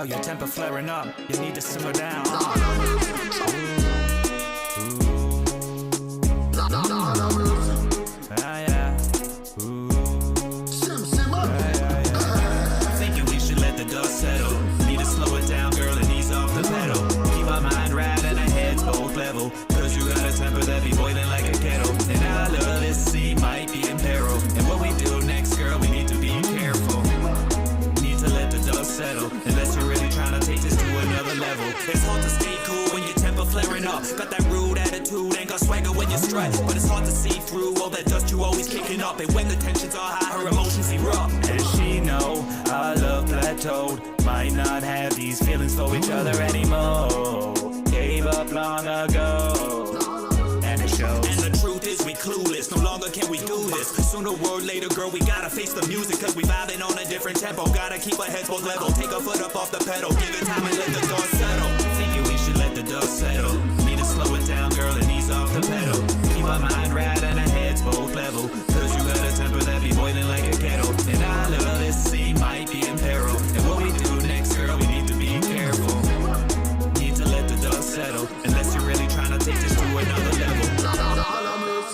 Yo, your temper flaring up, you need to simmer down. Thinking we should let the dust settle. Need to slow it down, girl, and ease off the pedal. Keep our mind right and our heads both level. Cause you got a temper that be boiling like a kettle. And our love, this sea might be in peril. And what we do next, girl, we need to be careful. Need to let the dust settle. Unless you're really trying to take this to another level. It's hard to stay cool when your temper flaring up. Got that rude attitude, ain't got swagger when you strut. But it's hard to see through all that dust you always kicking up. And when the tensions are high, her emotions erupt. And she know our love plateaued. Might not have these feelings for each other anymore. Gave up long ago. And it shows. And the truth is we clueless. No longer can we do this. Sooner or later, girl, we gotta face the music. Cause we vibing on a different tempo. Gotta keep our heads both level. Take our foot up off the pedal. Give it time and let the dust settle. Thinking we should let the dust settle. Need to slow it down, girl, and ease off the pedal. Keep our mind right and our heads both level. Cause you got a temper that be boiling like a kettle. And I love this sea might be in peril. And what we do next, girl, we need to be careful. Need to let the dust settle. Unless you're really trying to take this to another level.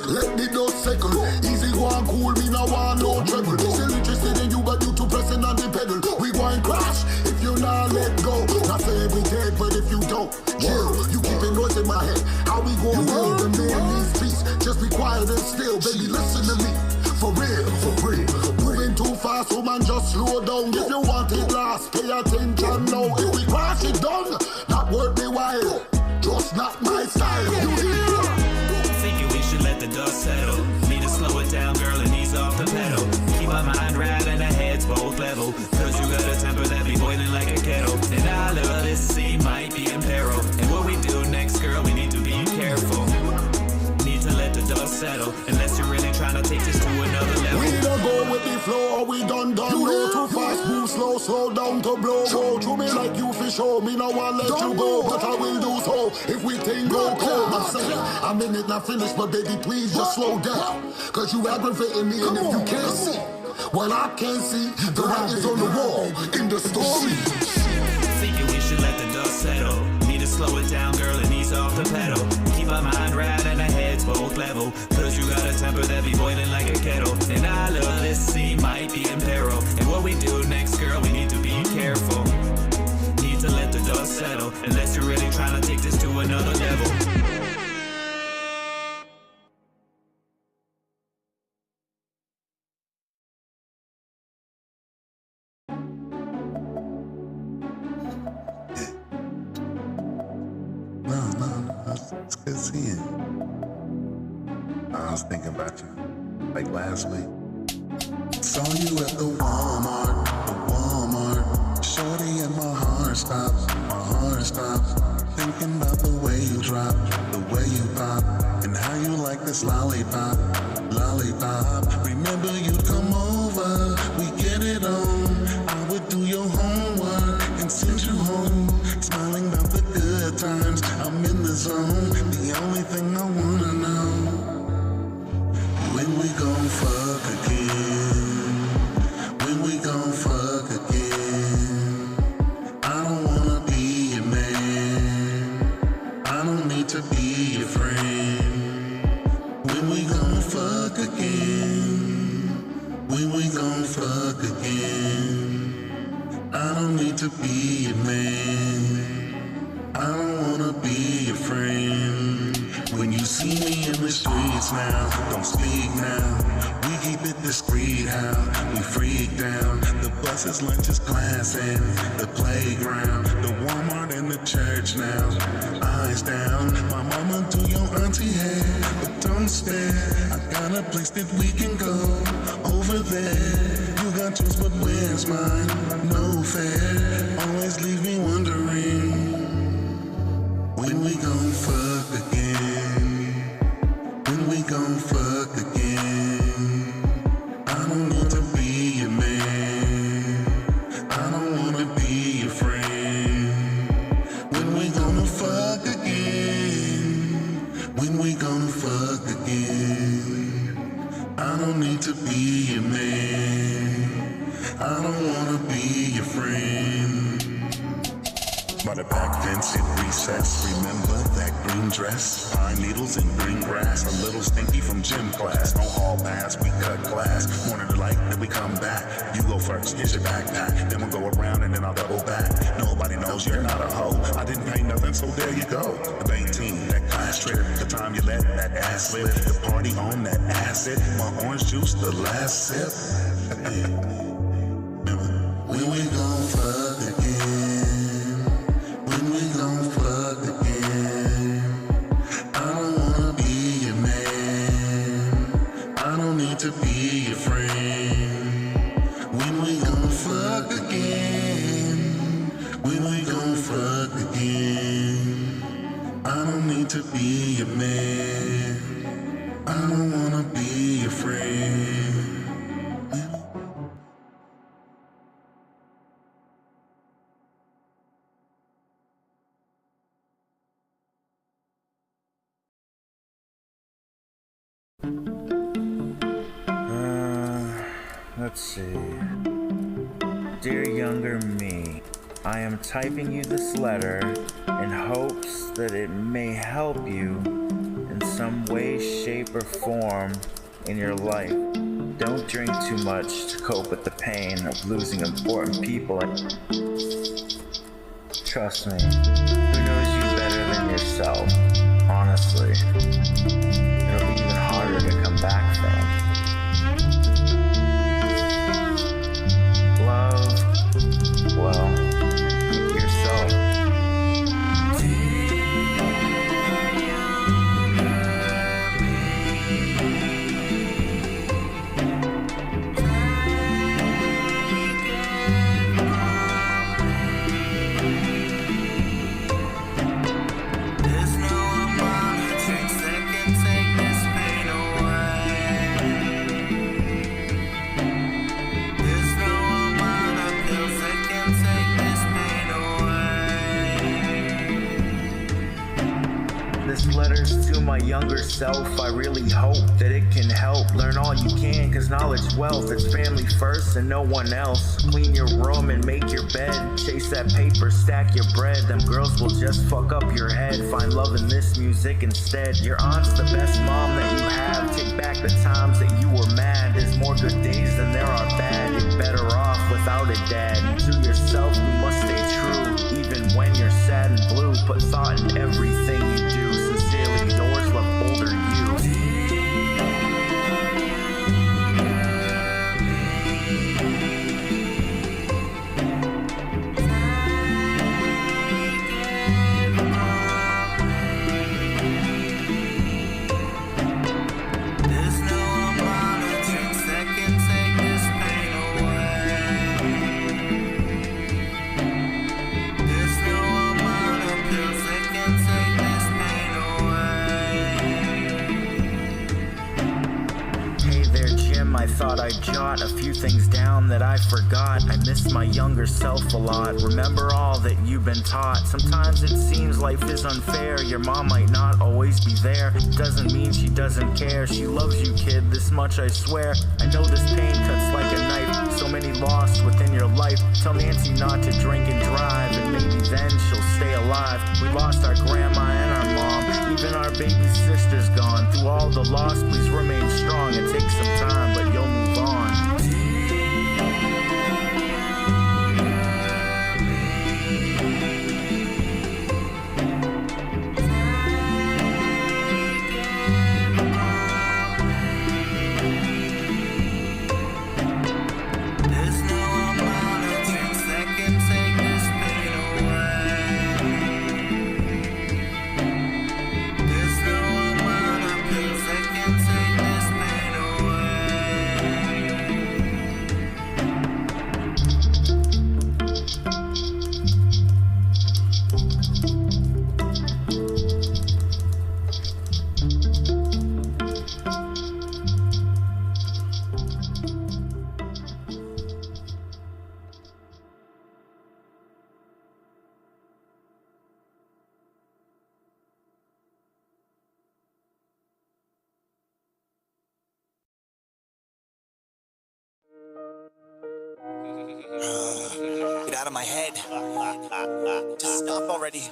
Let the dust settle. Easy one cool, me no want no trouble. Still interested in you, but you too pressing on the pedal. We going crash if you not let go. Not say we dead, but if you don't, chill. You keep a noise in my head. How we gon' roll? The man needs peace. Just be quiet and still, baby. Listen to me. For real, for real. Moving too fast, so man, just slow down. If you want it last, pay attention now. If we crash it done, not worth the while. Just not my style. You hear? Thinking we should let the dust settle. Need to slow it down, girl, and ease off the pedal. Keep our mind right and our heads both level. Cause you got a temper that be boiling like a kettle. And I love this sea might be in peril. And what we do next, girl, we need to be careful. Need to let the dust settle. Unless you're really trying to take this to another level. We don't go with the flow, or we done. Go too fast, move slow down to blow. Go through me like you fish, show me no one let you go. But I will do so if we think go cold. I'm saying, a minute not finished, but baby please just slow down. Cause you aggravating me, and if you can't see, well I can't see. The light is on the wall, in the story. Thinking we should let the dust settle. Need to slow it down, girl, and ease off the pedal. Keep our mind right and our heads both level. Cause you got a temper that be boiling like a kettle. And I love this sea might be in peril. And what we do next, girl, we need to be careful. Need to let the dust settle. Unless you're really trying to take this to another level. No, it's good seeing you. I was thinking about you, like last week. Saw you at the Walmart. Shorty and my heart stops. Thinking about the way you drop, the way you pop, and how you like this lollipop. Remember you'd come over, we get it on. I would do your homework and send you home, smiling about the good times. I'm in the zone. The only thing I wanna know, when we gon' fuck again? When we gon' fuck again? I don't wanna be your man. I don't need to be your friend. When we gon' fuck again? When we gon' fuck again? I don't need to be your man. I don't wanna be your friend. When you see me in the streets now, don't speak now. We keep it discreet how we freak down. The buses, lunches, class, and the playground. The Walmart and the church now. Eyes down, my mama do your auntie hair, but don't stare. I got a place that we can go over there. You got yours, but where's mine? No fair. Always leave me wondering, when we gon' fuck again? When we gon' fuck again? I don't need to be your man. I don't wanna be your friend. When we gonna fuck again? When we gonna fuck again? I don't need to be your man. I don't wanna be your friend. By the back fence at recess, remember that green dress? Pine needles and green grass, a little stinky from gym class. No hall pass, we cut class. Morning delight, then we come back. You go first, here's your backpack. Then we'll go around and then I'll double back. Nobody knows you're not a hoe. I didn't pay nothing, so there you go. The 18, that class trip, the time you let that ass slip. The party on that acid, my orange juice, the last sip. When we gon' fuck again? When we gon' fuck again? I don't wanna be your man. I don't need to be your friend. When we gon' fuck again? When we gon' fuck again? I don't need to be your man. I don't wanna be your friend. Let's see. Dear younger me, I am typing you this letter in hopes that it may help you in some way, shape, or form in your life. Don't drink too much to cope with the pain of losing important people. Trust me, who knows you better than yourself? Honestly, it'll be even harder to come back from. Love, well, yourself. There's no amount of tricks that can take this pain away. There's no amount of pills that can take this pain away. This letter's to my younger self. I really hope that it can help. Learn all you can, cause knowledge wealth. It's family first and no one else. Clean your room and make your bed. Chase that paper, stack your bread. Them girls will just fuck up your head. Find love in this music instead. Your aunt's the best mom that you have. Take back the times that you were mad. There's more good days than there are bad. You're better off without a dad. And to yourself you must stay true. Even when you're sad and blue, put thought in everything you do. Sincerely yours, love older you. There's no amount of tricks that can take this pain away. There's no amount of pills that can take this pain away. Hey there, Jim, I thought I'd jot a few things down that I forgot. I miss my younger self a lot. Remember all that you've been taught. Sometimes it seems life is unfair. Your mom might not always be there. Doesn't mean she doesn't care. She loves you, kid, this much I swear. I know this pain cuts like a knife. So many lost within your life. Tell Nancy not to drink and drive, and maybe then she'll stay alive. We lost our grandma and our mom. Even our baby sister's gone. Through all the loss, please remain strong. It takes some time, but you'll move on. There's no amount of tricks that can take this pain away. There's no amount of pills that can take this pain away. out of my head. Just stop already.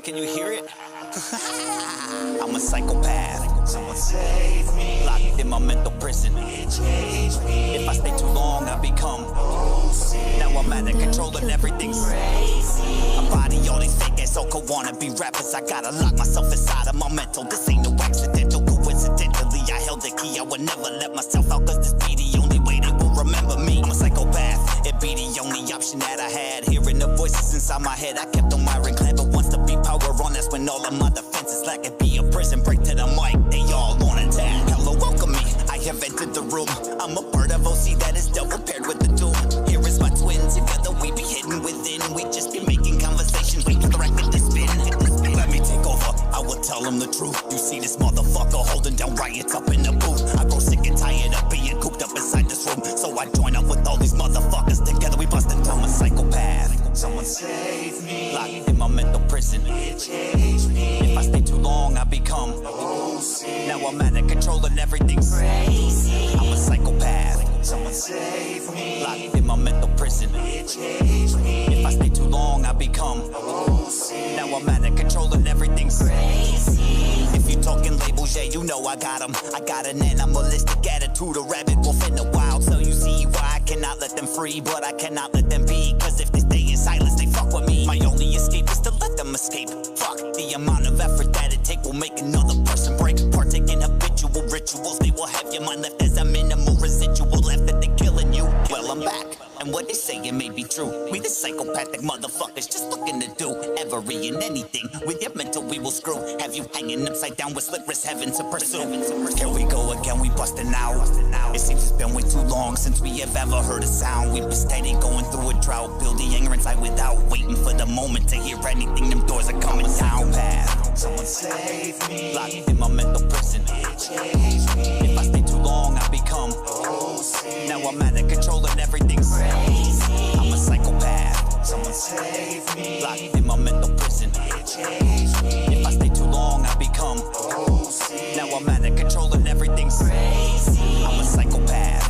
Can you hear it? I'm a psychopath. Someone save me. Locked in my mental prison. If I stay too long, I become. Now I'm out of control and everything's crazy. My body, all these fake ass so wanna be rappers. I gotta lock myself inside of my mental. This ain't no accidental. Coincidentally, I held the key. I would never let myself out, cause this be the only way they will remember me. I'm a psychopath. It be the only option that I had. Hearing the voices inside my head, I kept on wiring clan, but once the beat power on, that's when all of my defenses lack. It be a prison break to the mic, they all on attack. Hello, welcome me, I have entered the room. I'm a part of OC that is double paired with the doom. Here is my twin, together we be hidden within. We just be making conversations, we be directing the spin. Let me take over, I will tell them the truth. You see this motherfucker holding down riots up in the booth. I grow sick and tired of being cooped up inside this room, so I join up with all these motherfuckers. Together we bustin' through. I'm a psychopath. Someone save me. Locked in my mental prison. If I stay too long, I become. Now I'm out of control and everything's crazy. I'm a psychopath. Someone save me. Locked in my mental prison. If I stay too long, I become. Now I'm out of control and everything's crazy. If you talking labels, yeah, you know I got them. I got an animalistic attitude, a rabbit wolf in the wild. So you see why I cannot let them free, but I cannot let them be. Cause if they stay in silence, they fuck with me. My only escape is to let them escape. Fuck, the amount of effort that it take will make another person break. Partake in habitual rituals, they will have your mind left as a minimal residual left that they're killing you. Well, I'm back, and what they say it may be true. We the psychopathic motherfuckers just looking to do every and anything. With your mental we will screw. Have you hanging upside down with slit wrist heaven to pursue. Here we go again, we bustin' out. It seems it's been way too long since we have ever heard a sound. We've been steady going through a drought. Build the anger inside without waiting for the moment to hear anything. Them doors are coming down. Someone save me. Locked in my mental prison. If I stay too long, I become. Now I'm out of control and everything's crazy. I'm a psychopath. Someone save me. Locked in my mental prison. If I stay too long, I become. Now I'm out of control and everything's crazy. I'm a psychopath.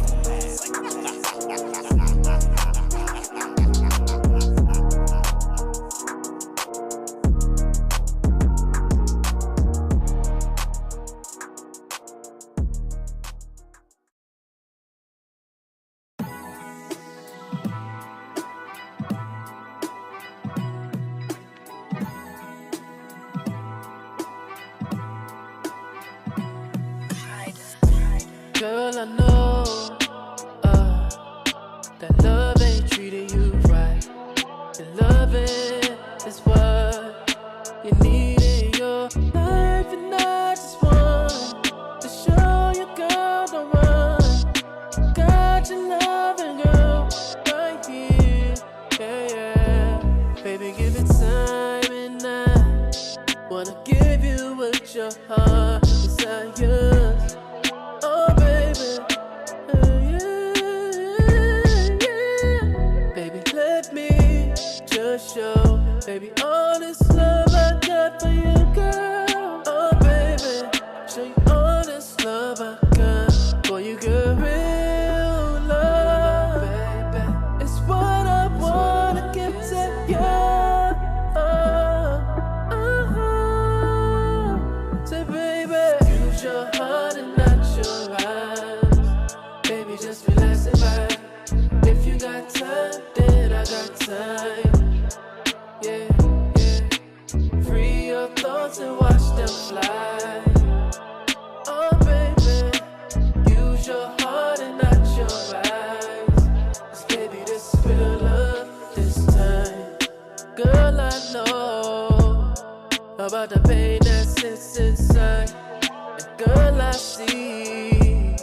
Girl, I know that love ain't treating you right. And loving is what you need in your life. And I just want to show you, girl, don't run. Got your loving, girl, right here. Yeah, yeah. Baby, give it time, and I wanna give you what your heart desires. Oh, baby, yeah. Baby, let me just show, baby, all this love I got for you, girl. Oh, baby, show you all this love I got for you, girl. Real love, baby, it's what I wanna give to you. Say, baby, use your heart and not your eyes. Baby, just relax and vibe. If you got time, then I got time. Yeah, yeah. Free your thoughts and watch them fly. Oh, baby, use your heart and not your eyes. 'Cause baby, this is real love this time. Girl, I know about the pain that sits inside. And girl, I see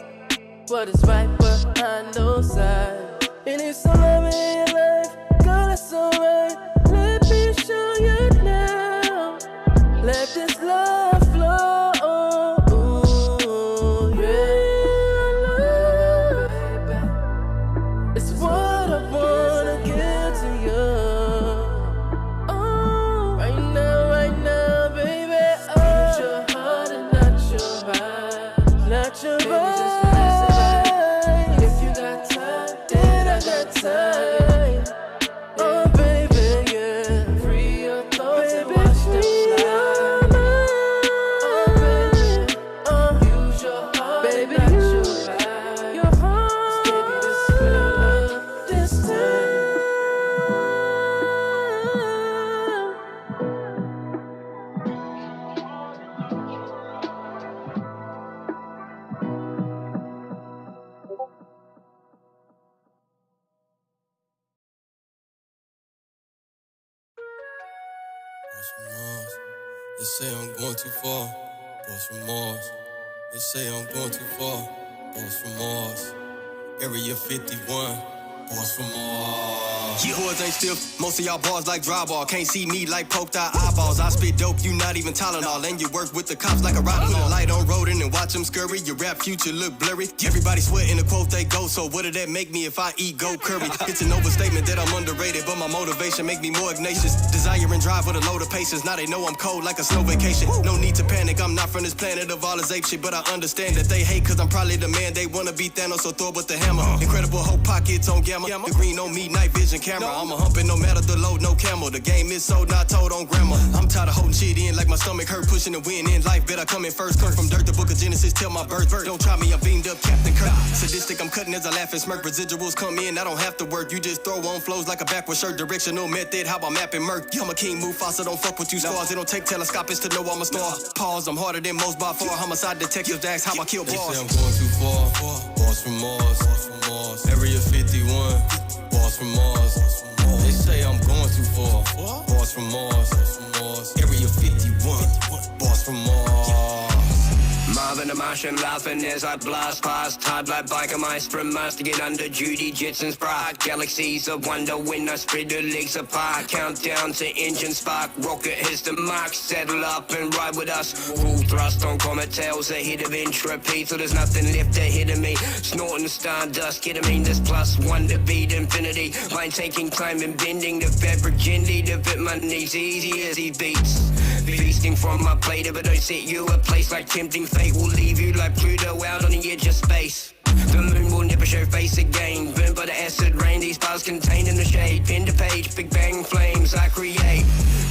what is right behind those eyes. And if some love in your life, girl, that's alright. Let me show you now. Let this love flow. Ooh, yeah. Baby, it's what I wanna give to you. Oh, right now, baby. Use your heart and not your eyes. Not your eyes. Baby, just relax and vibe. If you got time, then I got time. They say I'm going too far, boss from Mars. They say I'm going too far, boss from Mars. Area 51, boss from Mars. You whores ain't stiff, most of y'all bars like drywall. Can't see me like poked out eyeballs. I spit dope, you not even Tylenol. And you work with the cops like a rock. Put a light on rodent and watch them scurry. Your rap future look blurry. Everybody sweating to quote they go. So what did that make me if I eat goat curry? It's an overstatement that I'm underrated, but my motivation make me more ignatious. Desire and drive with a load of patience. Now they know I'm cold like a snow vacation. No need to panic, I'm not from this planet of all this ape shit. But I understand that they hate cause I'm probably the man they wanna be Thanos, so throw with the hammer. Incredible hope pockets on gamma. The green on me, night vision camera. I'm a humping no matter the load, no camel. The game is sold, not told on grandma. I'm tired of holding shit in like my stomach hurt. Pushing the win in life, bet I come in first. Come from dirt, the book of Genesis till my birth. Don't try me, I'm beamed up, Captain Kirk. Sadistic, I'm cutting as I laugh and smirk. Residuals come in, I don't have to work. You just throw on flows like a backward shirt. Directional method, how about mapping murk? I'm a king, Mufasa, don't fuck with you scars. It don't take telescopics to know I'm a star. Pause, I'm harder than most by far. Homicide detectives ask how I kill bars. They say I'm going too far, boss from Mars. Area 51, boss from Mars. They say I'm going too far, boss from Mars. Area 51, boss from Mars. Marvin the Martian laughing as I blast past. Hard like biker mice from Mars to get under Judy Jetson's bright. Galaxies of wonder when I spread the legs apart. Countdown to engine spark. Rocket hits the mark. Saddle up and ride with us. Full thrust on comet tails ahead of entropy. So there's nothing left ahead of me. Snorting stardust. Ketamine, this +1 to beat infinity. Mind taking, climbing, bending the fabric gently to fit my knees. Easy as he beats. Feasting from my plate. If I don't set you a place like tempting fate will leave you like Pluto out on the edge of space. The moon will never show face again. Burned by the acid rain, these bars contained in the shade. Pen to page, big bang flames I create.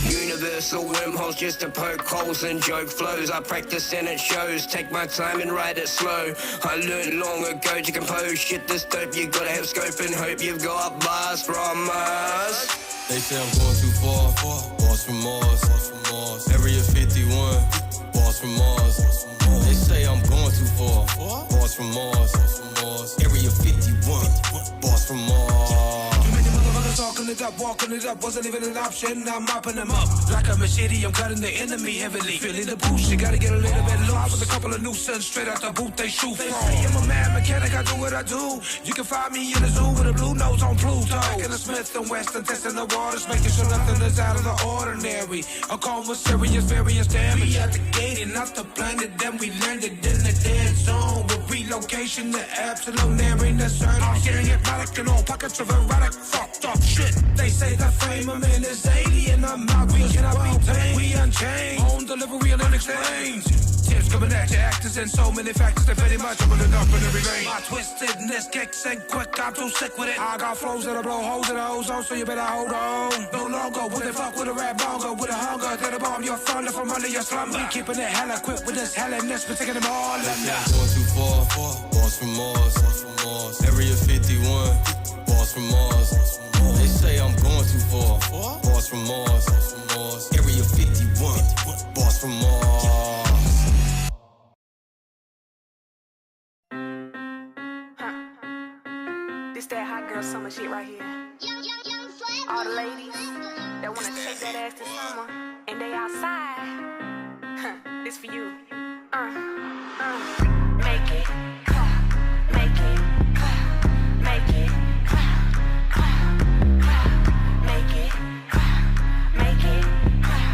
Universal wormholes just to poke holes and joke flows. I practice and it shows. Take my time and ride it slow. I learned long ago to compose shit this dope. You gotta have scope and hope you've got bars from us. They say I'm going too far, boss from Mars. Area 51, boss from Mars. They say I'm going too far, boss from Mars. Area 51, boss from Mars. Talking it up, walking it up, wasn't even an option. I'm mopping them up like a machete. I'm cutting the enemy heavily. Feeling the boost, you gotta get a little bit loose. With a couple of new sons straight out the boot, they shoot. They say I'm a mad mechanic, I do what I do. You can find me in the zoo with a blue nose on Pluto. Back in the Smith and Weston, testing the waters, making sure nothing is out of the ordinary. A call with serious various damage. We at the gate and off the planet, then we landed in the dead zone. With relocation to absolute nearness. I'm getting hypnotic and all pockets of erotic fucked up shit. They say the frame I'm in is alien. I'm not real, cannot be tamed. We unchained, home delivery and in exchange. Tips coming at you, actors and so many factors. They pretty much opening up in every vein. My twistedness kicks in quick, I'm too sick with it. I got flows that'll blow holes in the ozone, so you better hold on. No longer will they fuck with a rap bongo, with a hunger that'll bomb your thunder from under your slumber. We keeping it hella quick with this helleness, we're taking them all under. I'm going too far, boss from Mars. Area 51, boss from Mars. They say I'm going too far, boss from Mars. Area 51, boss from Mars. This that hot girl summer shit right here. All the ladies that wanna take that ass to summer and they outside. This for you. Make it clap, make it clap, make it clap, clap, clap, make it clap, make it clap,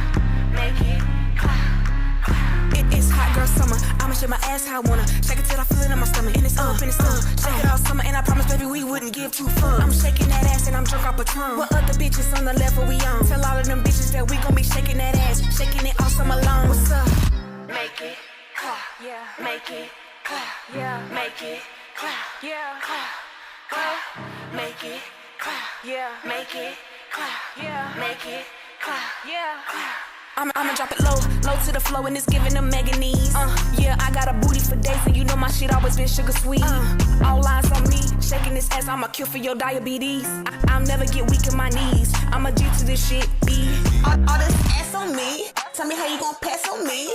make it clap, clap. It's hot girl summer. I'ma shake my ass how I wanna. Shake it till I feel it in my stomach. And it's up, and it's up. Shake it all summer, and I promise, baby, we wouldn't give two fucks. I'm shaking that ass, and I'm drunk off Patron. What other bitches on the level we on? Tell all of them bitches that we gon' be shaking that ass, shaking it all summer long. What's up? Make it clap, yeah. Make it clap, yeah. Make it clap, yeah. Clap, clap. Make it clap, yeah. Make it clap, yeah. Make it clap, yeah. I'ma drop it low to the flow and it's giving them manganese. Yeah, I got a booty for days and you know my shit always been sugar sweet. All lines on me, shaking this ass, I'm a cure for your diabetes. I'll never get weak in my knees. I'm a G to this shit, B. All this ass on me, tell me how you gon' pass on me.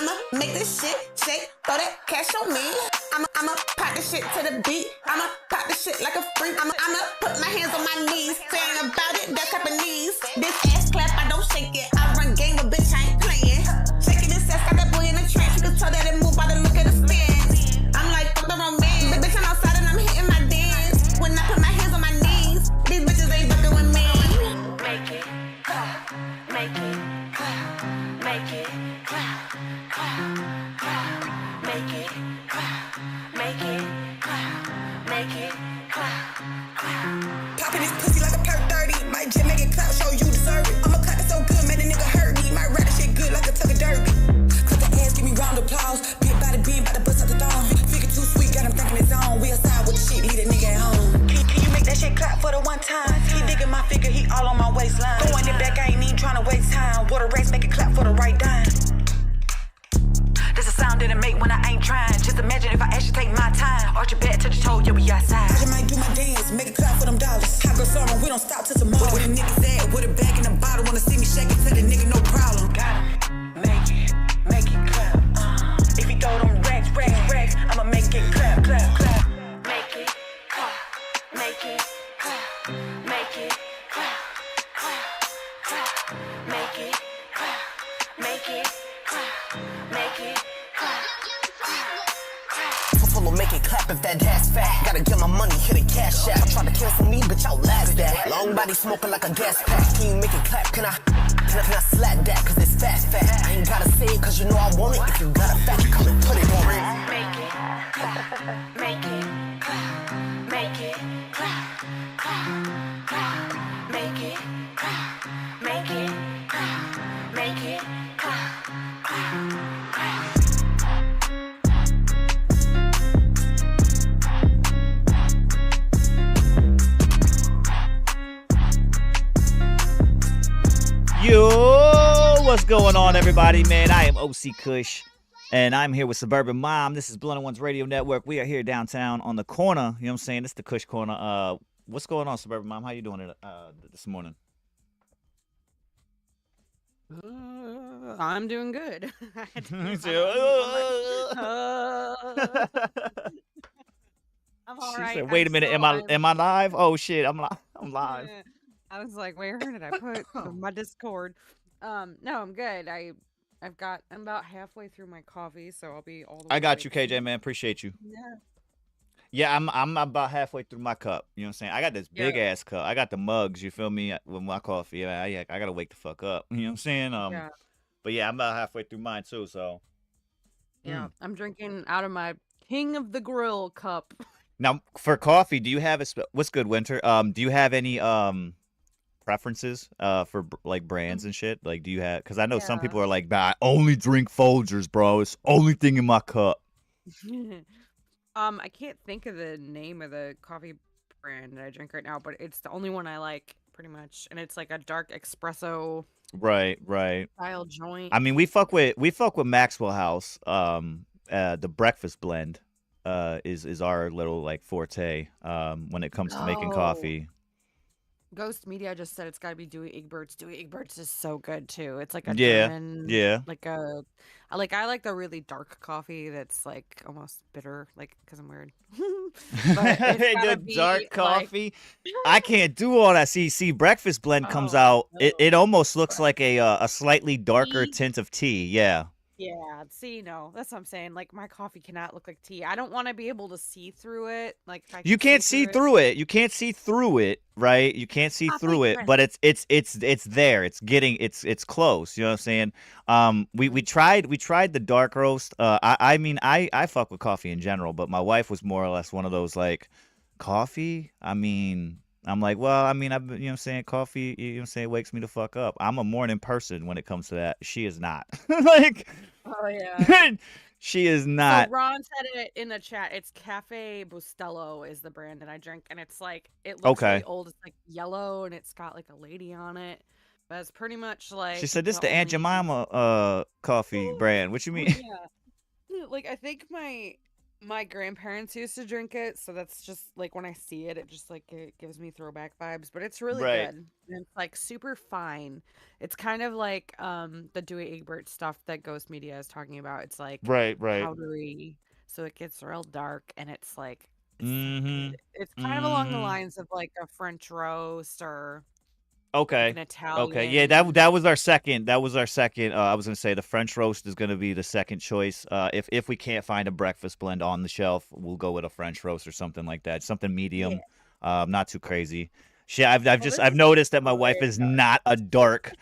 I'ma make this shit shake, throw that cash on me. I'ma pop this shit to the beat. I'ma pop this shit like a freak. I'ma put my hands on my knees, saying about it, that type of knees. This ass clap, I don't shake it. I run game, but bitch, I ain't playing. Shaking this ass, got that boy in a trance. You can tell that it move by the look of the spins. I'm like, fuck the romance. Bitch, I'm outside and I'm hitting my dance. When I put my hands on my knees, these bitches ain't fucking with me. Make it clap, make it clap, make it clap, clap, clap, make it clap, make it clap, make it clap, clap. Popping this pussy like a perk 30. Might just make it clap, show you deserve it. I'ma clap it so good, man, the nigga hurt me. Might ride this shit good like a tug of derby. Clap the ass, give me round applause. Big body, being about to bust out the thong. Figure too sweet, got him thinking it's on. We outside with the shit, leave that nigga at home. Can you make that shit clap for the one time? He digging my figure, he all on my waistline. Going it back, I ain't even trying to waste time. Water race, make it clap for the right dime. This a sound that I make when I ain't trying. Just imagine if I actually take my time. Arch your back to the toe, yeah, we outside. I just might do my dance, make it clap for them dollars. Hot girl summer, we don't stop till tomorrow. Where the niggas at, with a bag in the bottle. Wanna see me shake it, tell the nigga no problem. Got him, make it clap. If he throw them racks, I'ma make it clap, clap, clap. Make it clap, make it clap, make it clap, clap, clap, make it clap, make it clap, make it clap, clap. Full of make it clap if that ass fat. Gotta get my money, hit a cash app. Try to cancel me, bitch, I'll last that. Long body smoking like a gas pack. Can you make it clap? Can I slap that? Cause it's fast. I ain't gotta say it cause you know I want it. If you got a fat, come and put it on it. Make it clap, make it clap, make it clap, clap, clap, make it clap, make it clap, make it clap, clap, clap. Yo, what's going on, everybody, man? I am OC Kush, and I'm here with Suburban Mom. This is Blunt Ones Radio Network. We are here downtown on the corner. You know what I'm saying? This is the Kush Corner. What's going on, Suburban Mom? How you doing this morning? I'm doing good. I'm all right. Said, wait a minute, am I live? Oh shit, I'm live. I was like, where did I put my Discord? No, I'm good. I'm about halfway through my coffee, so I'll be all the way. I got you, KJ, man. Appreciate you. Yeah. Yeah, I'm about halfway through my cup. You know what I'm saying? I got this big ass cup. I got the mugs. You feel me? With my coffee. Yeah, I gotta wake the fuck up. You know what I'm saying? Yeah. But yeah, I'm about halfway through mine too. So. Yeah, I'm drinking out of my King of the Grill cup. Now, for coffee, do you have what's good, Winter? Do you have any preferences for like brands and shit? Like, do you have? Because I know some people are like, "Nah, I only drink Folgers, bro. It's the only thing in my cup." I can't think of the name of the coffee brand that I drink right now, but it's the only one I like, pretty much, and it's like a dark espresso. Right. Style joint. I mean, we fuck with Maxwell House. The breakfast blend is our little like forte when it comes to making coffee. Ghost Media just said it's got to be Dewey Egberts. Dewey Egberts is so good too. It's like a German, like I like the really dark coffee that's like almost bitter, like because I'm weird. But the dark coffee, I can't do all that. See, breakfast blend comes out. No. It almost looks like a slightly darker tint of tea. Yeah. Yeah, see, no, that's what I'm saying. Like, my coffee cannot look like tea. I don't want to be able to see through it. Like, if I you can't see through it. You can't see through it, right? You can't see through it, but it's there. It's close. You know what I'm saying? We tried the dark roast. I mean, I fuck with coffee in general, but my wife was more or less one of those like, coffee. I mean. I'm like, well, I mean, you know what I'm saying? Coffee, you know what I'm saying, wakes me the fuck up. I'm a morning person when it comes to that. She is not. Like, oh, yeah. She is not. So Ron said it in the chat. It's Cafe Bustelo is the brand that I drink. And it's like, it looks really old. It's like yellow and it's got like a lady on it. But it's pretty much like. She said, this the Aunt Jemima coffee brand. What you mean? Yeah. Like, I think my My grandparents used to drink it, so that's just like when I see it, it just like it gives me throwback vibes. But it's really Right. good. And it's like super fine. It's kind of like the Dewey Egbert stuff that Ghost Media is talking about. It's like Right. powdery, so it gets real dark, and it's like it's so Mm-hmm. good. It's kind of along the Mm-hmm. lines of like a French roast or like an Okay. Okay. Yeah, that Italian. that was our second. That was our second. I was gonna say the French roast is gonna be the second choice. If we can't find a breakfast blend on the shelf, we'll go with a French roast or something like that. Something Yeah. medium, not too crazy. Shit, I've Well, just this I've is noticed that my wife way is dark. not a dark.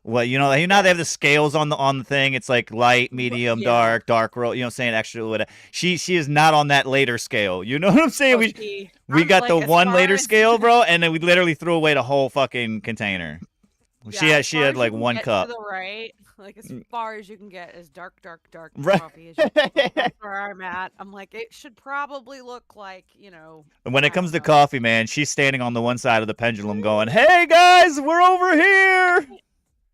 Well, you know how they have the scales on the thing. It's like light, medium, Yeah. dark roast. You know what I'm saying? Extra whatever. She is not on that later scale. You know what I'm saying? Oh, We I'm got the like as one far later as scale, bro, and then we literally threw away the whole fucking container. yeah, as She far had as you like can one get to cup. the right, like as far as you can get as dark Right. coffee as you can. Like, that's where I'm at. I'm like, it should probably look like, And when it I comes don't to know. coffee, man, she's standing on the one side of the pendulum going, "Hey guys, we're over here."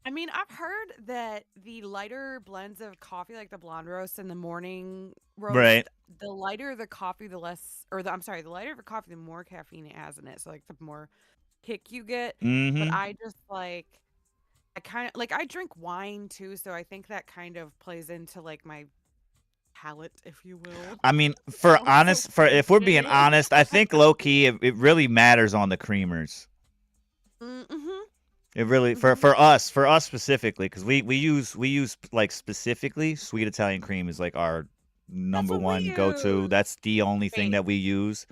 I mean, I've heard that the lighter blends of coffee, like the blonde roast and the morning Right. roast, the lighter the coffee, the less, or I'm sorry, the lighter the coffee, the more caffeine it has in it. So like the more kick you get. But Mm-hmm. I just like, I kind of like I drink wine too, so I think that kind of plays into like my palate, if you will. I mean, Sounds so for if we're being cliche. honest, I think low key it really matters on the creamers. Mm-hmm. It really for us specifically because we use like specifically sweet Italian cream is like our That's number what we one go to. use. That's the only thing Wait, that we use.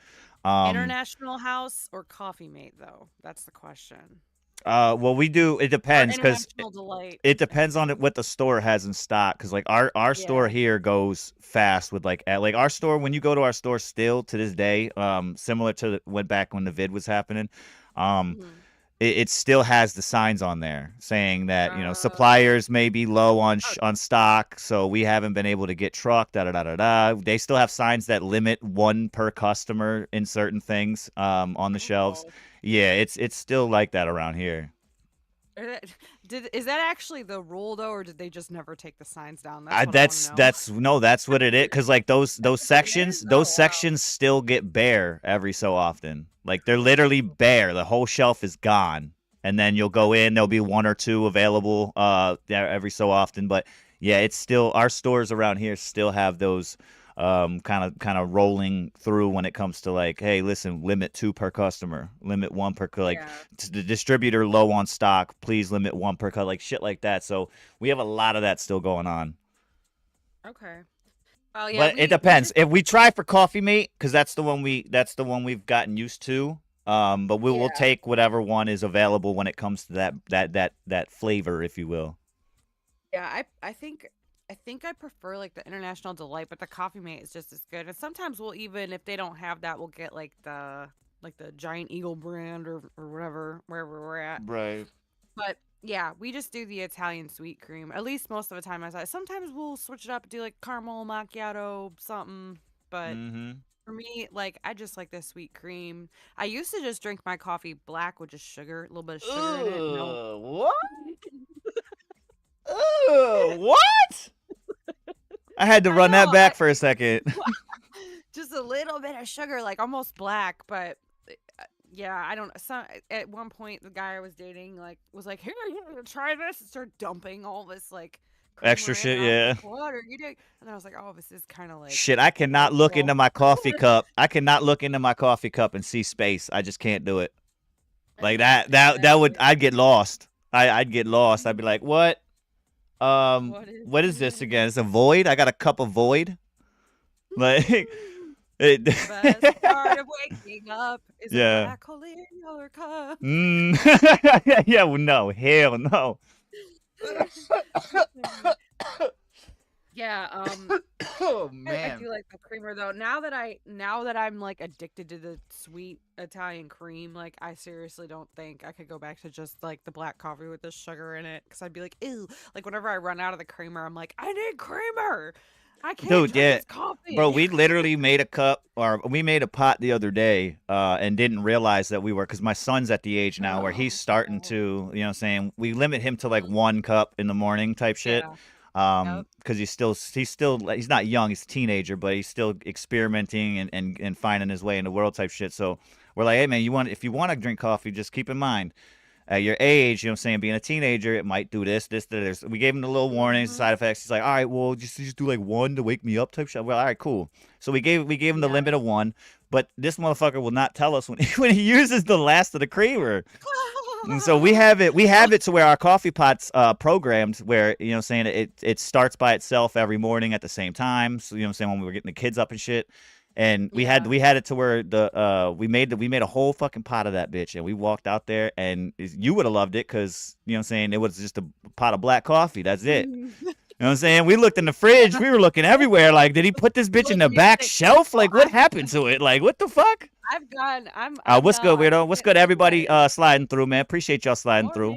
Um, International House or Coffee Mate though? That's the question. well, we do. It Or depends because International Delight. it depends on what the store has in stock. Because like our store Yeah. here goes fast with like our store. When you go to our store, still to this day, similar to when back when the vid was happening, um, Mhm. it still has the signs on there saying that Oh. suppliers may be low on Oh, on stock, so we haven't been able to get truck. Da da da da da. They still have signs that limit one per customer in certain things on the shelves. oh. Yeah, it's still like that around here. Is that, is that actually the rule though, or did they just never take the signs down? That's what I want to know. That's no, that's what it is. Cause like those It is? sections, Oh those wow. sections still get bare every so often. Like they're literally bare. The whole shelf is gone, and then you'll go in. There'll be one or two available there every so often. But yeah, it's still our stores around here still have those kind of rolling through when it comes to like, hey, listen, limit 2 per customer, limit 1 per like Yeah. the distributor low on stock, please limit 1 per like shit like that. So we have a lot of that still going on. Okay. Well, yeah, But it we depends. just If we try for Coffee Mate, because that's the one we've gotten used to. But we will yeah. take whatever one is available when it comes to that flavor, if you will. Yeah, I think I prefer like the International Delight, but the Coffee Mate is just as good. And sometimes we'll even if they don't have that, we'll get like the Giant Eagle brand or whatever wherever we're at. Right. But yeah, we just do the Italian sweet cream. At least most of the time. Sometimes we'll switch it up and do like caramel macchiato something. But Mm-hmm. for me, like I just like the sweet cream. I used to just drink my coffee black with just sugar, a little bit of sugar in it. No. What? What? I had to I run that know. back for a second. Just a little bit of sugar, like almost black, but yeah, I don't. At one point, the guy I was dating was like, "Here, try this," and started dumping all this like Extra creamer in. shit, And I was yeah. like, "What are you doing?" And then I was like, "Oh, this is kind of like Shit, I cannot look into illegal." my coffee cup. I cannot look into my coffee cup and see space. I just can't do it. Like that would Exactly. I'd get lost. I'd get lost. I'd be like, "What? What is this again? It's a void? I got a cup of void?" Like it The best part of waking up is a Yeah. black hole in your cup. Yeah, well, no. Hell no. Yeah, Oh I man. do like the creamer though. Now that I'm like addicted to the sweet Italian cream, like I seriously don't think I could go back to just like the black coffee with the sugar in it because I'd be like, ew. Like whenever I run out of the creamer, I'm like, I need creamer. I can't Dude, drink yeah. this coffee. Bro, we literally made a cup or we made a pot the other day and didn't realize that we were because my son's at the age now where he's starting to, you know what I'm saying, we limit him to like 1 cup in the morning type shit. Yeah. because he's not young, he's a teenager, but he's still experimenting and finding his way in the world type shit. So we're like, hey man, if you want to drink coffee, just keep in mind at your age, you know what I'm saying, being a teenager, it might do this. We gave him the little warnings, side effects. He's like, all right, well, just do like 1 to wake me up type shit. Well, all right, cool. So we gave him the limit of 1, but this motherfucker will not tell us when he uses the last of the creamer. And so we have it to where our coffee pot's programmed where, you know what I'm saying, it starts by itself every morning at the same time. So, you know what I'm saying, when we were getting the kids up and shit. And we had it to where we made a whole fucking pot of that bitch, and we walked out there, and you would have loved it because, you know what I'm saying, it was just a pot of black coffee. That's it. You know what I'm saying? We looked in the fridge. We were looking everywhere. Like, did he put this bitch in the back shelf? Like, what happened to it? Like, what the fuck? What's good, weirdo? What's good, everybody sliding through, man? Appreciate y'all sliding through.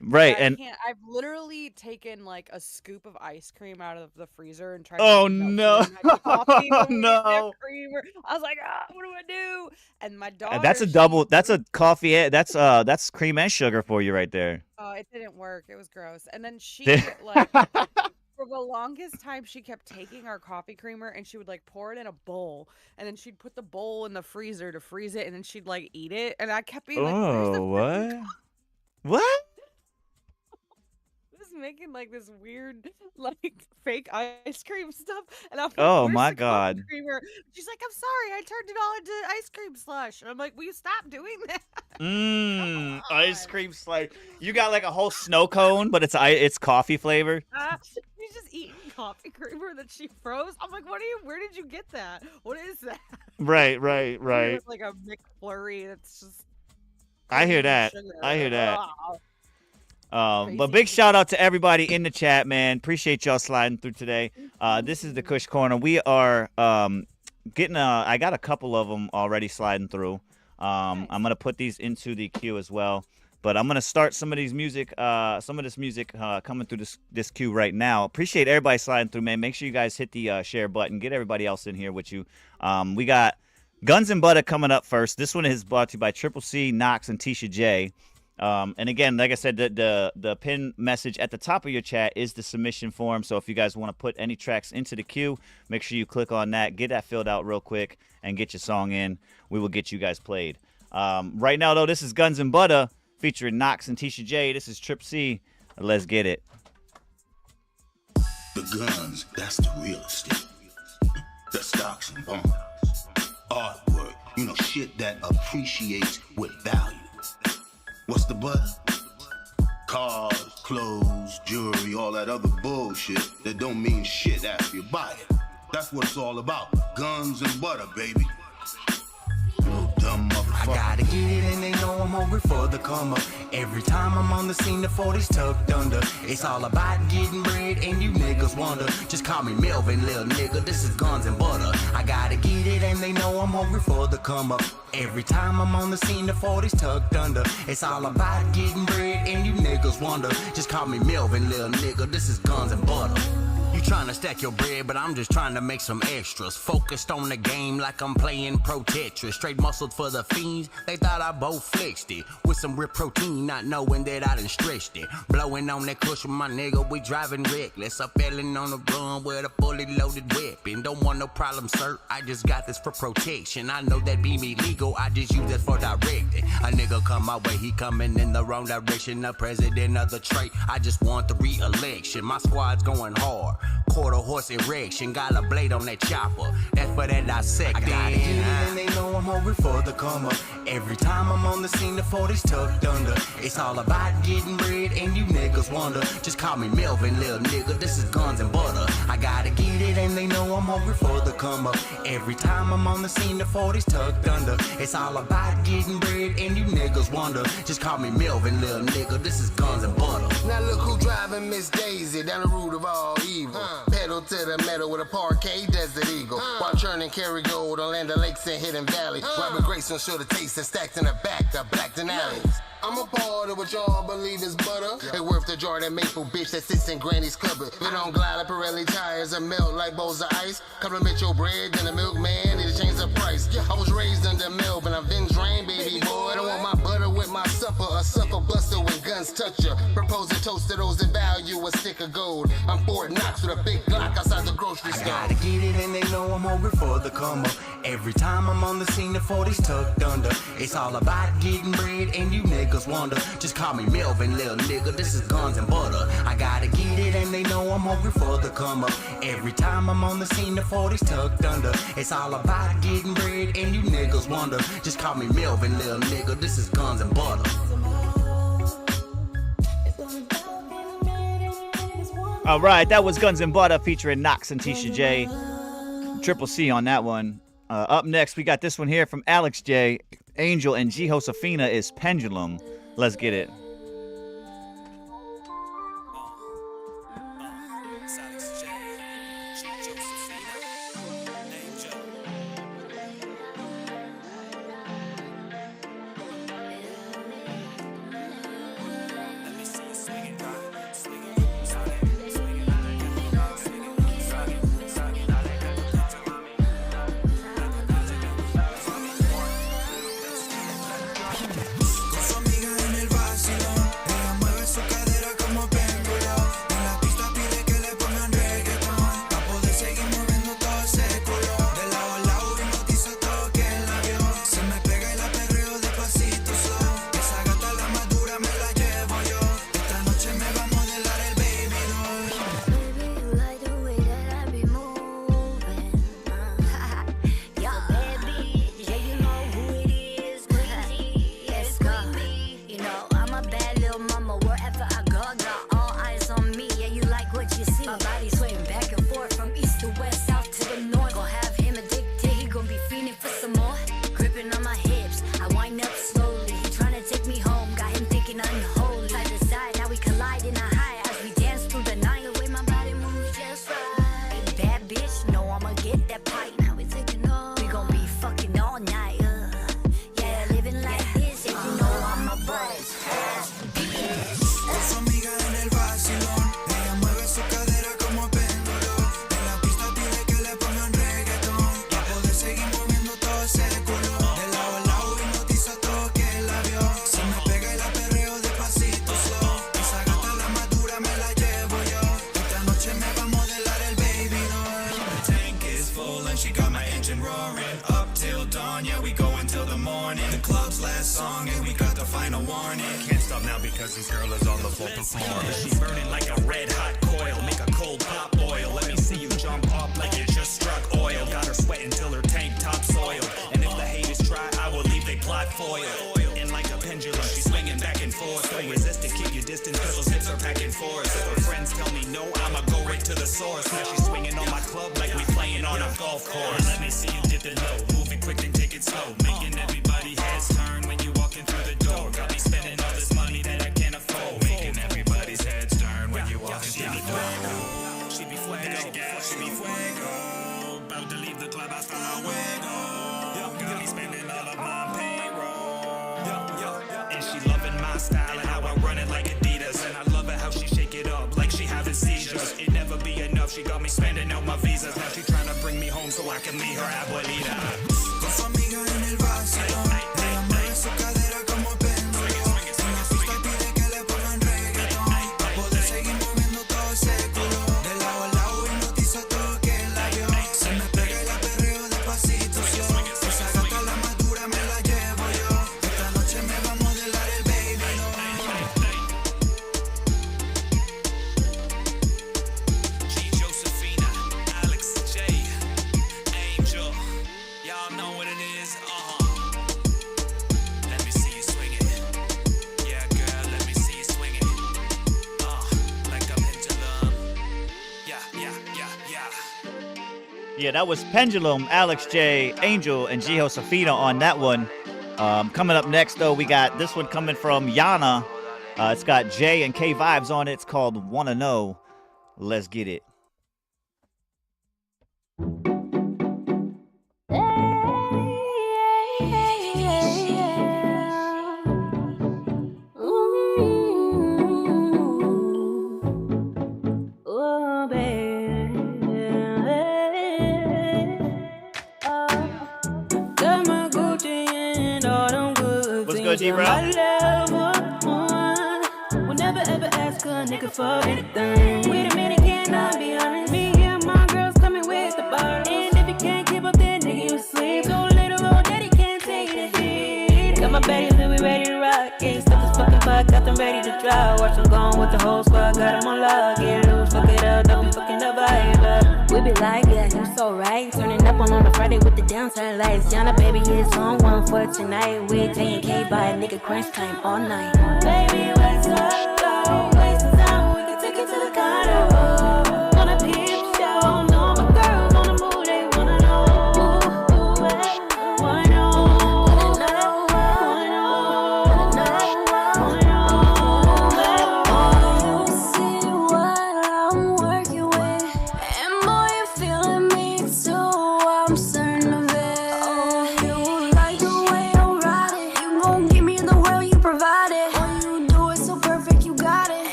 Right, I've literally taken like a scoop of ice cream out of the freezer and tried. Oh no! Oh no! Creamer. I was like, what do I do? And my daughter. That's a double. That's a coffee. That's cream and sugar for you right there. Oh, it didn't work. It was gross. And then she like. For the longest time, she kept taking our coffee creamer and she would like pour it in a bowl, and then she'd put the bowl in the freezer to freeze it, and then she'd like eat it. And I kept being like, "Oh, what? What?" Making like this weird like fake ice cream stuff, and I'm like, oh where's my the god coffee creamer? She's like, I'm sorry, I turned it all into ice cream slush. And I'm like, will you stop doing that? Ice cream slush. You got like a whole snow cone, but it's coffee flavored. She's just eating coffee creamer that she froze. I'm like, where did you get that? What is that? Right. It's like a McFlurry that's just I hear that. Sugar. But big shout out to everybody in the chat, man. Appreciate y'all sliding through today. This is the Kush Corner. We are getting I got a couple of them already sliding through. I'm gonna put these into the queue as well. But I'm gonna start some of this music coming through this queue right now. Appreciate everybody sliding through, man. Make sure you guys hit the share button. Get everybody else in here with you. We got Guns and Butter coming up first. This one is brought to you by Triple C, Knox, and Tisha J. And again, like I said, the pin message at the top of your chat is the submission form. So if you guys want to put any tracks into the queue, make sure you click on that, get that filled out real quick, and get your song in. We will get you guys played. Right now, though, this is Guns and Butter featuring Knox and Tisha J. This is Trip C. Let's get it. The guns, that's the real estate. The stocks and bonds. Artwork, shit that appreciates with value. What's the butter? Cars, clothes, jewelry, all that other bullshit that don't mean shit after you buy it. That's what it's all about. Guns and butter, baby. Little dumb motherfucker. I gotta get it and they know I'm hungry for the come up. Every time I'm on the scene, the 40's tucked under. It's all about getting bread and you niggas wonder. Just call me Melvin, little nigga, this is Guns and Butter. I gotta get it and they know I'm hungry for the come up. Every time I'm on the scene, the 40's tucked under. It's all about getting bread and you niggas wonder. Just call me Melvin, little nigga, this is Guns and Butter. You tryna stack your bread, but I'm just trying to make some extras. Focused on the game like I'm playing Pro Tetris. Straight muscled for the fiends, they thought I both flexed it. With some real protein, not knowing that I done stretched it. Blowing on that cushion, my nigga, we driving reckless. I'm feeling on the run with a fully loaded weapon. Don't want no problem, sir, I just got this for protection. I know that be illegal, I just use it for directing. A nigga come my way, he coming in the wrong direction. The president of the trait, I just want the re-election. My squad's going hard. Quarter horse erection, got a blade on that chopper. That's for that dissecting. I gotta get it and they know I'm hungry for the come up. Every time I'm on the scene, the 40's tucked under. It's all about getting bread and you niggas wonder. Just call me Melvin, little nigga, this is Guns and Butter. I gotta get it and they know I'm hungry for the come up. Every time I'm on the scene, the 40's tucked under. It's all about getting bread and you niggas wonder. Just call me Melvin, little nigga, this is Guns and Butter. Now look who driving Miss Daisy down the root of all evil. Pedal to the metal with a parquet Desert Eagle. While churning carry gold on Land Lakes and Hidden Valley. Robert Grayson show the taste and stacked in the back of Black Denali. I'm a part of what y'all believe is butter. It worth the Jordan Maple bitch that sits in Granny's cupboard. It don't glide like Pirelli tires and melt like bowls of ice. Compliment your bread, then the milkman need to change the price. I was raised under Melbourne, I've been drained, baby boy. I don't want my butter with my supper, a sucker buster with gun guns touch ya. Propose a toast to those that value a stick of gold. I'm Fort Knox with a big Glock outside the grocery store. Gotta get it and they know I'm hungry for the come up. Every time I'm on the scene, the 40s tucked under. It's all about getting bread and you niggas wonder. Just call me Melvin, little nigga, this is guns and butter. I gotta get it and they know I'm hungry for the come up. Every time I'm on the scene, the 40s tucked under. It's all about getting bread and you niggas wonder. Just call me Melvin, little nigga, this is guns and butter. All right, that was Guns and Butter featuring Knox and Tisha J. Triple C on that one. Up next, we got this one here from Alex J. Angel and G. Josefina is Pendulum. Let's get it. Yeah, that was Pendulum, Alex J, Angel, and G. Josefina on that one. Coming up next, though, we got this one coming from Yana. It's got J and K vibes on it. It's called Wanna Know. Let's get it. What's good, D-Bro? nigga for anything. Wait a minute, can I be honest? Me and my girls coming with the bar. And if you can't keep up, then nigga, you asleep. So later on, daddy can't take the heat. Got my baddies and we ready to rock. Yeah, stuff this fucking pot, got them ready to try. Watch them gone with the whole squad, got them on lock. Get loose, fuck it up, don't be fucking the vibe. We be like, yeah, you so right. Turning up on a Friday with the downside lights. Yana, baby, it's on one for tonight. We taking K by nigga crunch time all night. Baby, what's up, though? Waste of time, we can take it to the condo. On a peep show, know my girls on the move, they wanna know. Wanna know.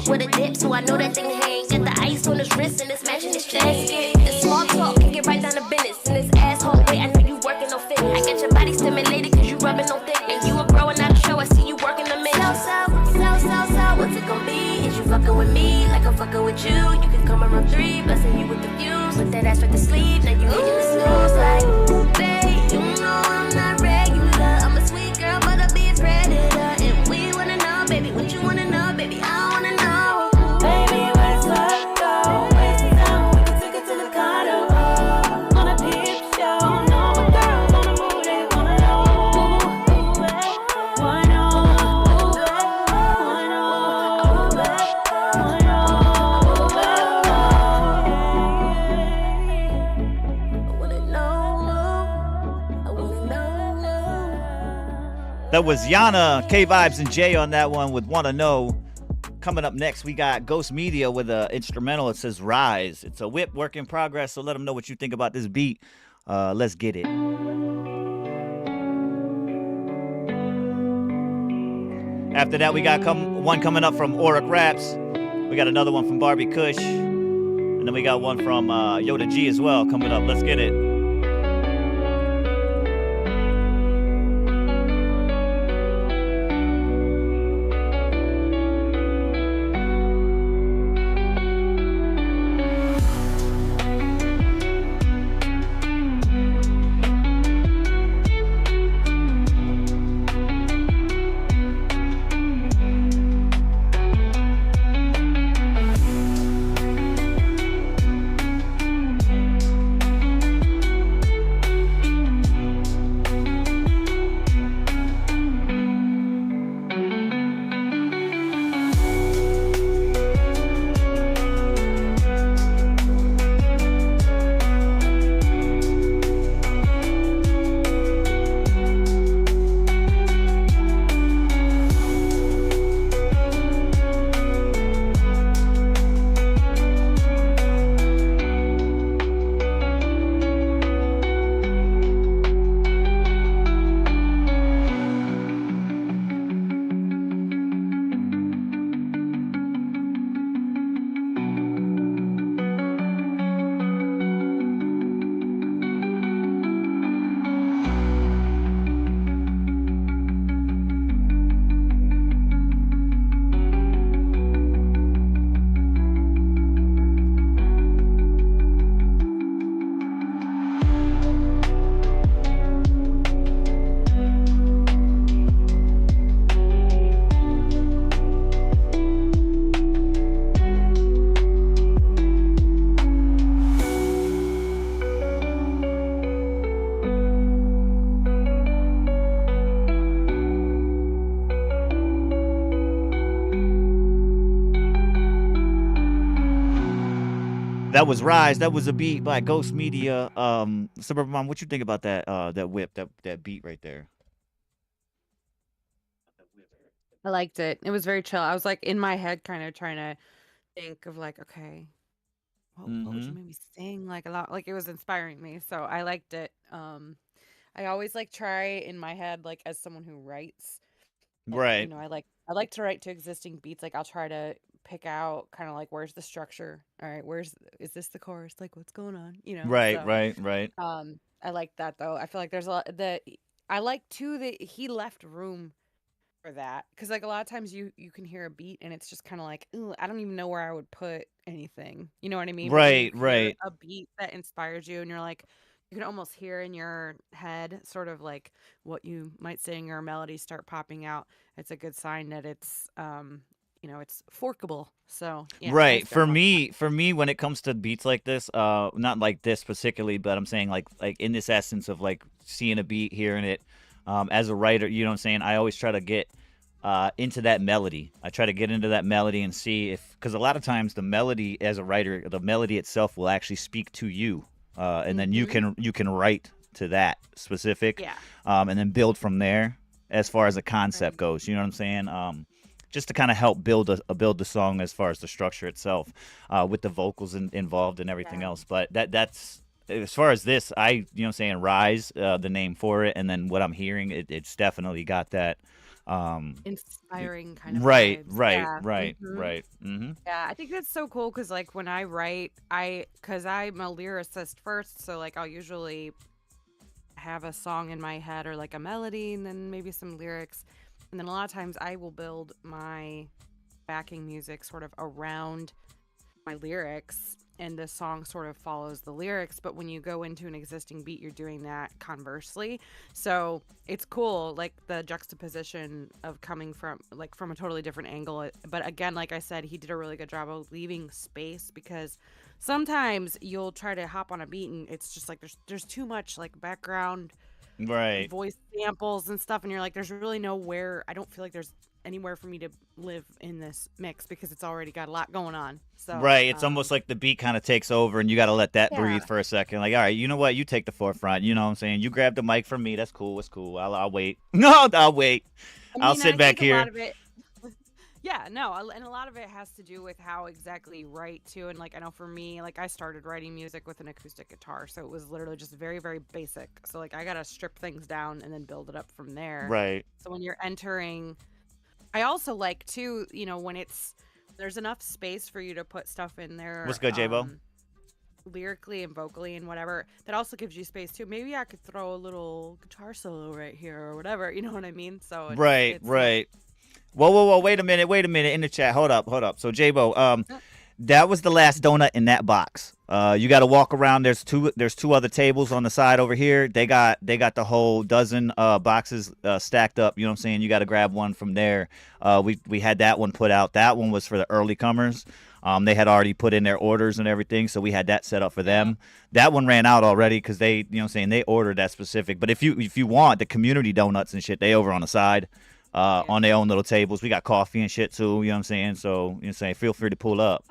With a dip, so I know that thing hang. Got the ice on his wrist and it's matching his chain. The small talk can get right down to business. And this asshole, wait, I know you working on fit. I got your body stimulated cause you rubbing on thick. And you are growing out of show, I see you working the minute. So, what's it gonna be? Is you fucking with me like I'm fucking with you? You can come around 3, blessing you with the views. Put that ass right to sleep, now you need to snooze. Like, babe, you know I'm not regular. I'm a sweet girl, but I'll be a predator. And we wanna know, baby, what you wanna know, baby, I wanna know. That was Yana, K-Vibes, and Jay on that one with Wanna Know. Coming up next, we got Ghost Media with an instrumental. It says Rise. It's a whip work in progress, so let them know what you think about this beat. Let's get it. After that, we got one coming up from Auric Raps. We got another one from Barbie Kush. And then we got one from Yoda G as well coming up. Let's get it. That was Rise. That was a beat by Ghost Media. Suburban Mom, what you think about that? That whip, that beat right there. I liked it. It was very chill. I was like in my head, kind of trying to think of like, okay, what would you maybe sing like a lot? Like it was inspiring me, so I liked it. I always like try in my head, like as someone who writes, Right. I like to write to existing beats. Like I'll try to pick out kind of like where's the structure. All right, is this the chorus? Like what's going on? Right. So Right. I like that though. I feel like there's a lot that I like too that he left room for that because like a lot of times you can hear a beat and it's just kind of like, ooh, I don't even know where I would put anything. You know what I mean? But when you Right. hear Right. a beat that inspires you and you're like, you can almost hear in your head sort of like what you might sing or melody start popping out. It's a good sign that it's forkable. So yeah, I Right. spent a lot. For me, when it comes to beats like this, not like this particularly, but I'm saying like in this essence of like seeing a beat, hearing it, as a writer, you know what I'm saying? I always try to get into that melody. I try to get into that melody and see because a lot of times the melody as a writer, the melody itself will actually speak to you, and then you can write to that specific, and then build from there as far as the concept goes. You know what I'm saying? Just to kind of help build the song as far as the structure itself, with the vocals involved and everything else. But that's as far as this, you know what I'm saying, Rise, the name for it, and then what I'm hearing, it's definitely got that Inspiring kind of right, vibes. right, Yeah. right, Mhm. right. Mm-hmm. Yeah, I think that's so cool because like when I write, because I'm a lyricist first, so like I'll usually have a song in my head or like a melody and then maybe some lyrics. And then a lot of times I will build my backing music sort of around my lyrics and the song sort of follows the lyrics. But when you go into an existing beat, you're doing that conversely. So it's cool, like the juxtaposition of coming from a totally different angle. But again, like I said, he did a really good job of leaving space because sometimes you'll try to hop on a beat and it's just like there's too much like background Right. voice samples and stuff and you're like there's really nowhere. I don't feel like there's anywhere for me to live in this mix because it's already got a lot going on. So Right. It's almost like the beat kind of takes over and you got to let that Yeah. breathe for a second. Like, all right, you know what? You take the forefront. You know what I'm saying? You grab the mic from me. That's cool. It's cool. I'll wait. No, I'll wait. I'll sit back think a lot here. of it, yeah, no, and a lot of it has to do with how exactly you write too. And like I know for me, like I started writing music with an acoustic guitar, so it was literally just very, very basic. So like I gotta strip things down and then build it up from there. Right. So when you're entering, I also like too, when there's enough space for you to put stuff in there. What's good, J-Bo? Lyrically and vocally and whatever, that also gives you space too. Maybe I could throw a little guitar solo right here or whatever. You know what I mean? So Right. it's Right. Whoa. Wait a minute. In the chat. Hold up. So, J-Bo, that was the last donut in that box. You got to walk around. There's two other tables on the side over here. They got the whole dozen boxes stacked up. You know what I'm saying? You got to grab one from there. We had that one put out. That one was for the early comers. They had already put in their orders and everything, so we had that set up for them. That one ran out already because they, you know what I'm saying, they ordered that specific. But if you want the community donuts and shit, they over on the side. On their own little tables. We got coffee and shit too, you know what I'm saying? So, you know what I'm saying, feel free to pull up.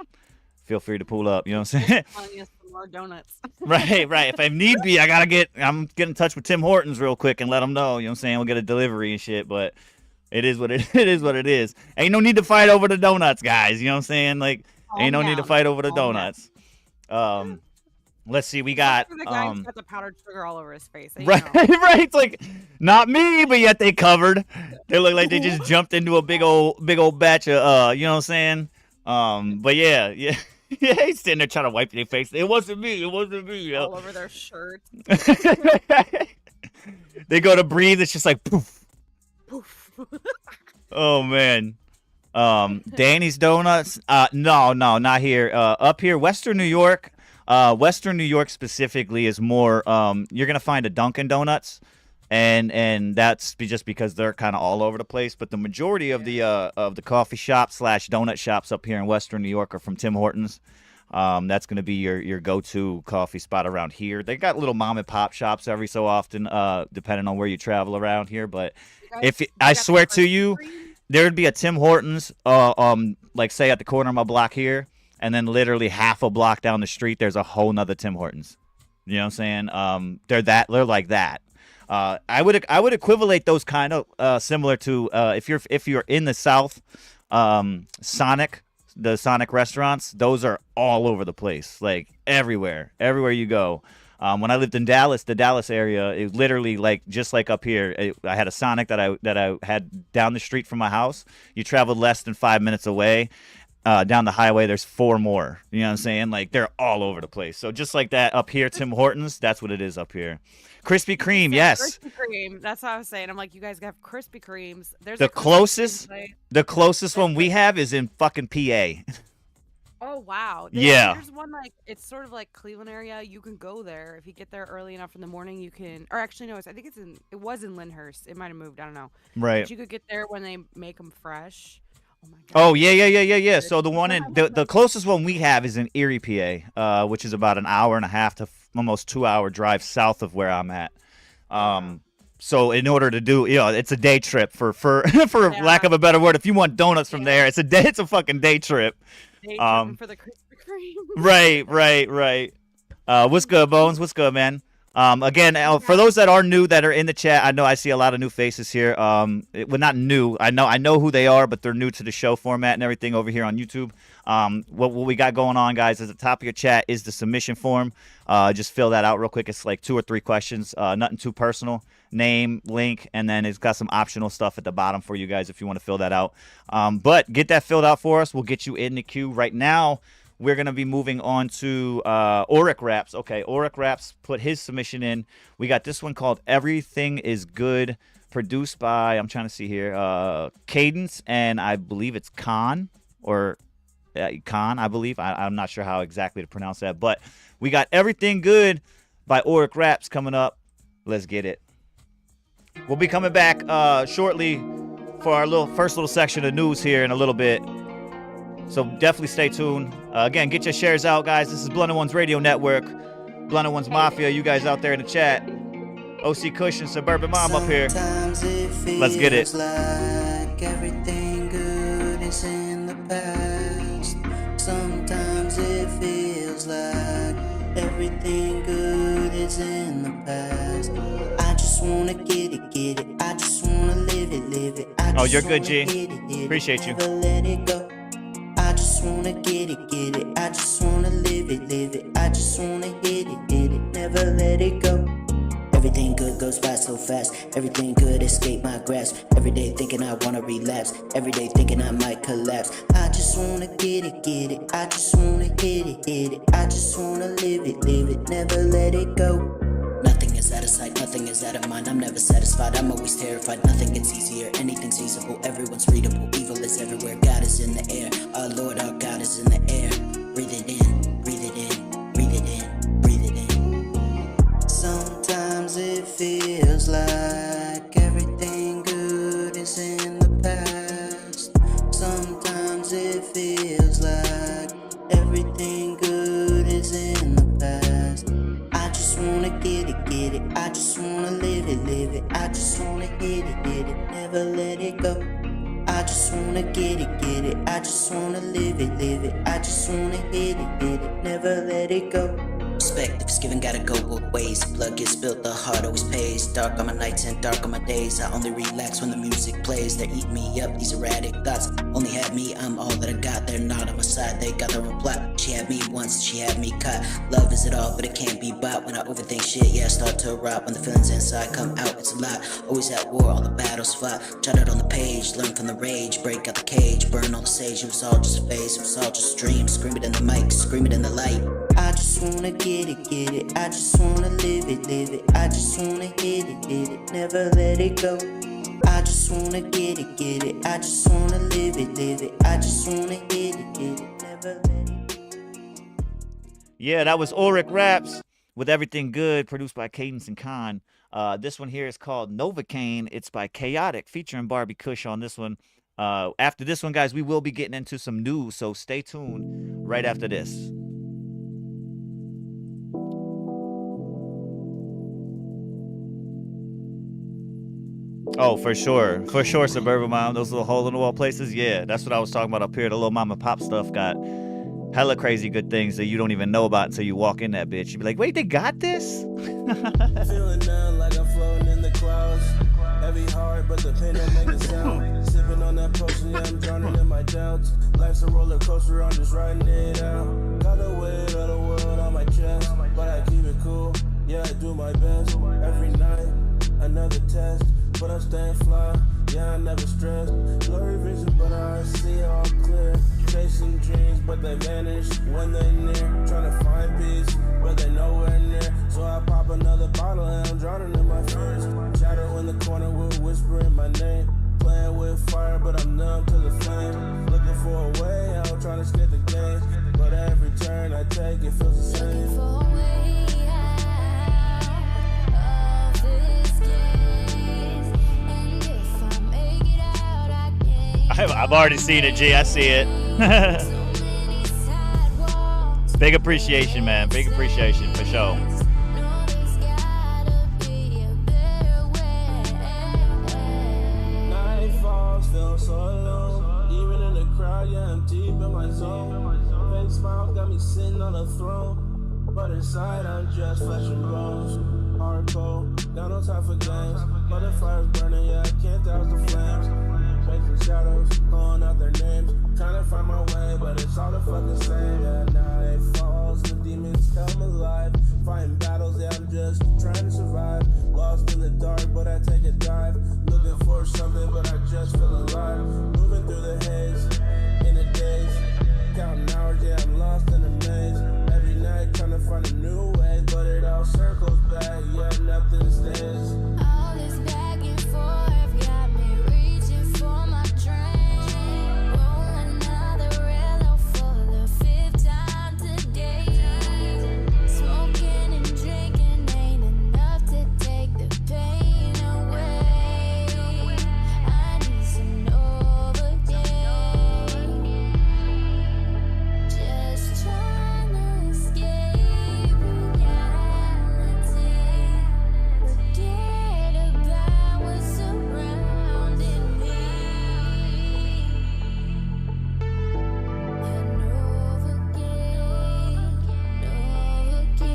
You know what I'm saying? telling you some more donuts. Right. If I need be, I'm getting in touch with Tim Hortons real quick and let them know, you know what I'm saying? We'll get a delivery and shit, but it is what it is. Ain't no need to fight over the donuts, guys, you know what I'm saying? Like, ain't no need to fight over the donuts. Let's see, we got the guy who's got the powdered sugar all over his face. Right. It's like not me, but yet they covered. They look like they just jumped into a big old batch of you know what I'm saying? But yeah, he's sitting there trying to wipe their face. It wasn't me. All over their shirt. They go to breathe, it's just like poof. Poof. Oh man. Danny's Donuts. No, not here. Up here, Western New York. Western New York specifically is more. You're gonna find a Dunkin' Donuts, and that's just because they're kind of all over the place. But the majority of the coffee shops / donut shops up here in Western New York are from Tim Hortons. That's gonna be your go-to coffee spot around here. They got little mom and pop shops every so often, depending on where you travel around here. But I swear to you, there would be a Tim Hortons, like say at the corner of my block here. and then literally half a block down the street, there's a whole nother Tim Hortons. You know what I'm saying? They're like that. I would equivalent those kind of similar to if you're in the South, the Sonic restaurants, those are all over the place, like everywhere you go. When I lived in Dallas, the Dallas area, it was literally like just like up here. I had a Sonic that I had down the street from my house. You traveled less than 5 minutes away. Down the highway, there's 4 more. You know what I'm saying? Like, they're all over the place. So just like that up here, Tim Hortons, that's what it is up here. Krispy Kreme, yes. Krispy Kreme. That's what I was saying. I'm like, you guys have Krispy Kremes. There's the closest one we have is in fucking PA. Oh wow. Yeah. There's one like it's sort of like Cleveland area. You can go there if you get there early enough in the morning. You can, or actually no, I think it was in Lyndhurst. It might have moved. I don't know. Right. But you could get there when they make them fresh. Oh my god. Oh yeah. So the one in the closest one we have is in Erie, PA, which is about an hour and a half to almost 2-hour drive south of where I'm at. So in order to do, it's a day trip for lack of a better word. If you want donuts from there, it's a fucking day trip. Day trip for the Krispy Kreme. Right. What's good, Bones? What's good, man? Again, for those that are new that are in the chat, I know I see a lot of new faces here. Well, not new. I know who they are, but they're new to the show format and everything over here on YouTube. What we got going on, guys, at the top of your chat is the submission form. Just fill that out real quick. It's like 2 or 3 questions. Nothing too personal. Name, link, and then it's got some optional stuff at the bottom for you guys if you want to fill that out. But get that filled out for us. We'll get you in the queue right now. We're going to be moving on to Auric Raps. Okay, Auric Raps put his submission in. We got this one called Everything is Good, produced by, I'm trying to see here, Cadence, and I believe it's Khan, or Khan, I believe. I'm not sure how exactly to pronounce that, but we got Everything Good by Auric Raps coming up. Let's get it. We'll be coming back shortly for our first little section of news here in a little bit. So definitely stay tuned. Again, get your shares out, guys. This is Blunted Ones Radio Network. Blunted Ones Mafia, you guys out there in the chat. OC Kush and Suburban Mom up here. Let's get it. Like everything good is in the past. Sometimes it feels like everything good is in the past. I just wanna get it. I just wanna live it. Oh, you're good, G. Appreciate you. Never let it go. I just wanna get it. I just wanna live it. I just wanna hit it. Never let it go. Everything good goes by so fast. Everything good escape my grasp. Every day thinking I wanna relapse. Every day thinking I might collapse. I just wanna get it. I just wanna hit it. I just wanna live it. Never let it go. Nothing is out of sight, nothing is out of mind. I'm never satisfied, I'm always terrified. Nothing gets easier, anything's feasible. Everyone's readable, evil is everywhere. God is in the air, our Lord, our God is in the air. Breathe it in, breathe it in, breathe it in, breathe it in. Sometimes it feels like everything good is in the past. Sometimes it feels like everything good is in the past. I just wanna get it. I just wanna live it. I just wanna hit it. Never let it go. I just wanna get it. I just wanna live it. I just wanna hit it. Never let it go. Respect if it's given, gotta go both ways. Blood gets spilled, the heart always pays. Dark on my nights and dark on my days. I only relax when the music plays. They're eating me up, these erratic thoughts. Only had me, I'm all that I got. They're not on my side, they got their own plot. She had me once, she had me caught. Love is it all, but it can't be bought. When I overthink shit, yeah, I start to rot. When the feelings inside come out, it's a lot. Always at war, all the battles fought. Jot it on the page, learn from the rage. Break out the cage, burn all the sage. It was all just a phase, it was all just a dream. Scream it in the mic, scream it in the light. I just wanna get it. I just wanna live it. I just wanna hit it. Never let it go. I just wanna get it. I just wanna live it. I just wanna hit it. Never let it go. Yeah, that was Auric Raps with Everything Good, produced by Cadence and Khan. This one here is called Novocaine. It's by Chaotic, featuring Barbie Kush on this one. After this one, guys, we will be getting into some news, so stay tuned right after this. Oh, for sure, Suburban Mom. Those little hole in the wall places, yeah, that's what I was talking about up here. The little mom and pop stuff got hella crazy good things that you don't even know about until you walk in that bitch. You be like, wait, they got this? Feeling numb like I'm floating in the clouds. Heavy heart, but the pain don't make a sound. Sipping on that potion, yeah, I'm drowning in my doubts. Life's a roller coaster, I'm just riding it out. Got the weight of the world on my chest, but I keep it cool. Yeah, I do my best. Every night, another test, but I'm staying fly. Yeah, I never stress. Blurry vision, but I see all clear. Chasing dreams, but they vanish when they're near. Trying to find peace, but they're nowhere near. So I pop another bottle and I'm drowning in my fears. Shadow in the corner will whispering my name. Playing with fire, but I'm numb to the flame. Looking for a way out, trying to skip the game. But every turn I take, it feels the same. Looking for a way out of this game. And if I make it out, I can't. I've already seen it, G. I see it. Big appreciation, man. Big appreciation, for sure. Night falls, feel so alone. Even in the crowd, yeah, I'm deep in my zone. Fake smiles got me sitting on a throne. But inside, I'm just flesh and bones. Hard cold, got no time for games. But the fire's burning, yeah, I can't douse the flames. Facing shadows, calling out their names. Trying to find my way, but it's all the fucking same. Yeah, night falls, the demons come alive. Fighting battles, yeah, I'm just trying to survive. Lost in the dark, but I take a dive. Looking for something, but I just feel alive. Moving through the haze, in the days. Counting hours, yeah, I'm lost in a maze. Every night, trying to find a new way. But it all circles back, yeah, nothing stays. All this back and forth got me reaching for my dream. Rolling another rello for the 5th time today. Smoking and drinking ain't enough to take the pain away. I need some Novocaine. Just trying to escape reality. Forget about what's surrounding me. And Novocaine, Novocaine.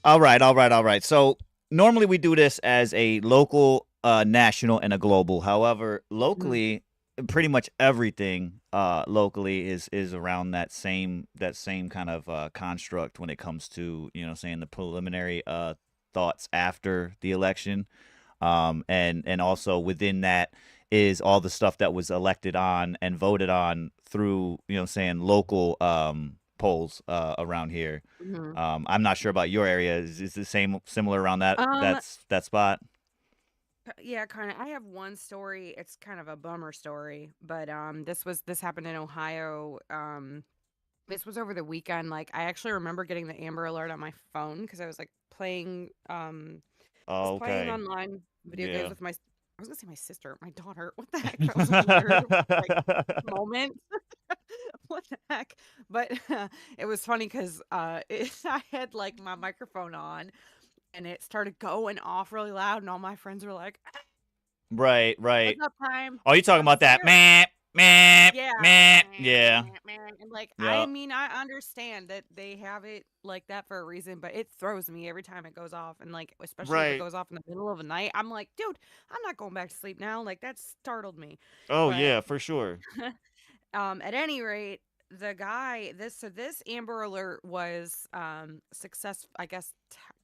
All right. So normally we do this as a local, national, and a global. However, locally, pretty much everything locally is around that same kind of construct when it comes to, saying the preliminary thoughts after the election. And also within that is all the stuff that was elected on and voted on through, saying local polls around here. I'm not sure about your area. Is the similar around that Um, that spot? yeah, kind of. I have one story. It's kind of a bummer story, but this happened in Ohio. This was over the weekend. Like, I actually remember getting the Amber Alert on my phone because I was like playing was Oh, playing okay. online video games Yeah. with I was gonna say my sister, my daughter. What the heck? That was a weird like moment. What the heck? But it was funny because I had like my microphone on and it started going off really loud, and all my friends were like, Right. "What's up, time?" Oh, you talking I'm about that? scared. Meh, meh, Yeah. meh. Yeah. And like, I Yep. mean, I understand that they have it like that for a reason, but it throws me every time it goes off. And like, especially if it Right. goes off in the middle of the night, I'm like, dude, I'm not going back to sleep now. Like, that startled me. Oh, But yeah, for sure. at any rate, the guy, this Amber Alert was I guess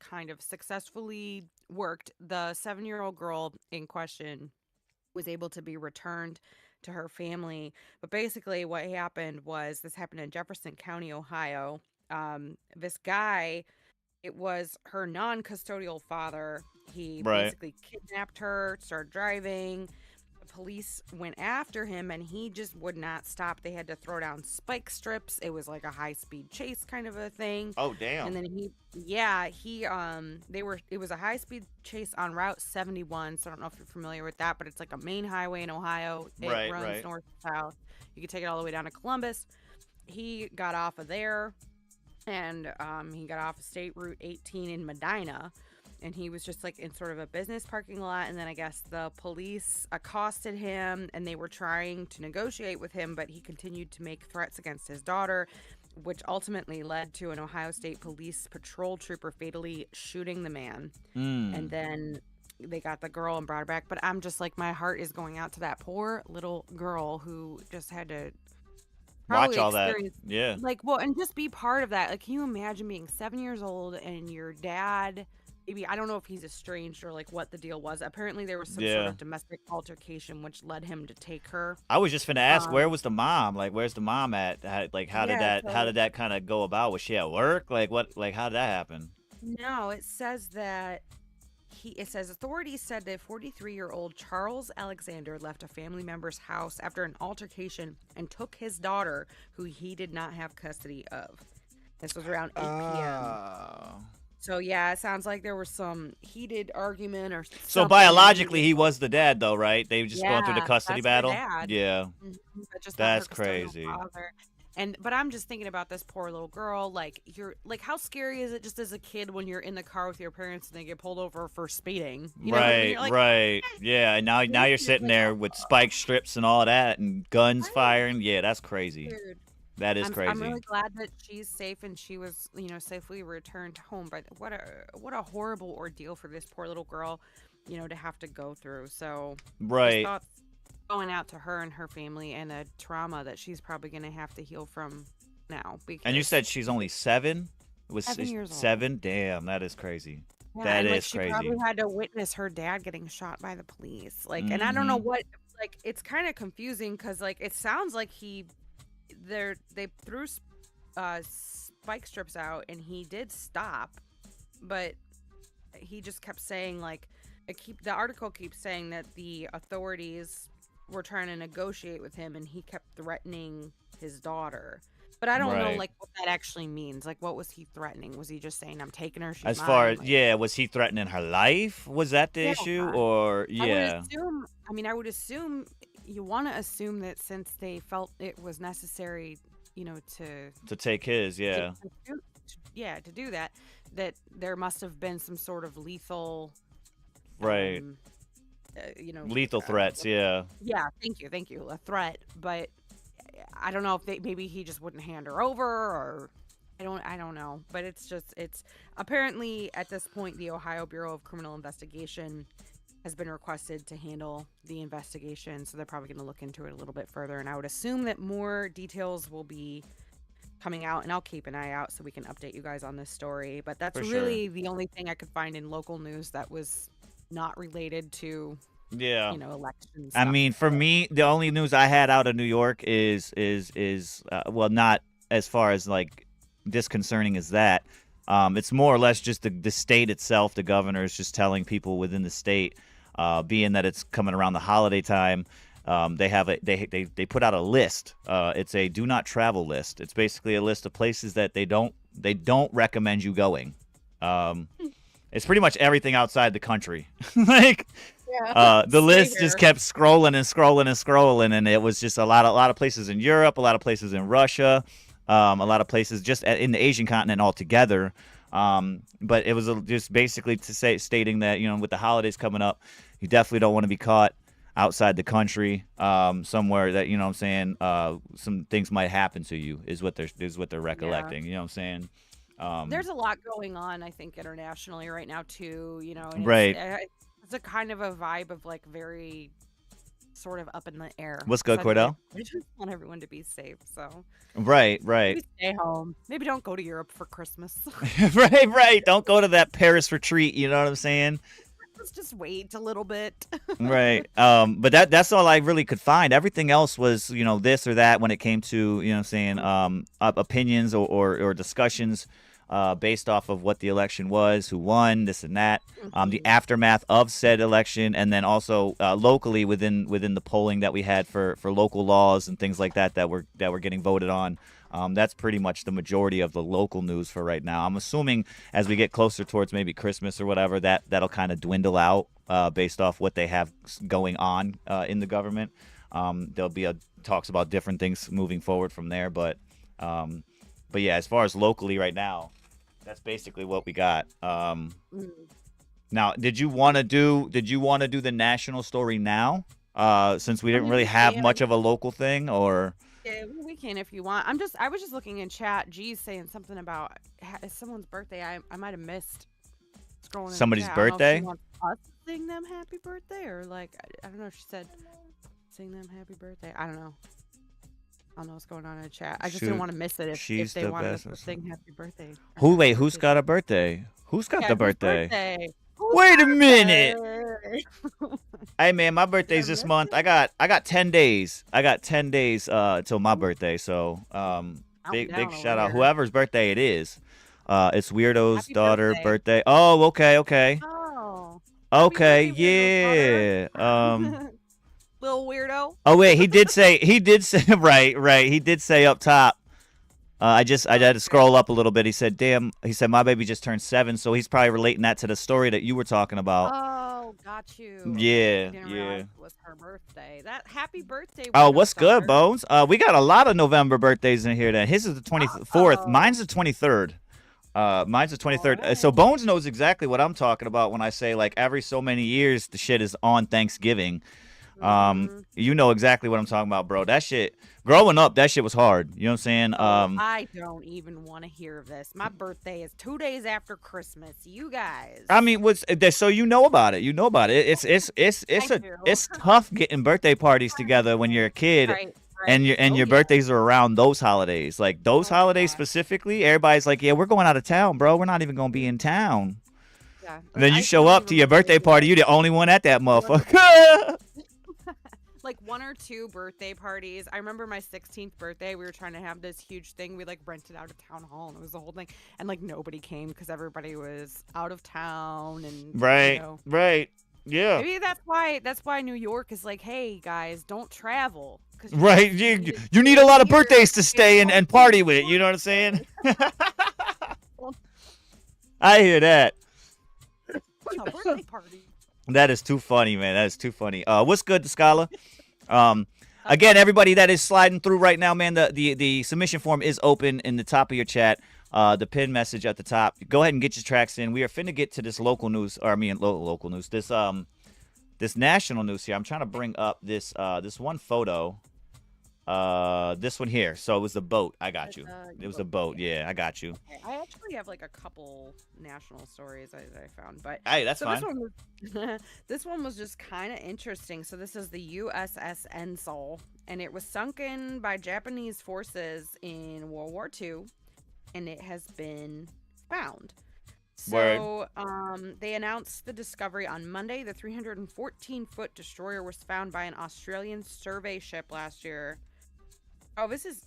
kind of successfully worked. The 7-year-old girl in question was able to be returned to her family. But basically, what happened was this happened in Jefferson County, Ohio. This guy it was her non-custodial father. He Right. basically kidnapped her, started driving. The police went after him and he just would not stop. They had to throw down spike strips. It was like a high-speed chase kind of a thing. Oh, damn. And then it was a high-speed chase on Route 71. So I don't know if you're familiar with that, but it's like a main highway in Ohio. It runs north to south. You can take it all the way down to Columbus. He got off of there and he got off of State Route 18 in Medina. And he was just like in sort of a business parking lot. And then I guess the police accosted him and they were trying to negotiate with him, but he continued to make threats against his daughter, which ultimately led to an Ohio State Police patrol trooper fatally shooting the man. And then they got the girl and brought her back. But I'm just like, my heart is going out to that poor little girl who just had to watch all that. Yeah. Like, well, and just be part of that. Like, can you imagine being 7 years old and your dad... Maybe, I don't know if he's estranged or like what the deal was. Apparently there was some sort of domestic altercation which led him to take her. I was just finna ask, where was the mom? Like, where's the mom at? How did that kind of go about? Was she at work? Like, how did that happen? No, it says that authorities said that 43-year-old Charles Alexander left a family member's house after an altercation and took his daughter, who he did not have custody of. This was around 8 p.m. So, yeah, it sounds like there was some heated argument or something. So, biologically, he was the dad, though, right? They were just going through the custody battle? Dad. Yeah. But just that's crazy. But I'm just thinking about this poor little girl. Like, how scary is it just as a kid when you're in the car with your parents and they get pulled over for speeding? You know, right, like, right. Yeah, and now you're sitting there with spike strips and all that and guns firing. Yeah, that's crazy. Dude. That is crazy. I'm really glad that she's safe and she was, safely returned home. But what a horrible ordeal for this poor little girl, to have to go through. So right, thoughts going out to her and her family and a trauma that she's probably going to have to heal from now. And you said she's only 7? It was 7 years old. 7? Damn, that is crazy. Yeah, that is she crazy. Probably had to witness her dad getting shot by the police. Like, and I don't know what. Like, it's kind of confusing because like it sounds like they threw spike strips out and he did stop, but he just kept saying like the article keeps saying that the authorities were trying to negotiate with him and he kept threatening his daughter. But I don't know like what that actually means. Like, what was he threatening? Was he just saying I'm taking her? She's mine? Was he threatening her life? Was that the issue? Or I would assume you want to assume that since they felt it was necessary, to take his, to do that there must have been some sort of lethal, lethal threats, yeah, thank you, a threat. But I don't know if maybe he just wouldn't hand her over, or I don't know. But it's apparently at this point the Ohio Bureau of Criminal Investigation has been requested to handle the investigation, so they're probably going to look into it a little bit further, and I would assume that more details will be coming out, and I'll keep an eye out so we can update you guys on this story. But that's really the only thing I could find in local news that was not related to elections. I mean, for me, the only news I had out of New York is not as far as like disconcerting as that. It's more or less just the state itself. The governor is just telling people within the state, being that it's coming around the holiday time, they put out a list. It's a do not travel list. It's basically a list of places that they don't recommend you going. It's pretty much everything outside the country. Like the list just kept scrolling and scrolling and scrolling, and it was just a lot of places in Europe, a lot of places in Russia. A lot of places just in the Asian continent altogether. But it was just basically stating that, with the holidays coming up, you definitely don't want to be caught outside the country, somewhere that, some things might happen to you is what they're recollecting. You know what I'm saying? There's a lot going on, I think, internationally right now too, and it's a kind of a vibe of like very sort of up in the air. What's good, Cordell? I just want everyone to be safe, so right. Maybe stay home. Maybe don't go to Europe for Christmas. right. Don't go to that Paris retreat. You know what I'm saying? Let's just wait a little bit. Right. But that's all I really could find. Everything else was, this or that when it came to, opinions or discussions based off of what the election was, who won, this and that, the aftermath of said election, and then also locally within the polling that we had for local laws and things like that were getting voted on. That's pretty much the majority of the local news for right now. I'm assuming as we get closer towards maybe Christmas or whatever, that'll kind of dwindle out based off what they have going on in the government. There'll be talks about different things moving forward from there, but yeah, as far as locally right now, that's basically what we got. Now, did you want to do the national story now? Since we didn't really have much of a local thing, or yeah, we can if you want. I was just looking in chat. G's saying something about it's someone's birthday. I might have missed scrolling. Somebody's in the chat. birthday? I don't know if she wants us to sing them happy birthday, or like I don't know if she said sing them happy birthday. I don't know. I don't know what's going on in the chat. I just didn't want to miss it if they wanted us to sing happy birthday. Who's got a birthday? Who's got the birthday? Whose Wait a birthday? minute. Hey man, my birthday's this month. I got 10 days. I got 10 days till my birthday. So big shout out whoever's birthday it is. It's Weirdo's daughter birthday. Oh, okay. Oh. Okay, yeah. Little weirdo. Oh wait, he did say right. He did say up top. I had to scroll up a little bit. He said, "Damn," he said, "My baby just turned 7," so he's probably relating that to the story that you were talking about. Oh, got you. Yeah, I didn't realize it was her birthday. That happy birthday. Oh, Weirdo's what's good, daughter. Bones? We got a lot of November birthdays in here. Then his is the 24th. Mine's the 23rd. Mine's the 23rd. Right. So Bones knows exactly what I'm talking about when I say like every so many years the shit is on Thanksgiving. You know exactly what I'm talking about, bro. That shit, growing up, that shit was hard. You know what I'm saying? I don't even want to hear of this. My birthday is 2 days after Christmas. You guys. I mean, so you know about it. You know about it. It's tough getting birthday parties together when you're a kid, Right. and your birthdays are around those holidays. Like those holidays specifically, everybody's like, yeah, we're going out of town, bro. We're not even gonna be in town. Yeah. And then you show up to your birthday party, you're the only one at that motherfucker. Like 1 or 2 birthday parties. I remember my 16th birthday. We were trying to have this huge thing. We like rented out a town hall, and it was the whole thing. And like nobody came because everybody was out of town. And Right. you know, Right. Yeah. maybe that's why New York is like, hey guys, don't travel. 'Cause Right. You need a lot of birthdays to stay and party with. You know what I'm saying? I hear that. A birthday party. That is too funny, man. That is too funny. What's good, Scala? Again, everybody that is sliding through right now, man, the submission form is open in the top of your chat. The pin message at the top. Go ahead and get your tracks in. We are finna get to this local news, or I mean local news. This national news here. I'm trying to bring up this one photo. This one here. So it was the boat. I got you. It was a boat. Yeah, I got you. Okay, I actually have like a couple national stories I found, but Hey, that's fine. This one was just kind of interesting. So this is the USS Ensol, and it was sunken by Japanese forces in World War II, and it has been found. So they announced the discovery on Monday. The 314-foot destroyer was found by an Australian survey ship last year. Oh, is this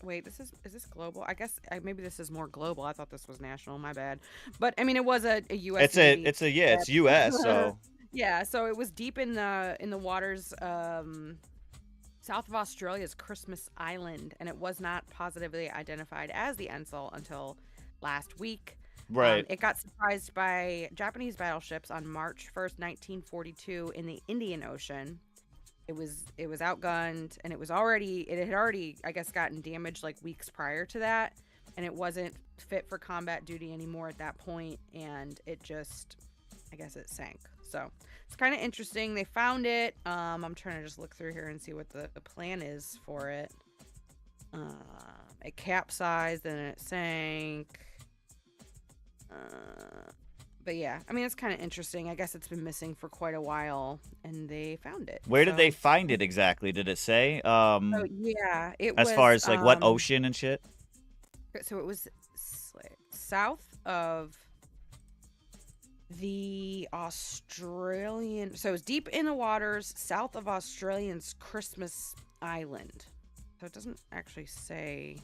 global? I guess maybe this is more global. I thought this was national. My bad. But I mean, it was a U.S. It's U.S. So yeah. So it was deep in the waters south of Australia's Christmas Island, and it was not positively identified as the Ensol until last week. Right. It got surprised by Japanese battleships on March 1st, 1942, in the Indian Ocean. It was outgunned, and it had already, I guess, gotten damaged like weeks prior to that, and it wasn't fit for combat duty anymore at that point, and it just, I guess it sank. So it's kind of interesting. They found it. I'm trying to just look through here and see what the plan is for it. It capsized and it sank. But yeah, I mean, it's kind of interesting. I guess it's been missing for quite a while, and they found it. Where did they find it exactly? Did it say? Yeah, it was. As far as like what ocean and shit? So it was south of the Australian. So it was deep in the waters south of Australian's Christmas Island. So it doesn't actually say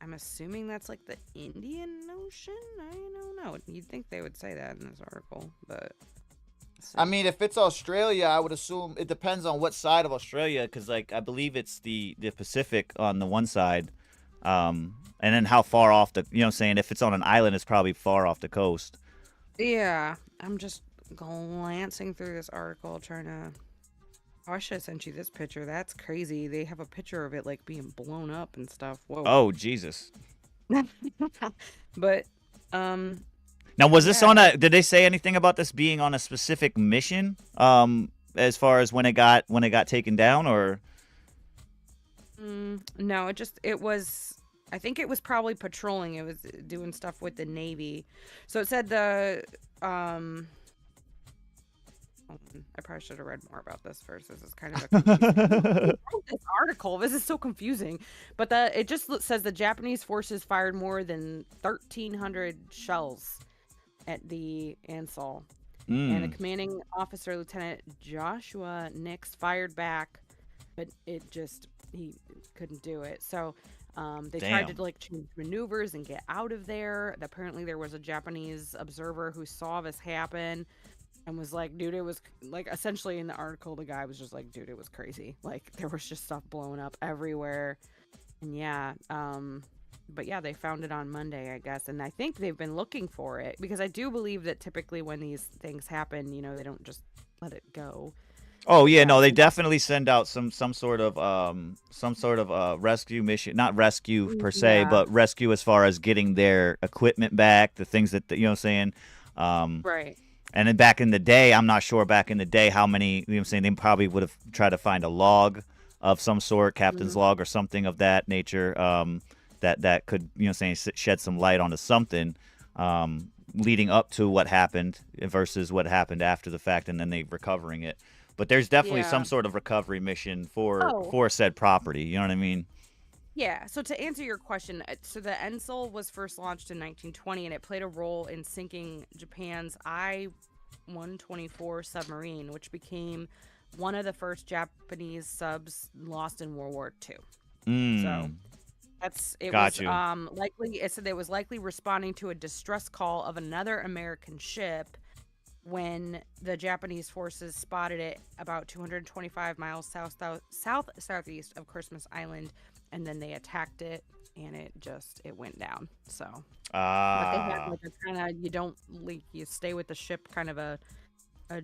I'm assuming that's like the Indian Ocean. I don't know. You'd think they would say that in this article, but. I mean, if it's Australia, I would assume it depends on what side of Australia, because like I believe it's the Pacific on the one side, and then how far off the, you know what I'm saying, if it's on an island, it's probably far off the coast. Yeah, I'm just glancing through this article trying to. Oh, I should have sent you this picture. That's crazy. They have a picture of it like being blown up and stuff. Whoa. Oh Jesus. But now, was this on a? Did they say anything about this being on a specific mission? As far as when it got taken down, or? No, it was. I think it was probably patrolling. It was doing stuff with the Navy. So it said the. I probably should have read more about this first. This is kind of a confusing. This article. This is so confusing. But it just says the Japanese forces fired more than 1,300 shells at the Ansel. And the commanding officer, Lieutenant Joshua Nix, fired back, but he couldn't do it. So they tried to like change maneuvers and get out of there. Apparently there was a Japanese observer who saw this happen and was like, dude, it was like, essentially in the article, the guy was just like, dude, it was crazy. Like there was just stuff blowing up everywhere. And yeah, but yeah, they found it on Monday, I guess. And I think they've been looking for it because I do believe that typically when these things happen, you know, they don't just let it go. Oh yeah, no, they definitely send out some sort of rescue mission, not rescue per se, but rescue as far as getting their equipment back, the things that you know what I'm saying. Right. And then back in the day, I'm not sure back in the day how many, you know what I'm saying, they probably would have tried to find a log of some sort, captain's log or something of that nature, that could, you know what I'm saying, shed some light onto something leading up to what happened versus what happened after the fact, and then they recovering it. But there's definitely some sort of recovery mission for said property. You know what I mean? Yeah. So to answer your question, so the Ensel was first launched in 1920, and it played a role in sinking Japan's I-124 submarine, which became one of the first Japanese subs lost in World War II. So it said it was likely responding to a distress call of another American ship when the Japanese forces spotted it about 225 miles southeast of Christmas Island, and then they attacked it, and it went down. So but they had like a kind of, you stay with the ship kind of a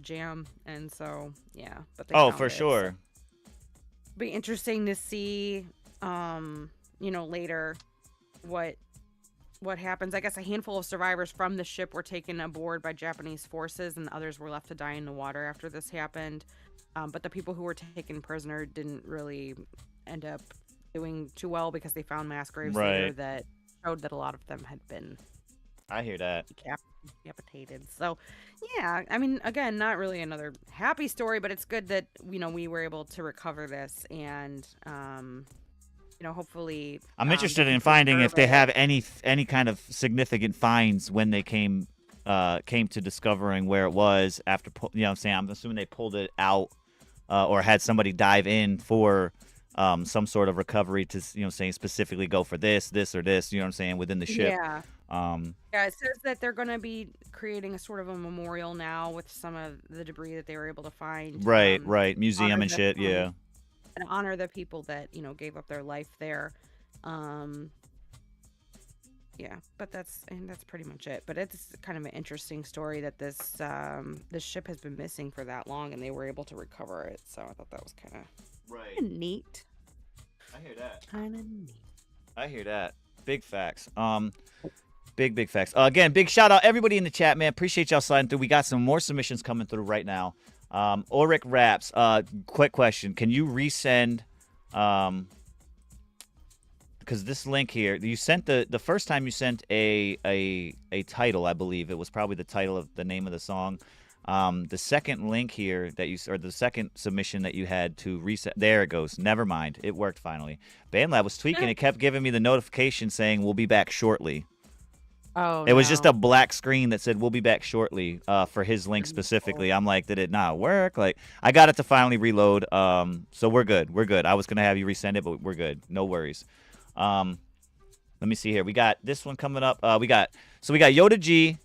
jam, and so yeah. But they for sure. So. Be interesting to see, later what happens. I guess a handful of survivors from the ship were taken aboard by Japanese forces, and others were left to die in the water after this happened. But the people who were taken prisoner didn't really end up doing too well because they found mass graves later that showed that a lot of them had been. I hear that. Decapitated. So, yeah, I mean, again, not really another happy story, but it's good that we were able to recover this, and hopefully. I'm interested in finding if they have any kind of significant finds when they came to discovering where it was after. You know what I'm saying? I'm assuming they pulled it out or had somebody dive in for some sort of recovery to, saying specifically go for this or this. You know what I'm saying, within the ship. Yeah. It says that they're going to be creating a sort of a memorial now with some of the debris that they were able to find. Right. Museum and shit. Yeah. And honor the people that gave up their life there. Yeah, but that's pretty much it. But it's kind of an interesting story that this ship has been missing for that long, and they were able to recover it. So I thought that was kind of neat. I hear that. Kind of neat. I hear that. Big facts. Big facts. Again, big shout out everybody in the chat, man. Appreciate y'all sliding through. We got some more submissions coming through right now. Ulrich Raps, quick question. Can you resend, because this link here, you sent the first time you sent a title, I believe it was probably the title of the name of the song. The second link here or the second submission that you had to reset, there it goes. Never mind. It worked finally. BandLab was tweaking. It kept giving me the notification saying we'll be back shortly. Oh, it was just a black screen that said we'll be back shortly for his link specifically. I'm like, did it not work? Like, I got it to finally reload. So we're good. I was going to have you resend it, but we're good. No worries. Let me see here. We got this one coming up. We got Yoda G.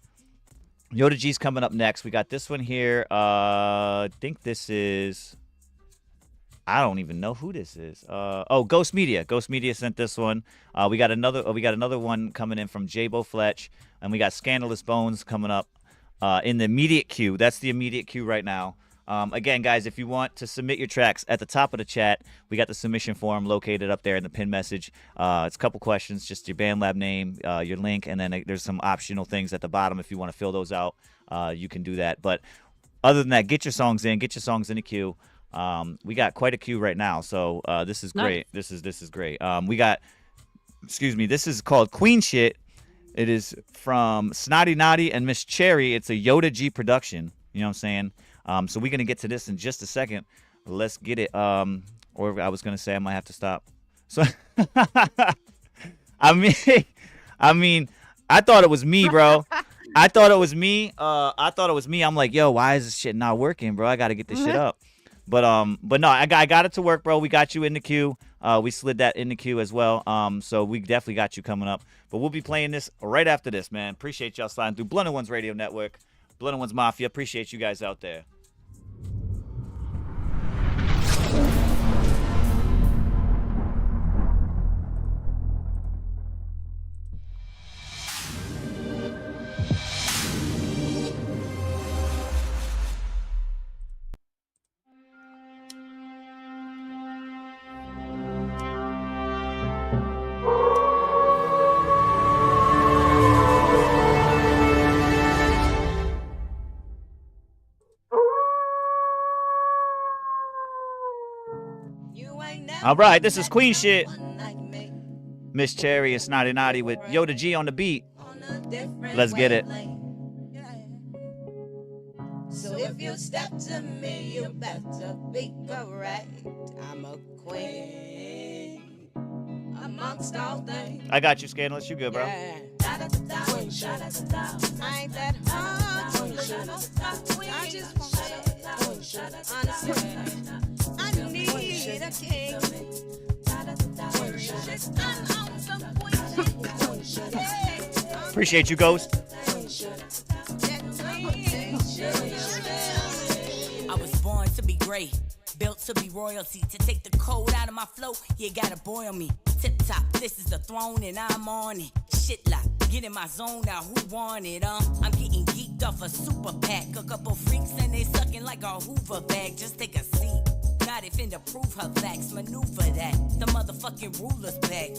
Yoda G's coming up next. We got this one here. I think this is. I don't even know who this is. Ghost Media. Ghost Media sent this one. We got another one coming in from J-Bo Fletch, and we got Scandalous Bones coming up in the immediate queue. That's the immediate queue right now. Again, guys, if you want to submit your tracks at the top of the chat, we got the submission form located up there in the pin message. It's a couple questions, just your BandLab name, your link, and then there's some optional things at the bottom. If you want to fill those out, you can do that. But other than that, get your songs in the queue. We got quite a queue right now, so this is great. Nice. This is great. We got, this is called Queen Shit. It is from Snotty Naughty and Miss Cherry. It's a Yoda G production. You know what I'm saying? So we're gonna get to this in just a second. Let's get it. Or I was gonna say I might have to stop. So I mean, I thought it was me, bro. I thought it was me. I'm like, yo, why is this shit not working, bro? I gotta get this shit up. But no, I got it to work, bro. We got you in the queue. We slid that in the queue as well. So we definitely got you coming up. But we'll be playing this right after this, man. Appreciate y'all sliding through Blunted Ones Radio Network, Blunted Ones Mafia. Appreciate you guys out there. All right, this is Queen Shit. Miss Cherry and Snotty Naughty with Yoda G on the beat. Let's get it. So if you step to me, you better be correct. I'm a queen amongst all things. I got you, Scandalous. You good, bro? Yeah. I ain't that hard. I just want I need a king. Appreciate you, Ghost. I was born to be great, built to be royalty. To take the cold out of my flow, you gotta boil me. Tip top, this is the throne and I'm on it. Shit lock, get in my zone now, who want it, I'm getting geeked off a super pack. A couple freaks and they sucking like a Hoover bag. Just take a seat. Not if to prove her facts, maneuver that. The motherfucking ruler's back.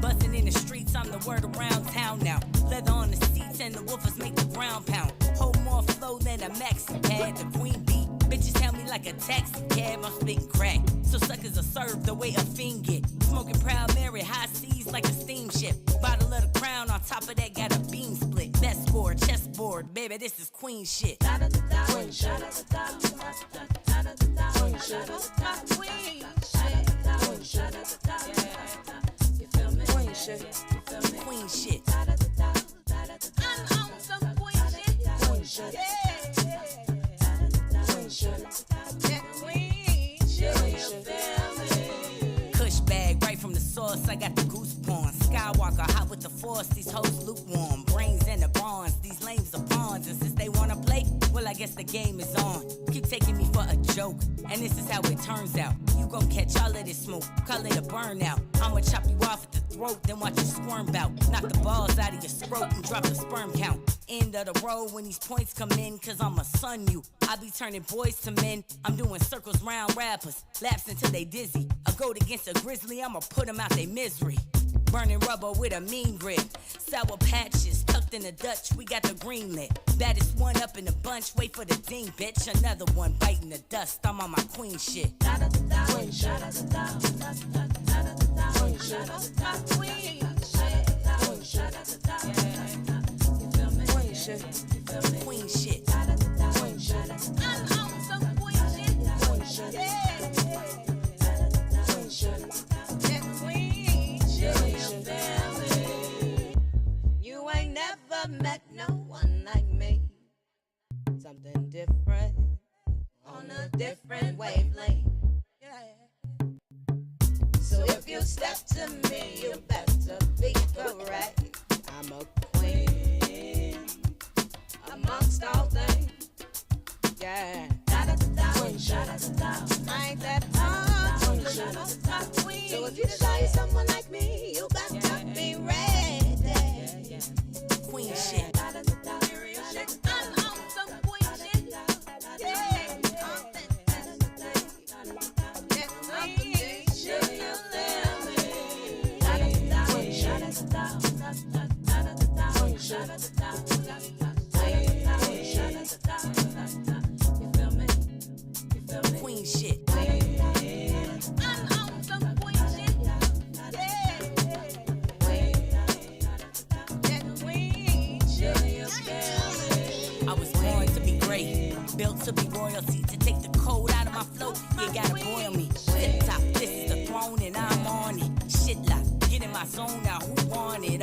Buzzing in the streets, I'm the word around town now. Leather on the seats and the woofers make the ground pound. Hold more flow than a maxi pad. The queen bee, bitches tell me like a taxi cab. I'm spitting crack, so suckers are served the way a fiend get. Smoking Proud Mary, high seas like a steamship. Bottle of the Crown, on top of that got a beam split. Best score, chessboard, baby, this is queen shit. Queen shit. Queen shit. I'm on some queen shit. Queen shit. Kush bag right from the source. I got the goose born. Skywalker hot with the force. These hoes lukewarm. Brains in the bonds. These lames are pawns. And since they wanna play, well, I guess the game is on. Keep taking me for a joke, and this is how it turns out. You gon' catch all of this smoke, call it a burnout. I'ma chop you off at the throat, then watch you squirm bout. Knock the balls out of your throat and drop the sperm count. End of the road when these points come in, cause I'ma sun you. I be turning boys to men, I'm doing circles round rappers. Laps until they dizzy. A goat against a grizzly, I'ma put them out they misery. Burning rubber with a mean grip. Sour patches tucked in the Dutch, we got the green lit. Baddest one up in the bunch, wait for the ding, bitch. Another one biting the dust, I'm on my queen shit. Queen shit. Queen shit. Queen shit. Queen shit. Queen shit. Queen shit. I'm on some queen shit. Queen shit. Queen shit. You ain't never met no one like me. Something different on a different wavelength. So if you step to me, you better be correct. I'm a queen amongst all things. Yeah. I ain't that queen. So if you desire someone like me, you better be ready. Queen shit. Queen shit. I was born to be great, built to be royalty. To take the cold out of my flow, you gotta boil me. Tip top, this is the throne and I'm on it. Shit like, get in my zone now, who want it,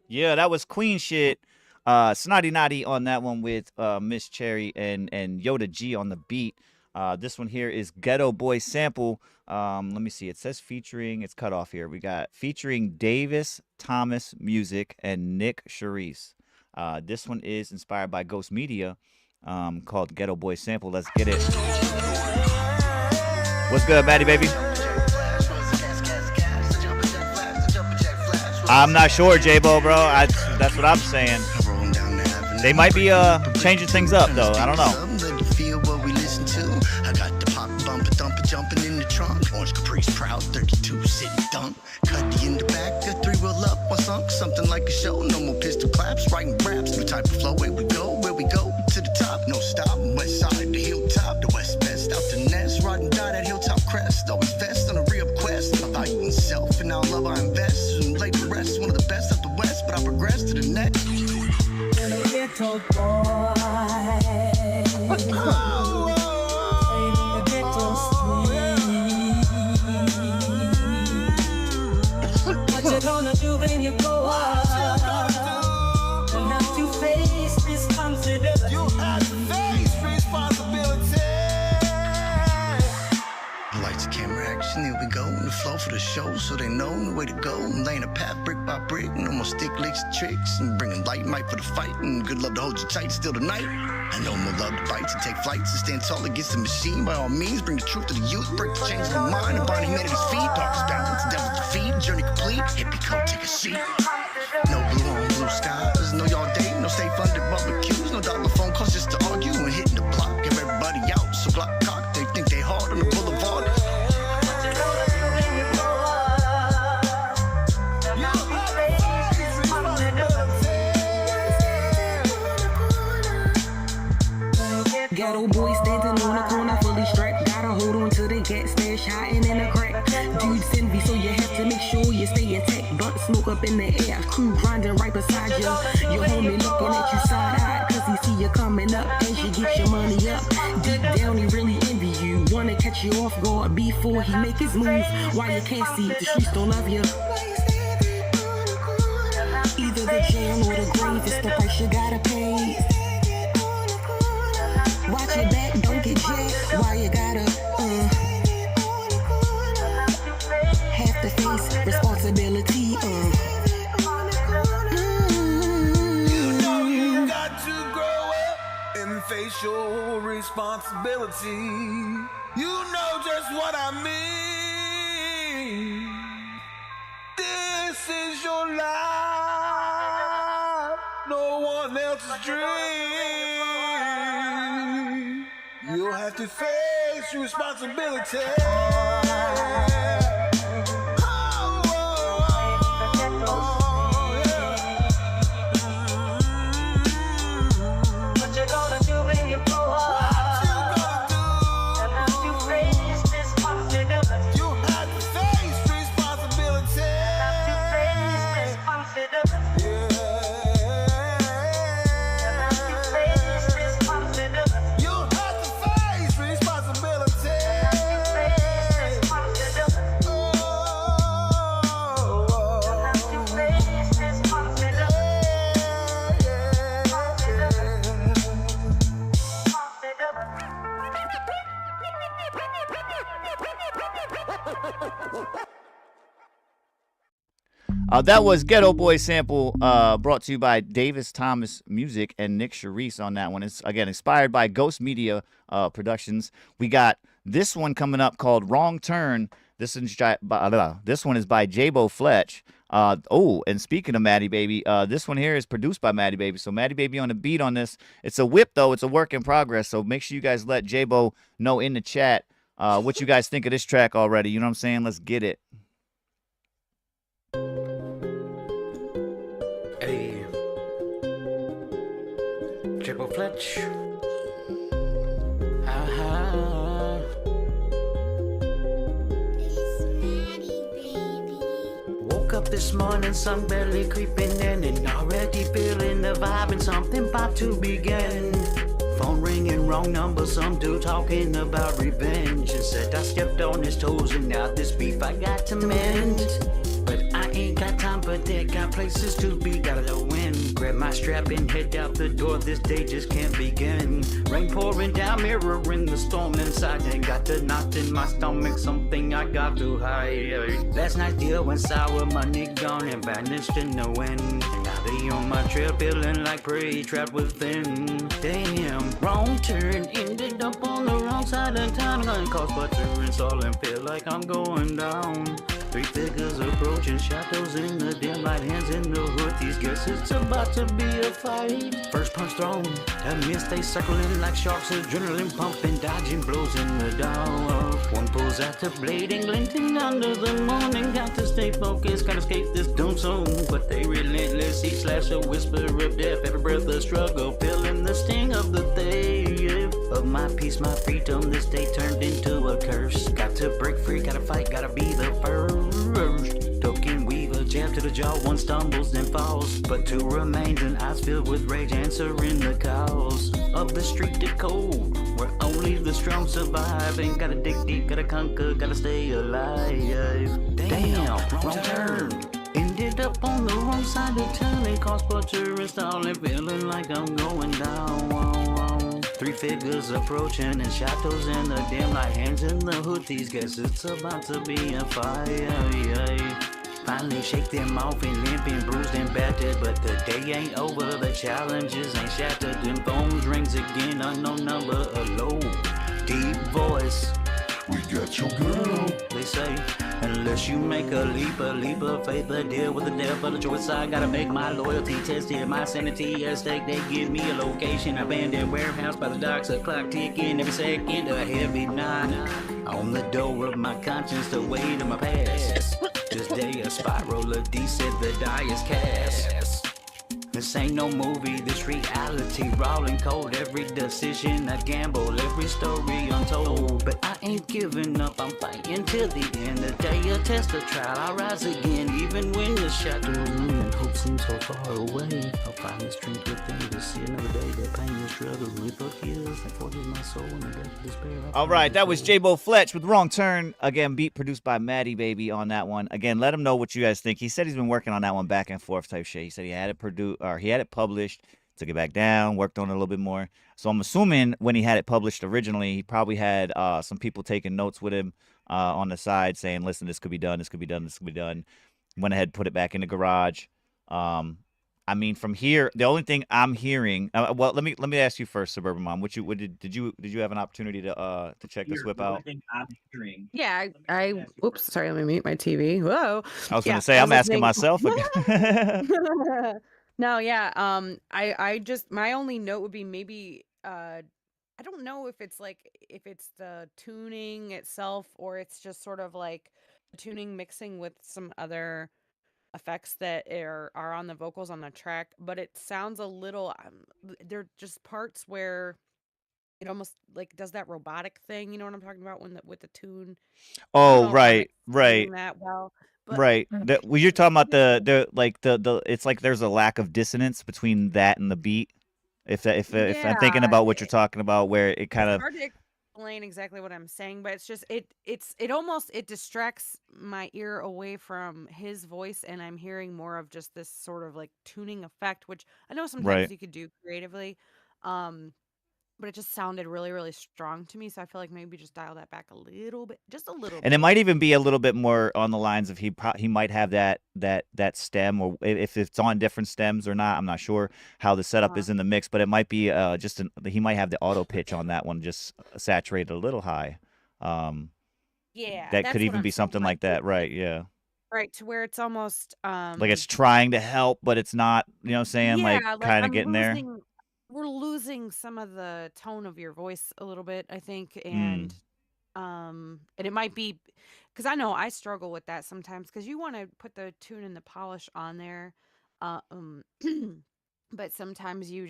Yeah, that was Queen shit. Snotty Naughty on that one with Miss Cherry and Yoda G on the beat. This one here is Ghetto Boy Sample. Let me see. It says featuring. It's cut off here. We got featuring Davis Thomas Music and Nick Charisse. This one is inspired by Ghost Media, called Ghetto Boy Sample. Let's get it. What's good, Maddie, baby? I'm not sure, J-Bo, bro. That's what I'm saying. They might be changing things up, though. I don't know. Feel what we listen to. I got the pop bumper thumper jumping in the trunk. Orange Caprice proud 32 sitting dump. Cuddy in the back, a 3-wheel up on something like a show. No more pistol claps, writing raps. New type of flow. Where we go to the top. No stop. West side, the hilltop, the west best out the nest. Ride and die that hilltop crest. Always vest on a real quest. I value in self and our love I invest. And lay the rest, one of the best of the west, but I progress to the next. Ghetto boy, in the ghetto street. What you gonna do when you grow up? You have to face responsibility. You have to face responsibility. Lights, camera, action, here we go. And the flow for the show, so they know the way to go. I'm laying a path brick by brick, no more stick licks and tricks. And bringing light might for the fight, and good love to hold you tight still tonight. I know more love to fight, to take flights, and stand tall against the machine. By all means, bring the truth to the youth, break the chains of the mind, and bind humanity's feet. Darkest balance, devil's defeat, journey complete. Hippie come take a seat. No blue on blue skies, no y'all dating, no safe under barbecues, no dollar phone calls just to argue and hitting the block. Give everybody out, so block cock, they think they hard on the boulevard. Ghetto boy standing on the corner fully strapped. Gotta hold on to the gas stash hiding in a crack. Dudes envy, so you have to make sure you stay intact. Blunt smoke up in the air, crew grinding right beside you. Your homie looking at you side-eyed, cause he see you coming up as you get your money up. Deep down he really envy you, wanna catch you off guard before he make his move. Why you can't see it, the streets don't love you. Either the jail or the grave, it's the price you gotta pay. Watch your back, don't get jacked. Why you gotta have to face responsibility. You know you got to grow up and face your responsibility. You know just what I mean. This is your life, no one else's dream. You'll have to face your responsibility. What you gonna do when you grow up? You have to face responsibility. You have to face responsibility. That was Ghetto Boy sample brought to you by Davis Thomas Music and Nick Charisse on that one. It's, again, inspired by Ghost Media Productions. We got this one coming up called Wrong Turn. This one is by J-Bo Fletch. And speaking of Maddie Baby, this one here is produced by Maddie Baby. So Maddie Baby on the beat on this. It's a whip, though. It's a work in progress. So make sure you guys let J-Bo know in the chat what you guys think of this track already. You know what I'm saying? Let's get it. Hey, J-Bo Fletch. Woke up this morning, sun barely creeping in, and already feeling the vibe and something about to begin. Phone ringing, wrong number, some dude talking about revenge, and said I stepped on his toes and now this beef I got to mend. But I ain't got time for that, got places to be, gotta win. Grab my strap and head out the door, this day just can't begin. Rain pouring down, mirroring the storm inside, and got the knot in my stomach, something I got to hide. Last night's deal went sour, money gone and vanished in the wind. Now they on my trail, feeling like prey trapped within. Damn, wrong turn, ended up on the wrong side of town. Gonna cost but to install and feel like I'm going down. 3 figures approaching, shadows in the dim light, hands in the hood. These guess it's about to be a fight. First punch thrown, that means they circling like sharks, adrenaline pumping, dodging blows in the dark. One pulls out the blade and glinting under the morning. Got to stay focused, gotta escape this doom zone. But they relentless, each slash a whisper of death, every breath a struggle, feeling the sting of the thief. Of my peace, my freedom, this day turned into a curse. Got to break free, gotta fight, gotta be the first. Token weaver, jab to the jaw, one stumbles then falls, but 2 remains and eyes filled with rage, answering the calls of the street to cold, where only the strong survive. Ain't gotta dig deep, gotta conquer, gotta stay alive. Damn, wrong turn. Ended up on the wrong side of town, it cost but to install and feeling like I'm going down. 3 figures approaching and shadows in the dim light, hands in the hood. These guess it's about to be a fire. Finally shake them off and limping, bruised and battered, but the day ain't over, the challenges ain't shattered. Them phones rings again, unknown number, a low, deep voice. We got your girl. They say, unless you make a leap of faith, a deal with the devil, a choice I gotta make. My loyalty tested, my sanity at stake. They give me a location, abandoned warehouse by the docks, a clock ticking every second, a heavy knot on the door of my conscience, the weight of my past. This day a spiral, a descent, the die is cast. This ain't no movie, this reality, raw and cold. Every decision I gamble, every story untold. But I ain't giving up, I'm fighting till the end. The day a test, a trial, I'll rise again. Even when the shadow loom and hope seems so far away, I'll find the strength within to see another day. That pain and struggle, rebuild kills, and forgive my soul in the death of despair. All right, that was J-Bo Fletch with Wrong Turn. Again, beat produced by Maddie Baby on that one. Again, let him know what you guys think. He said he's been working on that one back and forth type shit. He said he had it produced, or he had it published, took it back down, worked on it a little bit more. So I'm assuming when he had it published originally, he probably had some people taking notes with him on the side saying, listen, this could be done, this could be done, this could be done. Went ahead, put it back in the garage. I mean, from here, the only thing I'm hearing. Well, let me ask you first, Suburban Mom. Did you have an opportunity to check this whip out? Yeah, I oops, sorry, let me mute my TV. Whoa. I was gonna say I'm asking myself again. No, yeah. I just my only note would be maybe I don't know if it's the tuning itself or it's just sort of like tuning mixing with some other effects that are on the vocals on the track, but it sounds a little they're just parts where it almost like does that robotic thing, you know what I'm talking about, when with the tune. Oh, right. That well, but Right. Well, you're talking about the it's like there's a lack of dissonance between that and the beat. If I'm thinking about what you're talking about, where it kind of hard to explain exactly what I'm saying, but it's just it almost distracts my ear away from his voice, and I'm hearing more of just this sort of like tuning effect, which I know sometimes you could do creatively. but it just sounded really, really strong to me. So I feel like maybe just dial that back a little bit, just a little And it bit. might even be a little bit more on the lines of he might have that stem, or if it's on different stems or not. I'm not sure how the setup is in the mix, but it might be he might have the auto pitch on that one just saturated a little high. Yeah, That could that's what even I'm be saying. something Like like that, right? Yeah. right to where it's almost Like it's trying to help, but it's not, you know what I'm saying? Like yeah, like kind of I'm getting there. losing we're losing some of the tone of your voice a little bit, I think, Mm. and it might be because I know I struggle with that sometimes because you want to put the tune and the polish on there, um, but sometimes you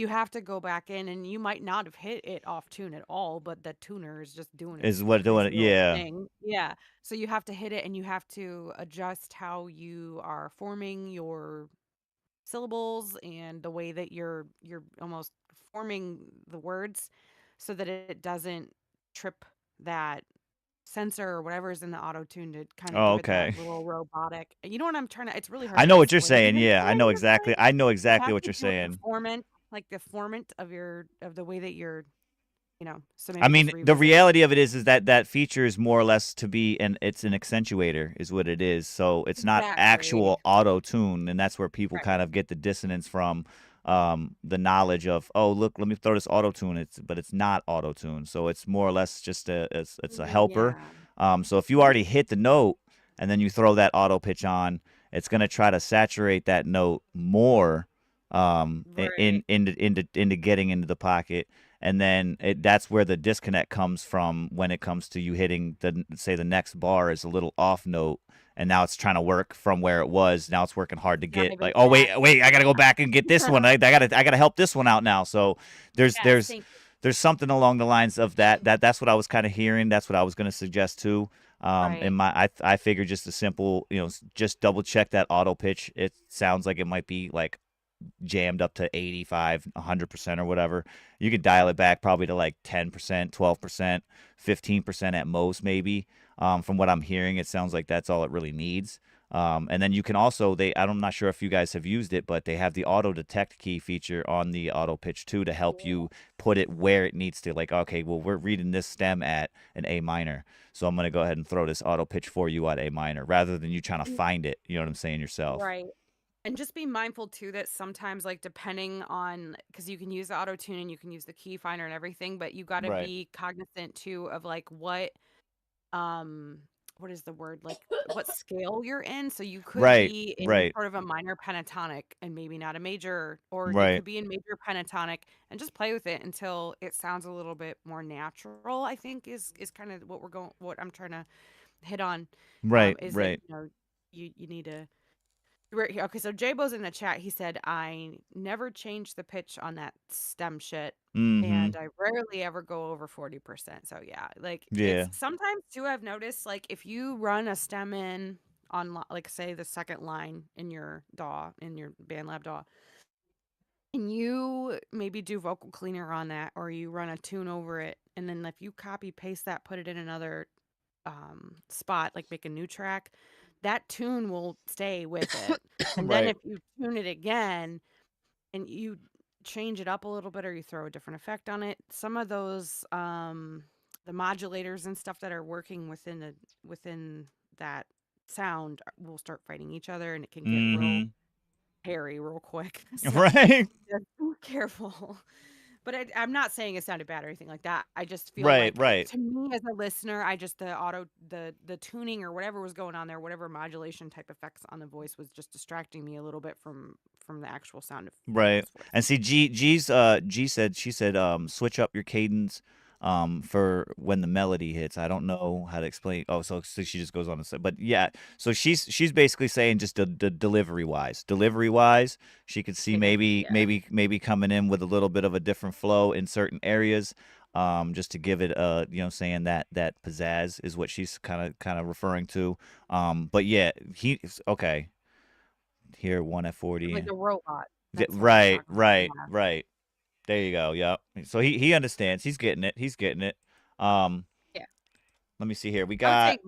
have to go back in and you might not have hit it off tune at all, but the tuner is just doing Is what doing its it. little Yeah. thing. Yeah. So you have to hit it and you have to adjust how you are forming your syllables and the way that you're almost forming the words so that it doesn't trip that sensor or whatever is in the auto tune to kind of Oh, give it that okay. little robotic. You know what I'm trying to it's really hard I to know what you're explain saying. in the Yeah, way you're saying. I know You exactly have what to you're do it the saying. formant, like the formant of your of the way that you're, so I maybe just mean, the revisit. reality of it is that that feature is more or less to be it's an accentuator is what it is. So it's not Exactly. actual auto tune, and that's where people Right. kind of get the dissonance from the knowledge of, oh, look, let me throw this auto tune. But it's not auto tune. So it's more or less just it's a helper. Yeah. So if you already hit the note and then you throw that auto pitch on, it's gonna try to saturate that note more Right. into getting into the pocket, and then that's where the disconnect comes from when it comes to you hitting the next bar is a little off note, and now it's trying to work from where it was. Now it's working hard to Not get, even like, oh, back. wait, I gotta go Yeah. back and get this one. I gotta help this one out now. So there's Yes, there's thank you. there's something along the lines of that's what I was kind of hearing. That's what I was gonna suggest too. Right. And I figured just a simple, just double check that auto pitch. It sounds like it might be like jammed up to 85, 100% or whatever. You could dial it back probably to like 10%, 12%, 15% at most, maybe. From what I'm hearing, it sounds like that's all it really needs. And then you can also, I'm not sure if you guys have used it, but they have the auto detect key feature on the auto pitch too to help you put it where it needs to. Like, okay, well, we're reading this stem at an A minor, so I'm going to go ahead and throw this auto pitch for you at A minor rather than you trying to find it. You know what I'm saying yourself? Right. And just be mindful too that sometimes, like, depending on, because you can use the auto tune and you can use the key finder and everything, but you got to Right. be cognizant too of like um, what is the word? Like what scale you're in. So you could Right. be in Right. sort of a minor pentatonic and maybe not a major, or you Right. could be in major pentatonic and just play with it until it sounds a little bit more natural. I think is kind of what I'm trying to hit on. Right. Is that Right. you need to. Right here. Okay, so J-Bo's in the chat. He said, I never change the pitch on that stem shit, Mm-hmm. and I rarely ever go over 40%. So yeah, like it's Yeah. sometimes too, I've noticed, like if you run a stem in on like say the second line in your DAW, in your BandLab DAW, and you maybe do vocal cleaner on that, or you run a tune over it, and then if you copy paste that, put it in another spot, like make a new track, that tune will stay with it. And then Right. if you tune it again and you change it up a little bit or you throw a different effect on it, some of those the modulators and stuff that are working within that sound will start fighting each other and it can get real Mm-hmm. hairy real quick. So Right. just be careful. But I'm not saying it sounded bad or anything like that. I just feel Right. like Right. to me as a listener, I just the tuning or whatever was going on there, whatever modulation type effects on the voice was just distracting me a little bit from the actual sound of Right. people's voice. And see, G said switch up your cadence for when the melody hits. I don't know how to explain. Oh, so she just goes on to say, but yeah. So she's basically saying just the delivery wise, she could see Take it, maybe yeah. maybe coming in with a little bit of a different flow in certain areas. Just to give it saying that pizzazz is what she's kind of referring to. But yeah, okay. Here, one at 40. Like a robot. That's what I'm Right, talking about. right, Yeah. right. There you go. Yep. So he understands. He's getting it. He's getting it. Um, Yeah. let me see here. We I would say got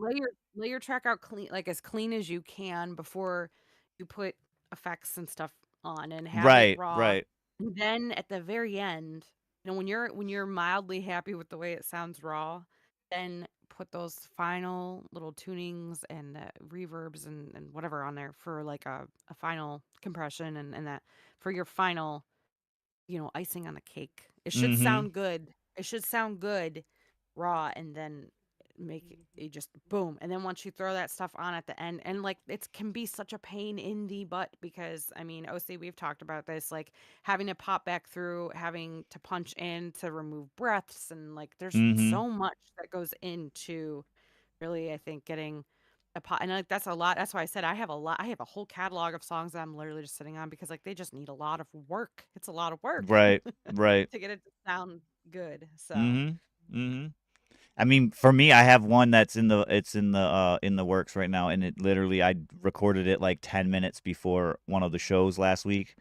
lay your track out clean, like as clean as you can before you put effects and stuff on and have it right, raw. right. And then at the very end, when you're mildly happy with the way it sounds raw, then put those final little tunings and reverbs and whatever on there for like a final compression and that for your final, icing on the cake. It should Mm-hmm. sound good. It should sound good raw and then make it just boom. And then once you throw that stuff on at the end, and like it can be such a pain in the butt because I mean, OC, we've talked about this, like having to pop back through, having to punch in to remove breaths, and like there's Mm-hmm. so much that goes into really, I think, getting a pot. And like that's a lot. That's why I said I have a lot. I have a whole catalog of songs that I'm literally just sitting on because like they just need a lot of work. It's a lot of work Right. Right. to get it to sound good. So Mm-hmm. Mm-hmm. I mean, for me, I have one that's in the works right now, and it literally I recorded it like 10 minutes before one of the shows last week,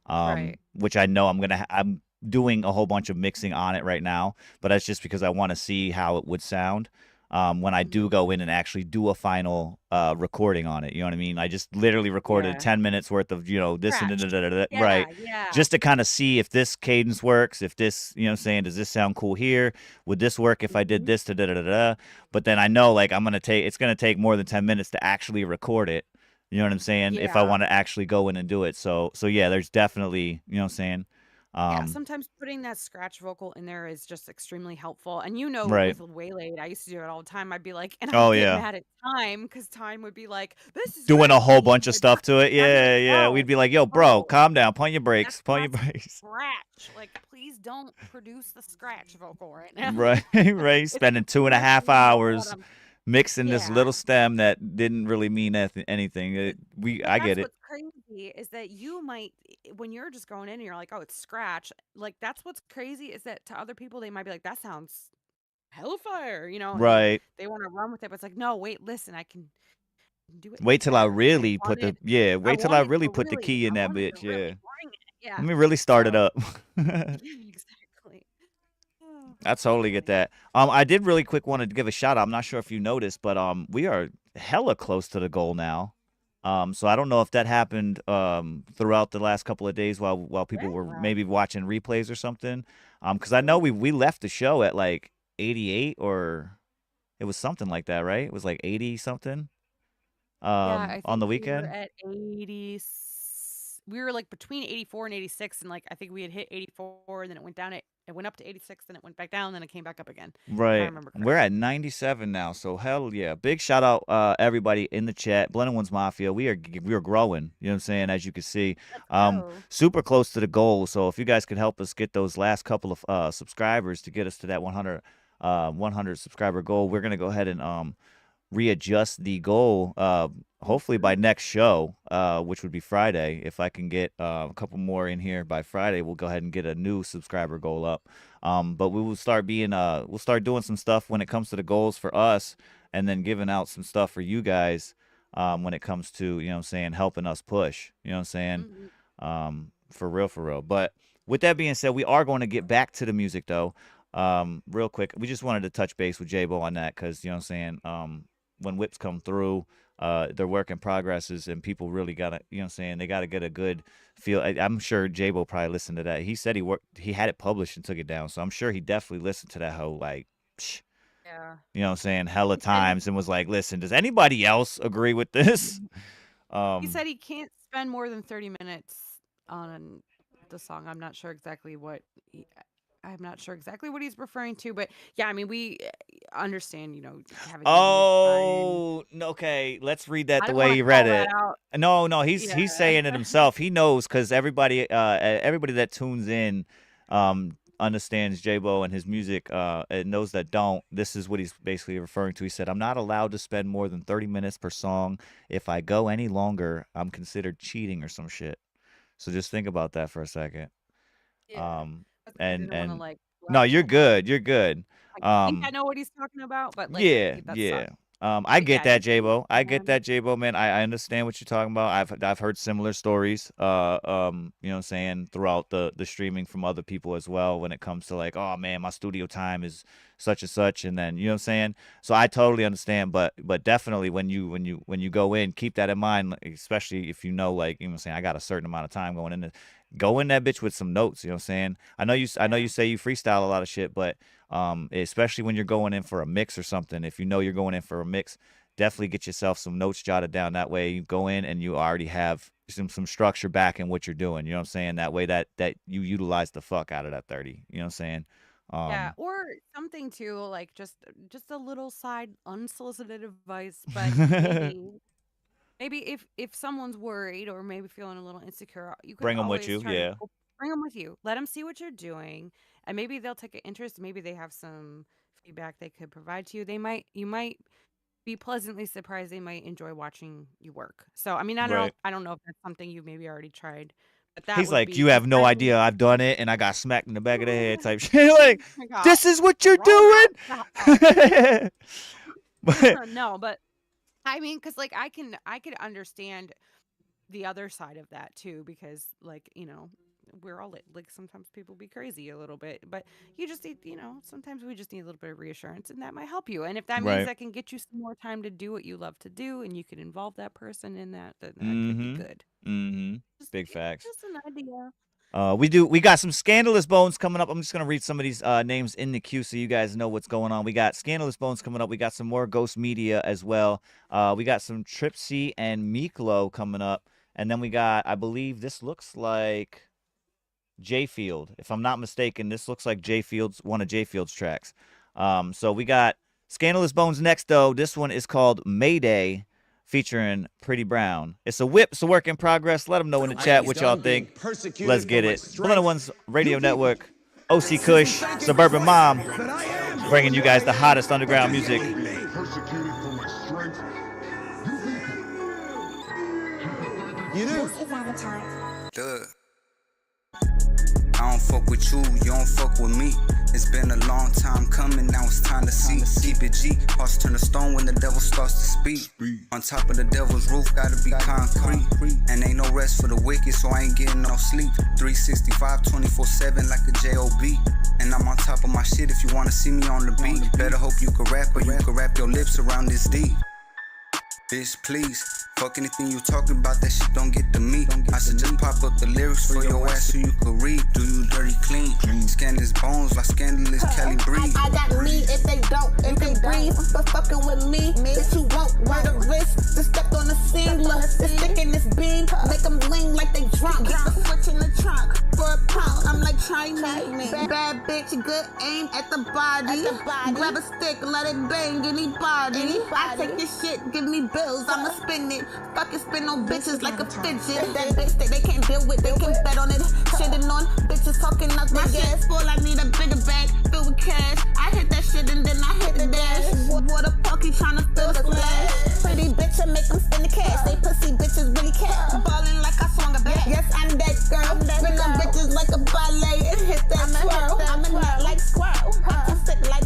right. which I know I'm doing a whole bunch of mixing on it right now, but that's just because I want to see how it would sound when I do go in and actually do a final recording on it. You know what I mean? I just literally recorded Yeah. 10 minutes worth of this and Scratch. right, Yeah. just to kind of see if this cadence works, if this, what I'm saying, does this sound cool here? Would this work if I did this? Da, da, da, da, da. But then I know like it's gonna take more than 10 minutes to actually record it. You know what I'm saying? If I Yeah. want to actually go in and do it. So yeah, there's definitely, you know what I'm saying? Yeah, sometimes putting that scratch vocal in there is just extremely helpful. And Right. with Waylaid, I used to do it all the time. I'd be like, and I Oh would get yeah. mad at Time because Time would be like, "This is Doing a great," whole and he's bunch of like, stuff to it. and I'd be like, Yeah, yeah. We'd "Bro, be like, yo, bro, bro, calm down. Pump your brakes. that's Pump your not brakes. scratch. Like, please don't produce the scratch vocal right now. Right, right. It's Spending 2.5 definitely not what hours I'm." mixing this Yeah. little stem that didn't really mean anything. But I that's get it. what's crazy is that you might, when you're just going in and you're like, "Oh, it's scratch." Like that's what's crazy is that to other people they might be like, "That sounds hellfire," and Right. they want to run with it. But it's like, no, wait, listen, I can do it Wait till I better. really put the yeah. I Wait till I wanted really to put the really, key in I that wanted to bitch. really Yeah. bring it. Yeah. Let me really start it So up. exactly. Oh, I totally get funny. that. I did really quick want to give a shout out. I'm not sure if you noticed, but we are hella close to the goal now. So I don't know if that happened throughout the last couple of days while people were Yeah. maybe watching replays or something. Because I know we left the show at like 88 or it was something like that, right? It was like 80 something Yeah, I on think the we were weekend. at 80. We were like between 84 and 86, and like I think we had hit 84, and then it went down. It went up to 86, then it went back down, then it came back up again, if I Right. remember We're correctly. at 97 now, so hell yeah. Big shout out everybody in the chat. Blended Ones Mafia. We are growing, you know what I'm saying, as you can see. Let's go. Super close to the goal. So if you guys could help us get those last couple of subscribers to get us to that 100 subscriber goal, we're going to go ahead and readjust the goal hopefully by next show, which would be Friday. If I can get a couple more in here by Friday, we'll go ahead and get a new subscriber goal up. But we will start we'll start doing some stuff when it comes to the goals for us, and then giving out some stuff for you guys when it comes to, you know what I'm saying, helping us push, you know what I'm saying, for real, for real. But with that being said, we are going to get back to the music though. Real quick, we just wanted to touch base with J-Bo on that because, you know what I'm saying, when whips come through, they're work in progresses, and people really gotta, you know what I'm saying, they gotta get a good feel. I'm sure J-Bo probably listened to that. He said he had it published and took it down, so I'm sure he definitely listened to that whole like, Yeah. you know what I'm saying, hella He said times and was like, listen, does anybody else agree with this? he said he can't spend more than 30 minutes on the song. I'm not sure exactly what he's referring to, but yeah, I mean, we understand, having limited time. Oh, okay. Let's read that I the didn't way want he to read call that it. out. No, Yeah. he's saying it himself. He knows because everybody that tunes in, understands J-Bo and his music. And those that don't, this is what he's basically referring to. He said, "I'm not allowed to spend more than 30 minutes per song. If I go any longer, I'm considered cheating or some shit." So just think about that for a second. Yeah. That's why I And didn't want to like no, blast you're too hard. good. You're good. I think I Um, know what he's talking about, but like yeah, that yeah. sucks. I But get yeah, that, he can't J-Bo. I get stand. that, J-Bo, man. I understand what you're talking about. I've heard similar stories, you know what I'm saying, throughout the streaming from other people as well when it comes to like, oh man, my studio time is such and such, and then you know what I'm saying. So I totally understand, but definitely when you go in, keep that in mind, like, especially if you know, like, you know what I'm saying, I got a certain amount of time going in. go in that bitch with some notes. You know what I'm saying? I know you say you freestyle a lot of shit, but especially when you're going in for a mix or something, if you know you're going in for a mix, definitely get yourself some notes jotted down. That way you go in and you already have some structure back in what you're doing. You know what I'm saying? That way that you utilize the fuck out of that 30. You know what I'm saying? Yeah, or something too, like just a little side unsolicited advice, but maybe if someone's worried or maybe feeling a little insecure, you can Bring them with always you. try to Yeah. bring them with you. Let them see what you're doing, and maybe they'll take an interest. Maybe they have some feedback they could provide to you. You might be pleasantly surprised. They might enjoy watching you work. So, I mean, Right. I don't know if that's something you've maybe already tried, but that He's would like, be you have no incredibly. idea I've done it, and I got smacked in the back of the head type shit. Like, I got this is what you're thrown doing. out. But No, but I mean, because like I could understand the other side of that too, because like we're all like sometimes people be crazy a little bit, but you just need sometimes we just need a little bit of reassurance, and that might help you. And if that means right. that can get you some more time to do what you love to do, and you can involve that person in that, then that could be Mm-hmm. good. Mm-hmm. Big facts. Just an idea. We got some Scandalous Bones coming up. I'm just gonna read some of these names in the queue so you guys know what's going on. We got Scandalous Bones coming up. We got some more Ghost Media as well. We got some Tripsy and Miklo coming up, and then we got, I believe this looks like J Field. If I'm not mistaken, this looks like one of J Field's tracks. So we got Scandalous Bones next though. This one is called Mayday, featuring Pretty Brown. It's a whip, it's a work in progress. Let them know in the chat what y'all think. Let's get it. Blended Ones Radio Network, OC Kush, Suburban Mom, bringing you guys the hottest underground music. You do. I don't fuck with you, you don't fuck with me. It's been a long time coming, now it's time to see. Keep it G, hearts turn to stone when the devil starts to speak. On top of the devil's roof, gotta be concrete. And ain't no rest for the wicked, so I ain't getting no sleep. 365, 24/7 like a J.O.B. And I'm on top of my shit if you wanna see me on the beat. Better hope you can rap, or you can wrap your lips around this D. Bitch, please, fuck anything you talking about, that shit don't get to me. I should just pop up the lyrics for your ass so you can read. Do you dirty clean? Scandalous Bones like Scandalous Kelly Breeze. I got me if they don't, if they breathe. But fucking with me, that you won't run the risk. To step on the scene, look, to stick in this beam. Make them lean like they drunk. Get the switch in the trunk for a pound. I'm like Chinese. Bad bitch, good aim at the body. Grab a stick, let it bang anybody. I take your shit, give me bills, I'ma spin it. Fucking spin on bitches like a fidget. That bitch that they can't deal with, they can bet on it. Shitting on bitches talking out their gas. Full, I need a bigger bag filled with cash. I hit that shit and then I hit the dash. Water parky tryna fill the splash. Pretty bitch, I make them spend the cash. They pussy bitches really cat. Ballin' like I swung a bat. Yes, I'm that girl. Spin on bitches like a ballet and hit that twirl. I'm a nut like squirrel. I'm too sick like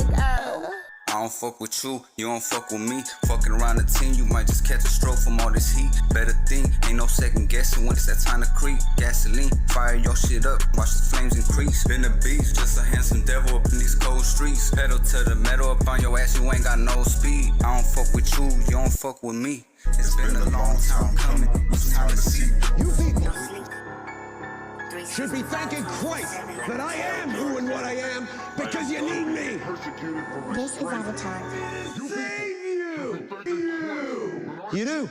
Earl. I don't fuck with you, you don't fuck with me. Fucking around the team, you might just catch a stroke from all this heat. Better think, ain't no second guessing when it's that time to creep. Gasoline, fire your shit up, watch the flames increase. Been a beast, just a handsome devil up in these cold streets. Pedal to the metal up on your ass, you ain't got no speed. I don't fuck with you, you don't fuck with me. It's been a long time coming, it's time to see. You people should be thanking Christ that I am who and what I am, because you need me. This is Avatar. Save you! You do.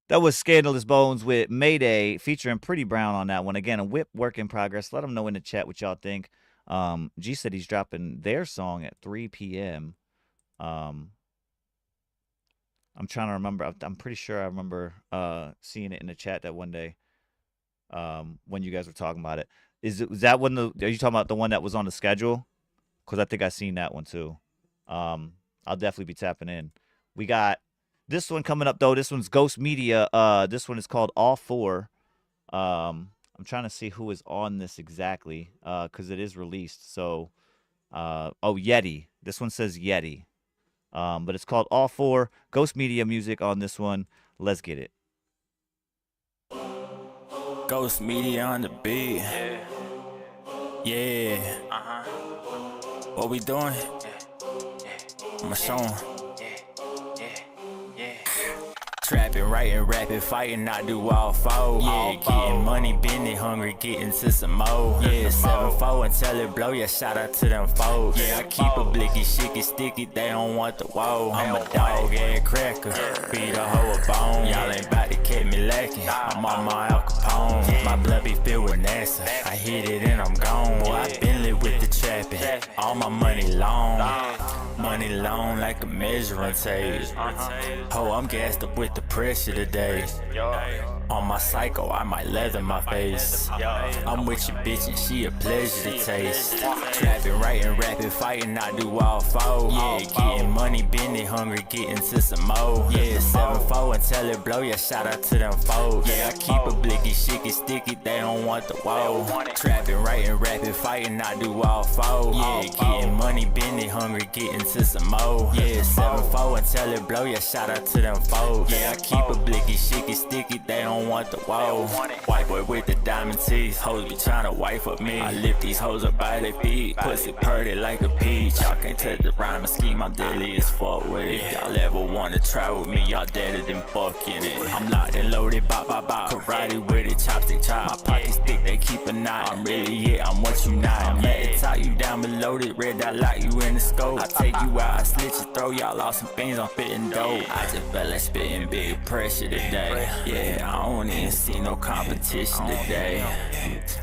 That was Scandalous Bones with Mayday, featuring Pretty Brown on that one. Again, a whip work in progress. Let them know in the chat what y'all think. G said he's dropping their song at 3 p.m. I'm trying to remember. I'm pretty sure I remember seeing it in the chat that one day when you guys were talking about it. Was that one? Are you talking about the one that was on the schedule? Because I think I seen that one too. I'll definitely be tapping in. We got this one coming up though. This one's Ghost Media. This one is called All Four. I'm trying to see who is on this exactly because it is released. So, Yeti. This one says Yeti. But it's called All Four. Ghost Media music on this one. Let's get it. Ghost Media on the beat. Yeah. What we doing? I'ma show 'em. Trapping, writing, rapping, fighting, I do all four. Yeah, getting money, bending, hungry, getting to some more. Yeah, 7-4 until it blow. Yeah, shout out to them folks. Yeah, I keep a blicky, shicky, sticky. They don't want the woe. I'm a dog, yeah, cracker. Feed a hoe a bone. Y'all ain't about to catch me lacking. I'm on my Al Capone. My blood be filled with NASA. I hit it and I'm gone. Boy, I been lit with the trapping. All my money long. Money long like a measuring tape. Ho, I'm gassed up with the pressure today. On my cycle, I might leather my face. I'm with your bitch and she a pleasure to taste. Trapping, writing, rapping, fighting, I do all four. Yeah, getting money, bending, hungry, getting to some more. Yeah, 7-4 until it blow. Yeah, shout out to them folks. Yeah, I keep a blicky, shicky, sticky. They don't want the woe. Trapping, writing, rapping, fighting, I do all four. Yeah, getting money, bending, hungry, getting to some more. Yeah, 7-4 until it blow. Yeah, shout out to them folks. Yeah, I keep a blicky, shicky, sticky. They don't want the woe. White boy with the diamond teeth. Hoes be tryna wife up me. I lift these hoes up by their feet. Pussy purty like a peach. Y'all can't touch the rhyme and scheme. I'm deadly as fuck with it. If y'all ever wanna try with me, y'all deader than fucking it. I'm locked and loaded, bop, bop, bop. Karate with it, chopstick, chop. My pockets thick, they keep a knot. I'm really it, I'm what you not. I'm at the top, you down below it. Red dot lock you in the scope. I take you out, I slit your throat. Y'all lost some things, I'm fitting dope. I just felt like spitting big pressure today. Yeah, I don't even see no competition today.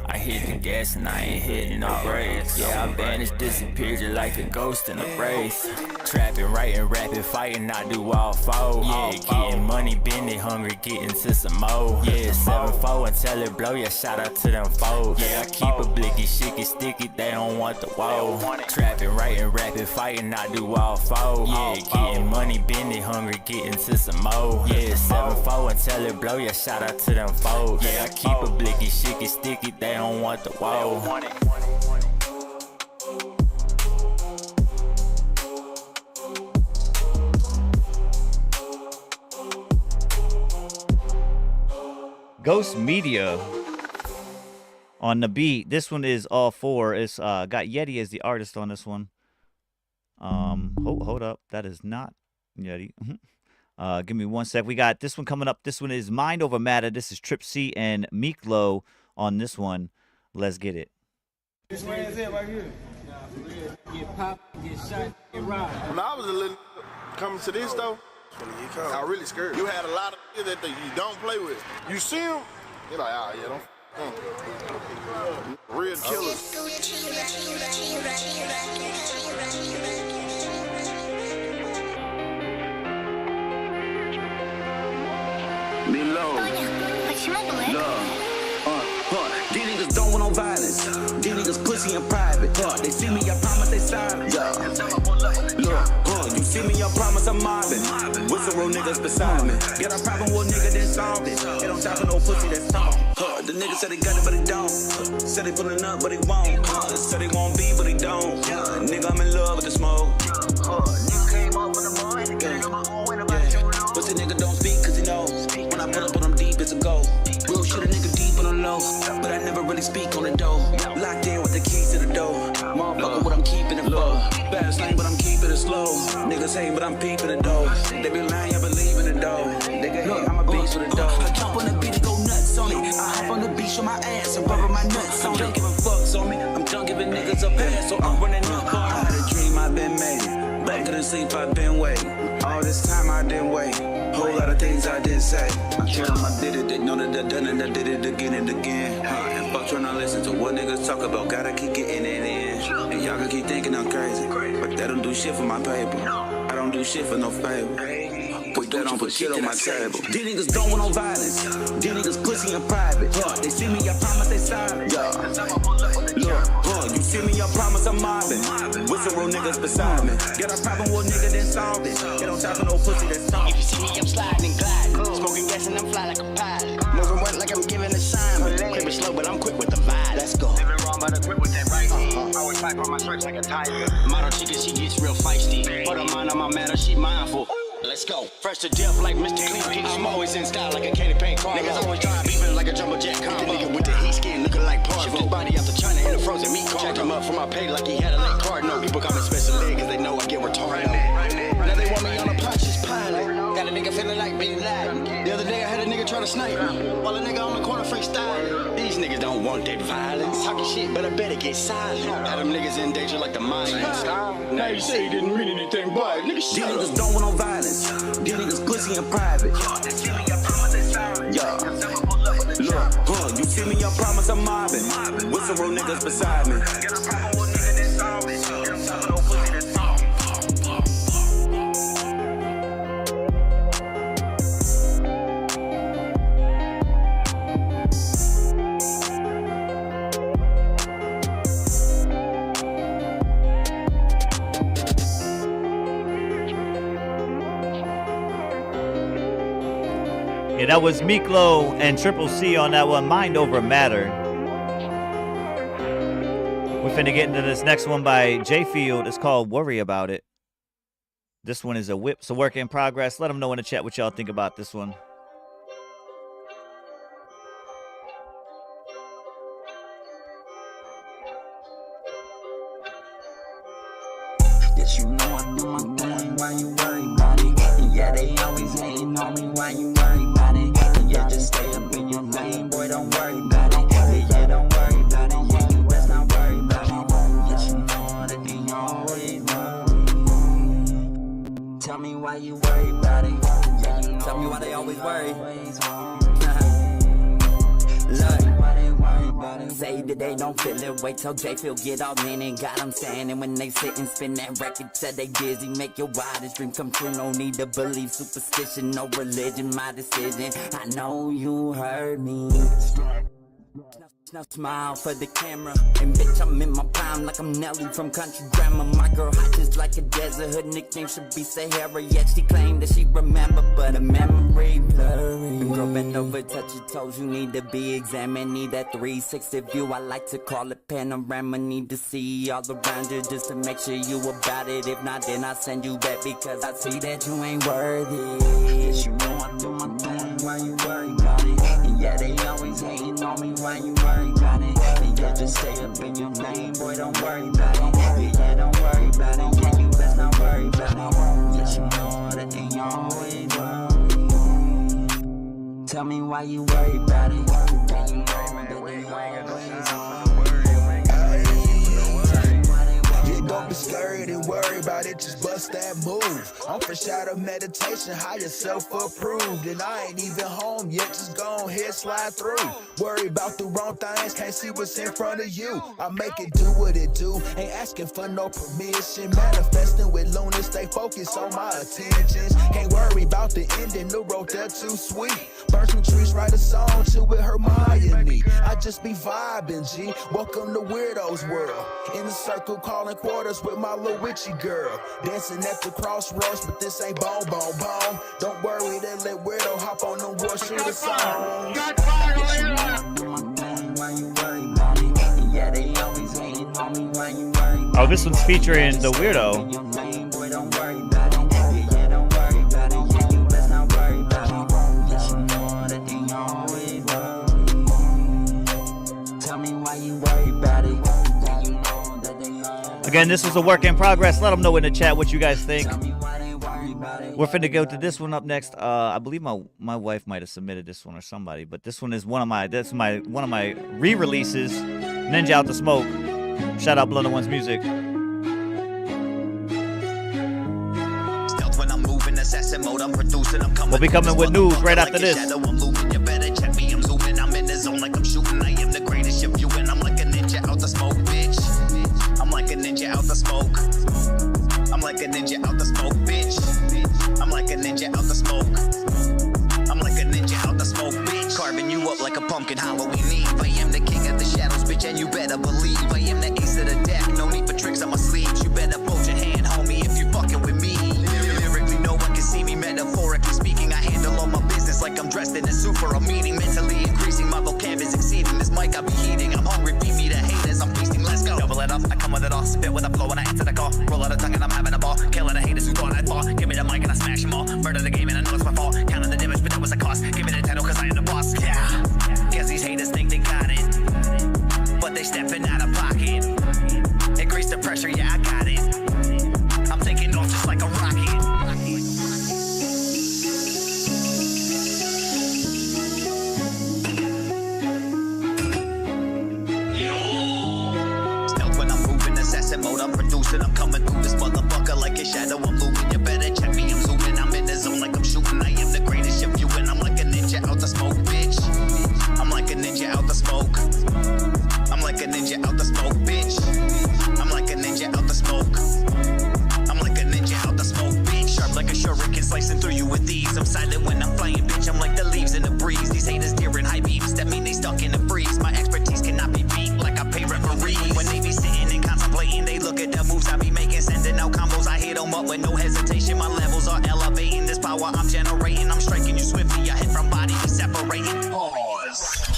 I hit the gas and I ain't hitting no brakes. Yeah, I vanished, disappeared just like a ghost in a race. Trapping, writing, rapping, fighting, I do all four. Yeah, getting money, bending, hungry, getting to some more. Yeah, 7-4 until it blow. Yeah, shout out to them folks. Yeah, I keep a blicky, shicky, sticky. They don't want the woe. Trapping, writing, rapping, fighting, I do all four. Yeah, getting money, bending, hungry, getting to some more. Yeah, 7-4 until it blow. Yeah, shout out to them folks. Yeah, I keep a blicky, shicky, sticky. They don't want the woe. Ghost Media on the beat. This one is all four. It's got Yeti as the artist on this one. Hold up. That is not Yeti. Give me 1 sec. We got this one coming up. This one is Mind Over Matter. This is Trip C and Meeklo on this one. Let's get it. This man's it right here. Get popped, get shot, get robbed. When I was a little coming to this though, I really scared. You had a lot of shit that you don't play with. You see them, you're like, ah, yeah, don't. Real killers. Be low. These niggas don't want no violence. These niggas pussy in private. They see me, I promise they silent. You see me, I promise I'm mobbing. With some real niggas beside me. Get a problem with a nigga, then solve it. They don't talk to no pussy that's talk. The niggas said they got it, but they don't. Said they pulling up, but they won't. Said they won't be, but they don't. Nigga, I'm in love with the smoke. Nigga came up in the morning, got my own way about you. Pussy nigga don't speak, cause he knows. When I pull up on him deep, it's a go. Real shit, a nigga deep on the low. But I never really speak on the dough. Locked in with the keys to the door. Motherfucker, what I'm keeping it for. Bad slang, but I'm keeping it slow. Niggas hate, but I'm peeping the dough. They be lying, I believe in the dough. Nigga hate, I'm a beast with the dough. I jump on the beat and go nuts on it. I hop on the beach, show my ass and rubber my nuts on it. Don't give a fucks on me. I'm done giving niggas a pass, so I'm running up. I had a dream, I've been made it. Back to the sleep, I've been waiting. All this time I didn't wait. Whole lot of things I didn't say. I tell them I did it, they know that I done it, I did it again and again. And fuck trying to listen to what niggas talk about, gotta keep getting it in. And y'all can keep thinking I'm crazy, but that don't do shit for my paper. I don't do shit for no favor. Put that on, put shit on my table. These niggas don't want no violence. These niggas pussy in private. They see me, I promise they silent. You see me, I promise I'm mobbing. With some real niggas beside me. Get a problem with a nigga, then solve it. They don't talk to no pussy that's talk. If you see me, I'm sliding and gliding. Smoking gas and I'm fly like a pilot. Moving wet like I'm giving a sign. Quick and slow, but I'm quick with the vibe. Let's go. Living wrong, but I quit with that right hand. Always fight for my stripes like a tiger. Model chicken, she gets real feisty. Put her mind on my matter, she mindful. Let's go. Fresh to death like Mr. Clean. I'm always in style like a candy paint car. Niggas always try beeping like a jumbo jet combo. The nigga with the heat skin looking like Parvo. Shipped his body out to China in a frozen meat car. Checked him up for my pay like he had a late card. No, people call me special leg cause they know I get retarded. Now they want me on a Pontius pilot. got a nigga feeling like Bin Laden. The other day I had a nigga try to snipe me, while a nigga on the corner freestyling. These niggas don't want that violence. Talking shit, but I better get silent. Had them niggas in danger like the Mayans. Now you say you didn't read anything, but nigga, These niggas don't want no violence. These niggas pussy in private. Yeah. Look, you feel me? I promise I'm mobbing. With some real niggas beside me. Yeah, that was Miklo and Triple C on that one, Mind Over Matter. We're finna get into this next one by J Field. It's called Worry About It. This one is a whip, so work in progress. Let them know in the chat what y'all think about this one. Yes, you know I do my thing. Why you worry about it? Yeah, they always hating on me. Why you worry about it? Yeah, just stay up in your lane, boy. Don't worry about it. Yeah, don't worry about it. Yeah, you best not worry about it. Yes, you know that they always worry. Tell me why you worry about it. Yeah, you know tell me why they always worry. Look. Say that they don't feel it, wait till J Phil get all in and got them saying. And when they sit and spin that record, said they dizzy, make your wildest dream come true. No need to believe superstition, no religion, my decision. I know you heard me. Now smile for the camera. And bitch, I'm in my prime like I'm Nelly from country grammar. My girl hot just like a desert. Her nickname should be Sahara. Yet she claimed that she remember, but her memory blurry. Girl, bend over, touch your toes. You need to be examined. Need that 360 view. I like to call it panorama. Need to see all around you just to make sure you about it. If not, then I send you back because I see that you ain't worthy. Yes, you know I do my thing. Why you worry about it? And yeah, they always hating on me. Why you worry about it? And yeah, just stay up in your lane, boy. Don't worry about it. Yeah, don't worry about it. Yeah, you best not worry about it. Yes, you know that they always worry. Tell me why you worry about it. Yeah, you know that they always Don't be scared and worry about it, just bust that move. I'm fresh out of meditation, higher self-approved. And I ain't even home yet, just go ahead, slide through. Worry about the wrong things, can't see what's in front of you. I make it do what it do, ain't asking for no permission. Manifesting with lunas, stay focused on my attentions. Can't worry about the ending, the road there too sweet. Burn some trees, write a song, chill with Hermione. I just be vibing, G. Welcome to Weirdo's world. In the circle, calling quarters with my little witchy girl. Dancing at the crossroads, but this ain't bone, bone, bone. Don't worry, then let Weirdo hop on the road, shoot a song. Oh, this one's featuring the Weirdo. Again, this is a work in progress. Let them know in the chat what you guys think. We're finna go to this one up next. I believe my wife might have submitted this one or somebody, but this one is one of my re-releases. Ninja Out the Smoke. Shout out Blunder One's music. We'll be coming with news right after this. I'm in the zone like I'm shooting. I am the greatest ship you in. I'm like a ninja out the smoke, bitch. I'm like a ninja out the smoke. I'm like a ninja out the smoke, bitch. I'm like a ninja out the smoke. I'm like a ninja out the smoke, bitch. Carving you up like a pumpkin Halloween Eve. I am the king of the shadows, bitch, and you better believe I am the ace of the deck. No need for tricks on my sleeves. You better fold your hand, homie, if you fucking with me. Lyrically, no one can see me. Metaphorically speaking, I handle all my business like I'm dressed in a suit for a meeting. Mentally increasing, my vocab is exceeding. This mic I be heating. I'm hungry, feed me the haters. I'm feasting. Let's go. Double it up, I come with it all. Spit with a flow when I answer the call. Roll out a tongue and I'm having a ball. Killing the haters who thought I'd fall. Give me the mic and I smash them all. Murder the game and I know it's my fault. Counting the damage, but that was a cost. Give me the title cause I am the boss. Yeah. Guess these haters think they got it, but they stepping out of pocket. Increase the pressure, yeah, I got it. I'm taking off just like a rocket. producing. I'm coming through this motherfucker like a shadow. I'm looming. You better check me. I'm zooming. I'm in the zone like I'm shooting. I am the greatest ship you in. I'm like a ninja out the smoke, bitch. I'm like a ninja out the smoke. I'm like a ninja out the smoke, bitch. I'm like a ninja out the smoke. I'm like a ninja out the smoke, bitch. Sharp like a shuriken, slicing through you with these. I'm silent when I'm flying, bitch. I'm like the leaves in the breeze. These haters daring high beams. That mean they stuck in the freeze. My expertise cannot be beat like I pay referees. When they be sitting and contemplating, they look at the moves I be making. Sending out combos, I hit them up with no hesitation. My levels are elevating. This power I'm generating. I'm striking you swiftly. Your head from body is separating. Pause.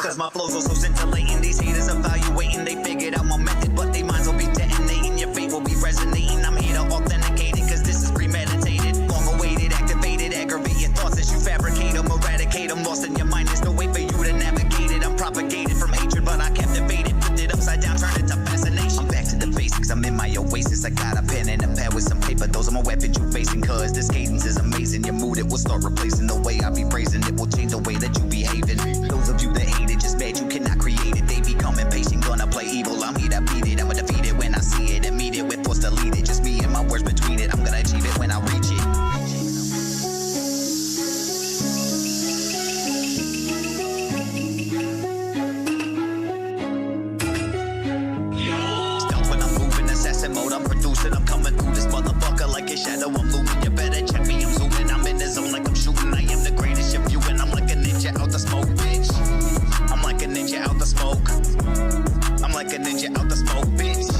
Cause my flows are so scintillating. These haters evaluating. They figured out my method, but they minds will be detonating. Your fate will be resonating. I'm here to authenticate it, cause this is premeditated. Long awaited, activated, aggravate your thoughts as you fabricate them, eradicate them. Lost in your mind, there's no way for you to navigate it. I'm propagated from hatred, but I captivated. Flipped it upside down, turned it to fascination. I'm back to the basics, I'm in my oasis. I got a pen and a pad with some paper. Those are my weapons you facing, cause this cadence is amazing. Your mood, it will start replacing the way I be praising. It will change the way that you behaving. Those of you that hate it, just mad you cannot create it. They become impatient, gonna play evil. I'm here to beat it, I'ma defeat it when I see it. And meet it with force to lead it. Just me and my words between it. I'm gonna achieve it when I reach it. Stealth when I'm moving, assassin mode. I'm producing, I'm coming through this motherfucker like a shadow. I'm looming. You better check me, I'm zooming. I'm in the zone like I'm shooting. I am the greatest ship you in. I'm like a ninja out the smoke, bitch. I'm like a ninja out the smoke. I'm like a ninja out the smoke, bitch.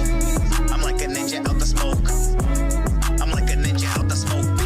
I'm like a ninja out the smoke. I'm like a ninja out the smoke, bitch.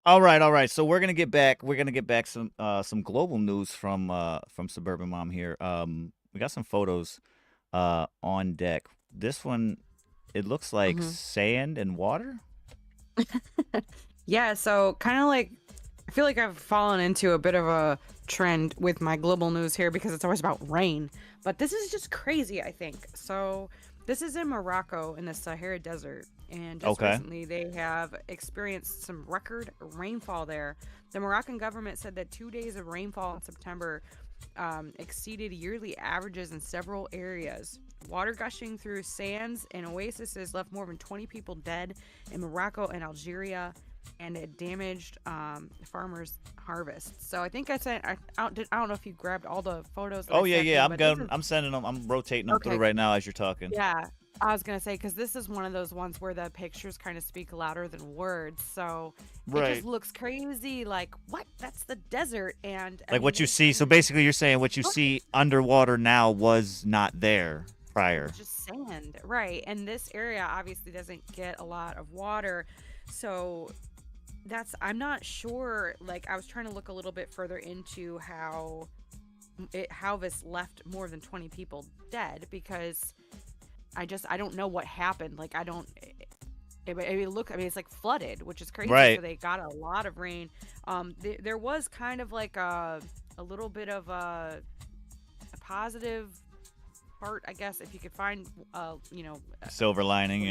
All right. So we're gonna get back. We're gonna get back some global news from Suburban Mom here. We got some photos on deck. This one, it looks like sand and water. Yeah, so kind of like I feel like I've fallen into a bit of a trend with my global news here because it's always about rain. But this is just crazy, I think. So this is in Morocco in the Sahara Desert. And just recently they have experienced some record rainfall there. The Moroccan government said that 2 days of rainfall in September exceeded yearly averages in several areas. Water gushing through sands and oases left more than 20 people dead in Morocco and Algeria, and it damaged farmers' harvests. So I think I sent. I don't know if you grabbed all the photos. Oh yeah. I'm going. I'm sending them. I'm rotating them through right now as you're talking. Yeah, I was gonna say because this is one of those ones where the pictures kind of speak louder than words. So it just looks crazy. Like what? That's the desert, and like what you see. So basically, you're saying what you see underwater now was not there prior. Just sand, right? And this area obviously doesn't get a lot of water, so I'm not sure. Like I was trying to look a little bit further into how this left more than 20 people dead, because I don't know what happened. Like it's like flooded, which is crazy. Right. So they got a lot of rain. There was kind of like a little bit of a positive part, I guess, if you could find silver lining.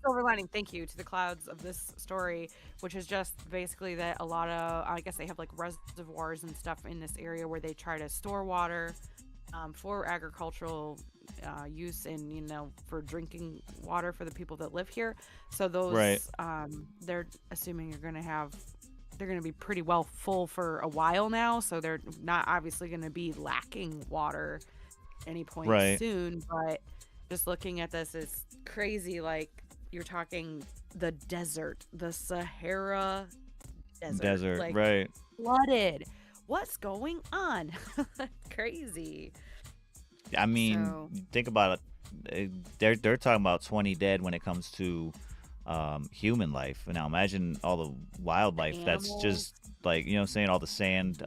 Silver lining, thank you, to the clouds of this story, which is just basically that a lot of, I guess they have like reservoirs and stuff in this area where they try to store water. for agricultural use and for drinking water for the people that live here. So those Right. they're assuming they're going to be pretty well full for a while now, so they're not obviously going to be lacking water any point Right. soon. But just looking at this is crazy. Like, you're talking the desert, the Sahara desert, like, right. flooded. What's going on? Crazy. I mean, So- think about it. They're talking about 20 dead when it comes to human life. Now imagine all the wildlife that's just like, you know what I'm saying, all the sand,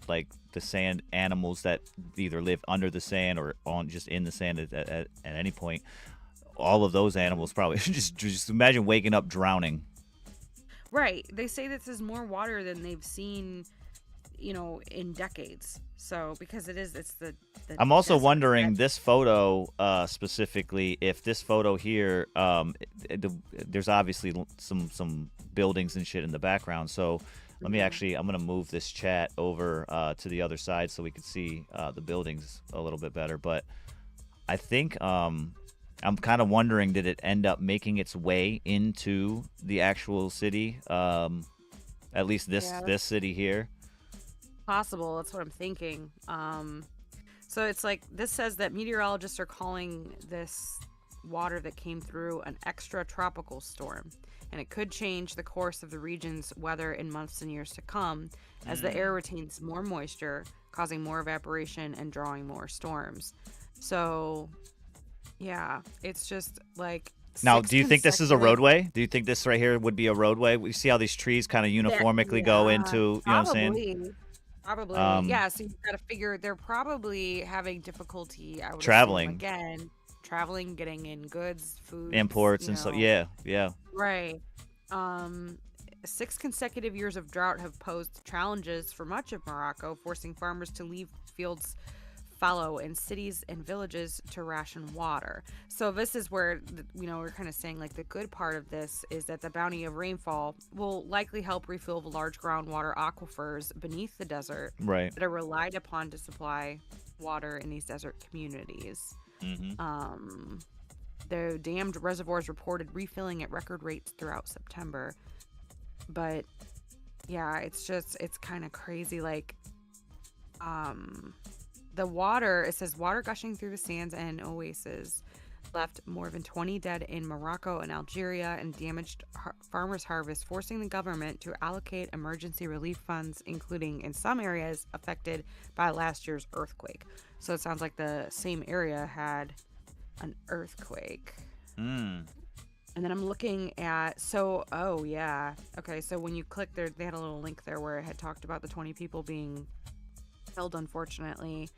like the sand animals that either live under the sand or on just in the sand at any point. All of those animals probably just imagine waking up drowning. Right. They say this is more water than they've seen, in decades. So because it's the I'm also desert. wondering this photo specifically, if this photo here, there's obviously some buildings and shit in the background. So let me I'm gonna move this chat over to the other side so we can see the buildings a little bit better. But I think I'm kind of wondering, did it end up making its way into the actual city? At least this city here. Possible. That's what I'm thinking. So it's like, this says that meteorologists are calling this water that came through an extra tropical storm, and it could change the course of the region's weather in months and years to come as the air retains more moisture, causing more evaporation and drawing more storms. So yeah, it's just like, Now, 6 do you think this is a consecutive- roadway? Do you think this right here would be a roadway? We see how these trees kind of uniformically go into, you know what I'm saying? Probably. Yeah, so you've got to figure they're probably having difficulty, I would Traveling. assume, again, traveling, getting in goods, food, Imports and so, yeah. Right. 6 consecutive years of drought have posed challenges for much of Morocco, forcing farmers to leave fields fallow in cities and villages to ration water. So this is where, we're kind of saying, like, the good part of this is that the bounty of rainfall will likely help refill the large groundwater aquifers beneath the desert Right. that are relied upon to supply water in these desert communities. The dammed reservoirs reported refilling at record rates throughout September. But yeah, it's kind of crazy. Like, the water, it says water gushing through the sands and oases left more than 20 dead in Morocco and Algeria and damaged farmers' harvest, forcing the government to allocate emergency relief funds, including in some areas affected by last year's earthquake. So it sounds like the same area had an earthquake. And then I'm looking at, okay, so when you click there, they had a little link there where it had talked about the 20 people being killed, unfortunately.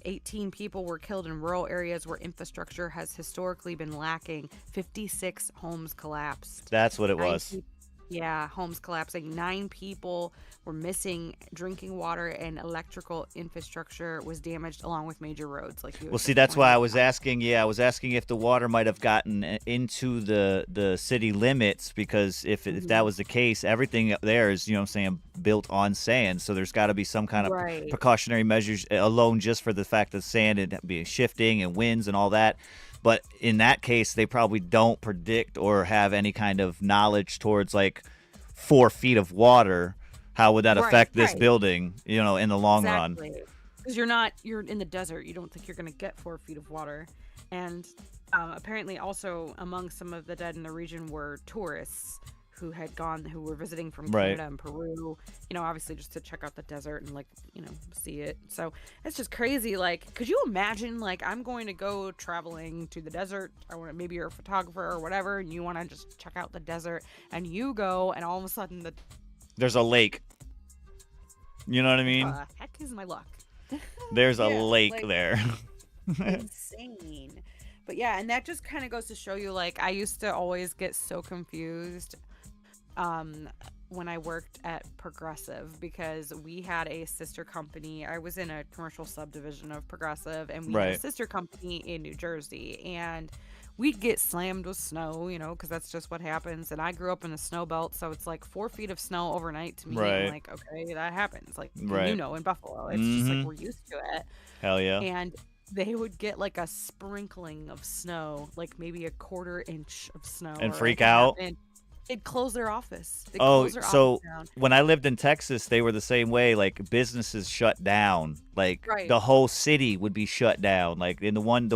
18 people were killed in rural areas where infrastructure has historically been lacking. 56 homes collapsed. That's what it was. Homes collapsing. 9 people were missing. Drinking water and electrical infrastructure was damaged, along with major roads. Like you Well, see, that's why I was asking. Yeah, I was asking if the water might have gotten into the city limits, because if that was the case, everything up there is, you know what I'm saying, built on sand. So there's got to be some kind of Right. precautionary measures alone just for the fact of sand and being shifting and winds and all that. But in that case, they probably don't predict or have any kind of knowledge towards like 4 feet of water. How would that affect this building, in the long run? Because you're in the desert. You don't think you're going to get 4 feet of water. And apparently also among some of the dead in the region were tourists who were visiting from Canada and Peru, obviously just to check out the desert and see it. So it's just crazy. Like, could you imagine, like, I'm going to go traveling to the desert, or maybe you're a photographer or whatever, and you want to just check out the desert, and you go, and all of a sudden There's a lake. You know what I mean? Heck is my luck. There's a lake there. Insane. But yeah, and that just kind of goes to show you, like, I used to always get so confused when I worked at Progressive, because we had a sister company. I was in a commercial subdivision of Progressive, and we had a sister company in New Jersey, and we'd get slammed with snow, because that's just what happens. And I grew up in the snow belt, so it's like 4 feet of snow overnight to me. I'm like, okay, that happens. Like, in Buffalo, it's just like we're used to it. Hell yeah. And they would get like a sprinkling of snow, like maybe a 1/4 inch of snow, And or freak like a half out. inch. They'd close their office. They'd Oh, close their so office down. when I lived in Texas, they were the same way. Like businesses shut down. Like Right. the whole city would be shut down. Like in the one,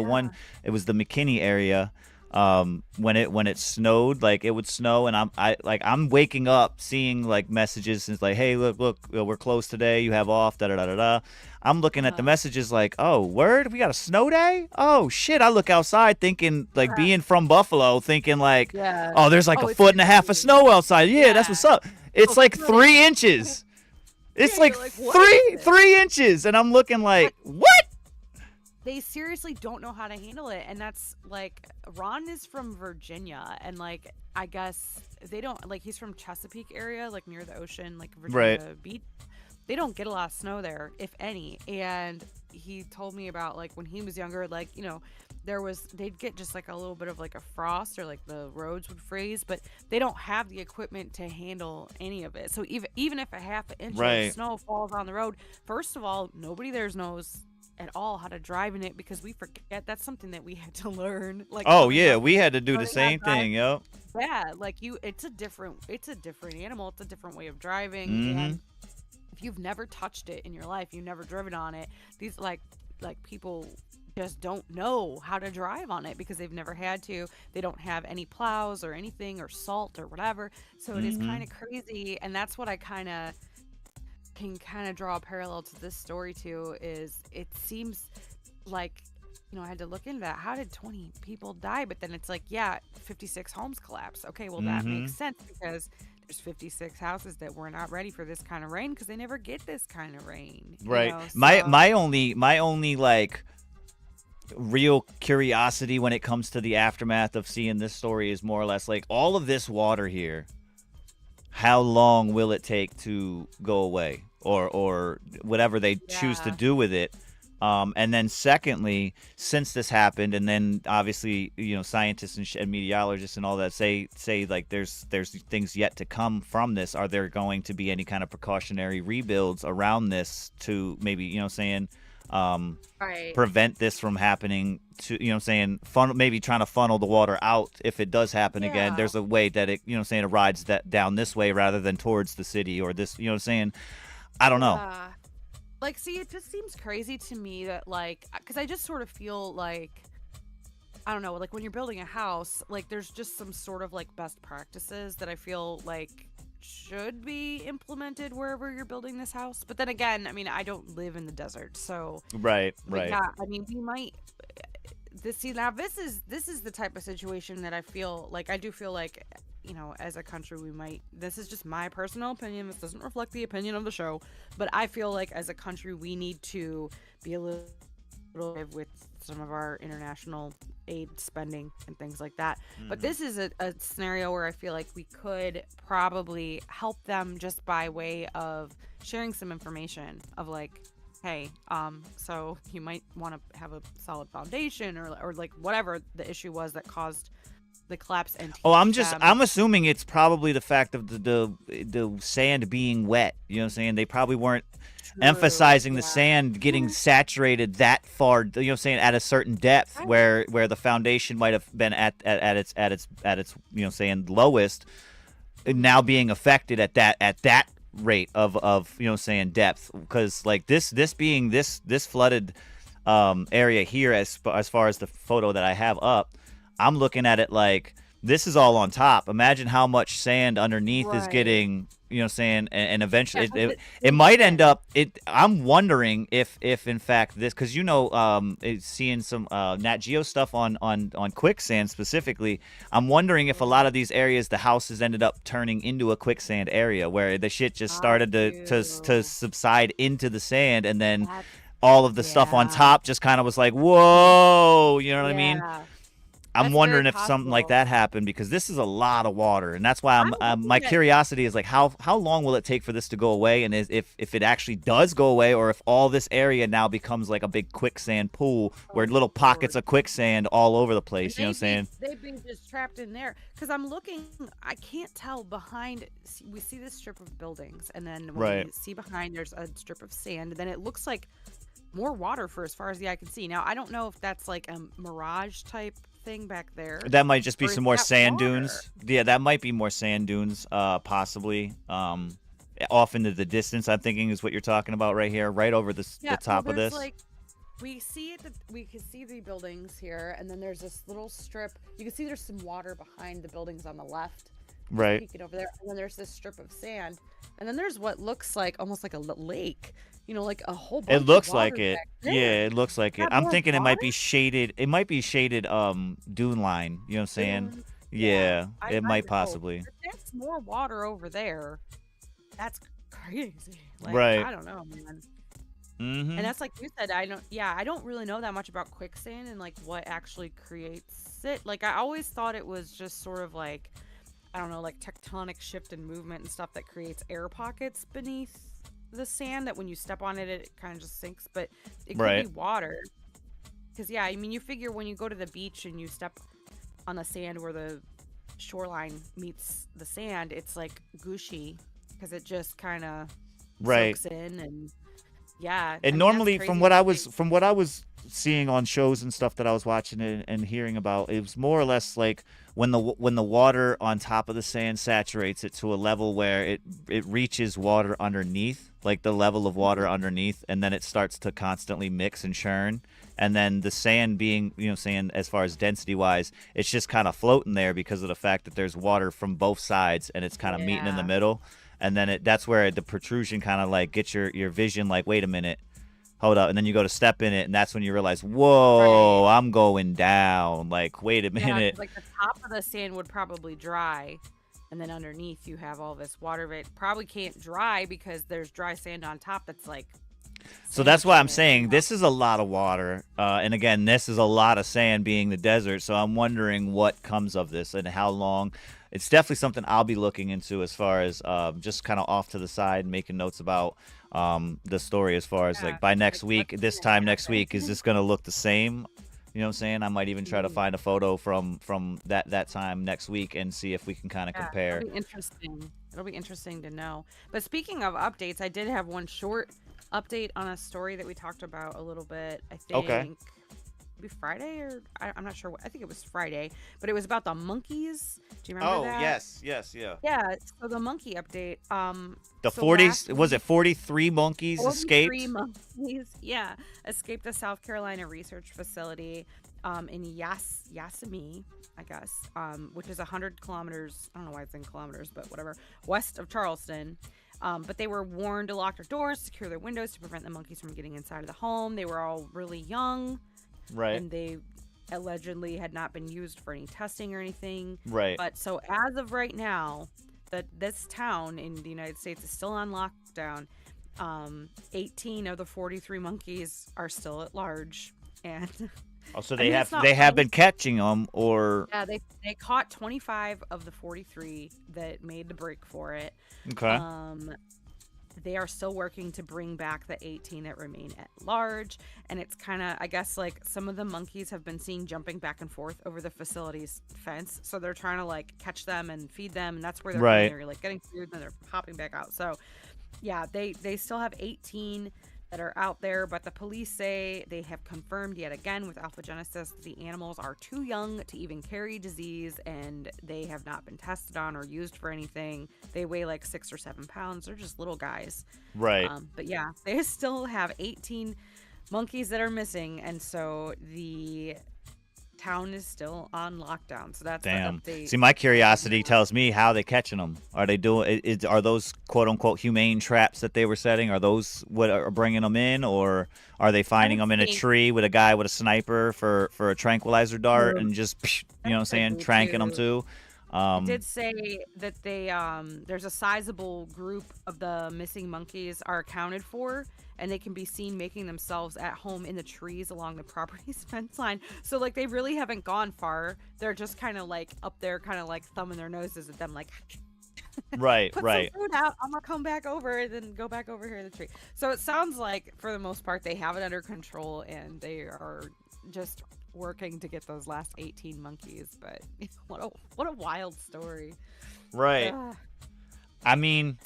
it was the McKinney area. When it snowed, like it would snow, and I'm waking up seeing like messages, and it's like, hey, look, we're closed today. You have off. Da da da da da. I'm looking at the messages like, oh, word, we got a snow day. Oh shit! I look outside thinking like being from Buffalo, thinking like, oh, there's like a foot and a half of snow outside. Yeah, that's what's up. It's like 3 inches. It's like, three inches, and I'm looking like, what? They seriously don't know how to handle it, and that's like Ron is from Virginia, and like I guess they don't like he's from Chesapeake area, like near the ocean, like Virginia Beach. They don't get a lot of snow there, if any. And he told me about like when he was younger, like they'd get just like a little bit of like a frost, or like the roads would freeze, but they don't have the equipment to handle any of it. So even if a half an inch of snow falls on the road, first of all, nobody there knows at all how to drive in it, because we forget that's something that we had to learn. Like, oh yeah, we had to do the same thing. Yep. Yeah, like it's a different animal. It's a different way of driving. And if you've never touched it in your life, you've never driven on it, these like people just don't know how to drive on it because they've never had to. They don't have any plows or anything, or salt or whatever. So it is kind of crazy, and that's what I can kind of draw a parallel to this story too. Is it seems like, I had to look into that. How did 20 people die? But then it's like, 56 homes collapse. Okay, well that makes sense, because there's 56 houses that were not ready for this kind of rain, because they never get this kind of rain. Right. So, My only like real curiosity when it comes to the aftermath of seeing this story is more or less like, all of this water here, how long will it take to go away, or whatever they choose to do with it? And then secondly, since this happened, and then obviously, scientists and meteorologists and all that say like there's things yet to come from this. Are there going to be any kind of precautionary rebuilds around this to maybe, prevent this from happening, to, maybe trying to funnel the water out if it does happen again. There's a way that it, it rides that down this way rather than towards the city, or this, I don't know. Like, see, it just seems crazy to me that, like, because I just sort of feel like, I don't know, like when you're building a house, like there's just some sort of like best practices that I feel like should be implemented wherever you're building this house. But then again, I mean, I don't live in the desert, so right. Yeah, I mean, we might. This is the type of situation that I feel like, as a country, we might, this is just my personal opinion, this doesn't reflect the opinion of the show, but I feel like as a country we need to be a little with some of our international aid spending and things like that. But this is a scenario where I feel like we could probably help them just by way of sharing some information of like, hey, so you might want to have a solid foundation, or like whatever the issue was that caused the collapse. And I'm assuming it's probably the fact of the sand being wet. You know what I'm saying? They probably weren't emphasizing the sand getting saturated that far. You know what I'm saying? At a certain depth where the foundation might have been at its lowest, now being affected at that rate of depth, because like this being this flooded area here, as far as the photo that I have up, I'm looking at it like this is all on top. Imagine how much sand underneath is getting, and eventually it might end up. I'm wondering if in fact this, because seeing some Nat Geo stuff on quicksand specifically, I'm wondering if a lot of these areas, the houses ended up turning into a quicksand area where the shit just started to subside into the sand, and then all of the stuff on top just kind of was like, whoa, you know what I mean? I'm wondering if something like that happened, because this is a lot of water, and that's why my curiosity is like, how long will it take for this to go away, and if it actually does go away, or if all this area now becomes like a big quicksand pool where little pockets of quicksand all over the place. You know what I'm saying? They've been just trapped in there, because I'm looking. I can't tell behind. We see this strip of buildings, and then when we see behind, there's a strip of sand, and then it looks like more water for as far as the eye can see. Now, I don't know if that's like a mirage type thing back there. That might just be or some is more that sand water? dunes. Yeah, that might be more sand dunes, possibly. Off into the distance, I'm thinking is what you're talking about right here, right over the top of there's, this. Like, we see it. We can see the buildings here, and then there's this little strip. You can see there's some water behind the buildings on the left. Right. Peeking over there, and then there's this strip of sand, and then there's what looks like almost like a lake. Like a whole bunch It looks of like water it. back there. Yeah, it looks like it. Yeah, I'm more thinking it might be water? shaded. It might be shaded dune line. You know what I'm saying? Yeah, it might know. possibly. If there's more water over there, that's crazy. Like, Right. I don't know, man. Mm-hmm. And that's like you said. I don't really know that much about quicksand and like what actually creates it. Like I always thought it was just sort of like, I don't know, like tectonic shift and movement and stuff that creates air pockets beneath the sand that when you step on it, it kind of just sinks. But it could be water. Because you figure when you go to the beach and you step on the sand where the shoreline meets the sand, it's like gushy because it just kind of soaks in and And normally, from what I was seeing on shows and stuff that I was watching and hearing about, it was more or less like when the water on top of the sand saturates it to a level where it reaches water underneath, like the level of water underneath, and then it starts to constantly mix and churn. And then the sand being, saying as far as density wise, it's just kind of floating there because of the fact that there's water from both sides and it's kind of meeting in the middle. And then that's where the protrusion kind of like gets your vision like, wait a minute, hold up. And then you go to step in it, and that's when you realize, whoa, I'm going down. Like, wait a minute. Like the top of the sand would probably dry, and then underneath you have all this water, but it probably can't dry because there's dry sand on top that's like. So that's why I'm saying this is a lot of water. And again, this is a lot of sand being the desert. So I'm wondering what comes of this and how long. It's definitely something I'll be looking into as far as just kind of off to the side, making notes about the story as far as like by next week, this time next week, is this going to look the same? You know what I'm saying? I might even try to find a photo from that time next week and see if we can kind of compare. It'll be interesting. It'll be interesting to know. But speaking of updates, I did have one short update on a story that we talked about a little bit. I think maybe Friday or I'm not sure. I think it was Friday, but it was about the monkeys. Do you remember that? Yes, yeah. Yeah. So the monkey update. The 40s, was it 43 monkeys 43 escaped? monkeys, escaped a South Carolina research facility in Yosemite, I guess, which is 100 kilometers. I don't know why it's in kilometers, but whatever. West of Charleston. But they were warned to lock their doors, secure their windows to prevent the monkeys from getting inside of the home. They were all really young. Right. And they allegedly had not been used for any testing or anything. Right. But so as of right now, this town in the United States is still on lockdown. 18 of the 43 monkeys are still at large. And so they have been catching them, or they caught 25 of the 43 that made the break for it. Okay. They are still working to bring back the 18 that remain at large, and it's kind of, I guess, like some of the monkeys have been seen jumping back and forth over the facility's fence, so they're trying to like catch them and feed them, and that's where they're like getting food and they're hopping back out. So yeah, they still have 18 that are out there, but the police say they have confirmed yet again with alphagenesis the animals are too young to even carry disease, and they have not been tested on or used for anything. They weigh like 6 or 7 pounds. They're just little guys. Right. But yeah, they still have 18 monkeys that are missing, and so the town is still on lockdown. So that's damn. the update. See, my curiosity tells me how they catching them. Are they doing? Are those quote unquote humane traps that they were setting? Are those what are bringing them in, or are they finding them in a tree with a guy with a sniper for a tranquilizer dart and just you know what I'm saying, tranking them too? It did say that they there's a sizable group of the missing monkeys are accounted for, and they can be seen making themselves at home in the trees along the property's fence line. So like they really haven't gone far. They're just kind of like up there, kind of like thumbing their noses at them, like right, put right. some food out. I'm gonna come back over and then go back over here to the tree. So it sounds like for the most part they have it under control, and they are just working to get those last 18 monkeys. But what a wild story. Right. I mean,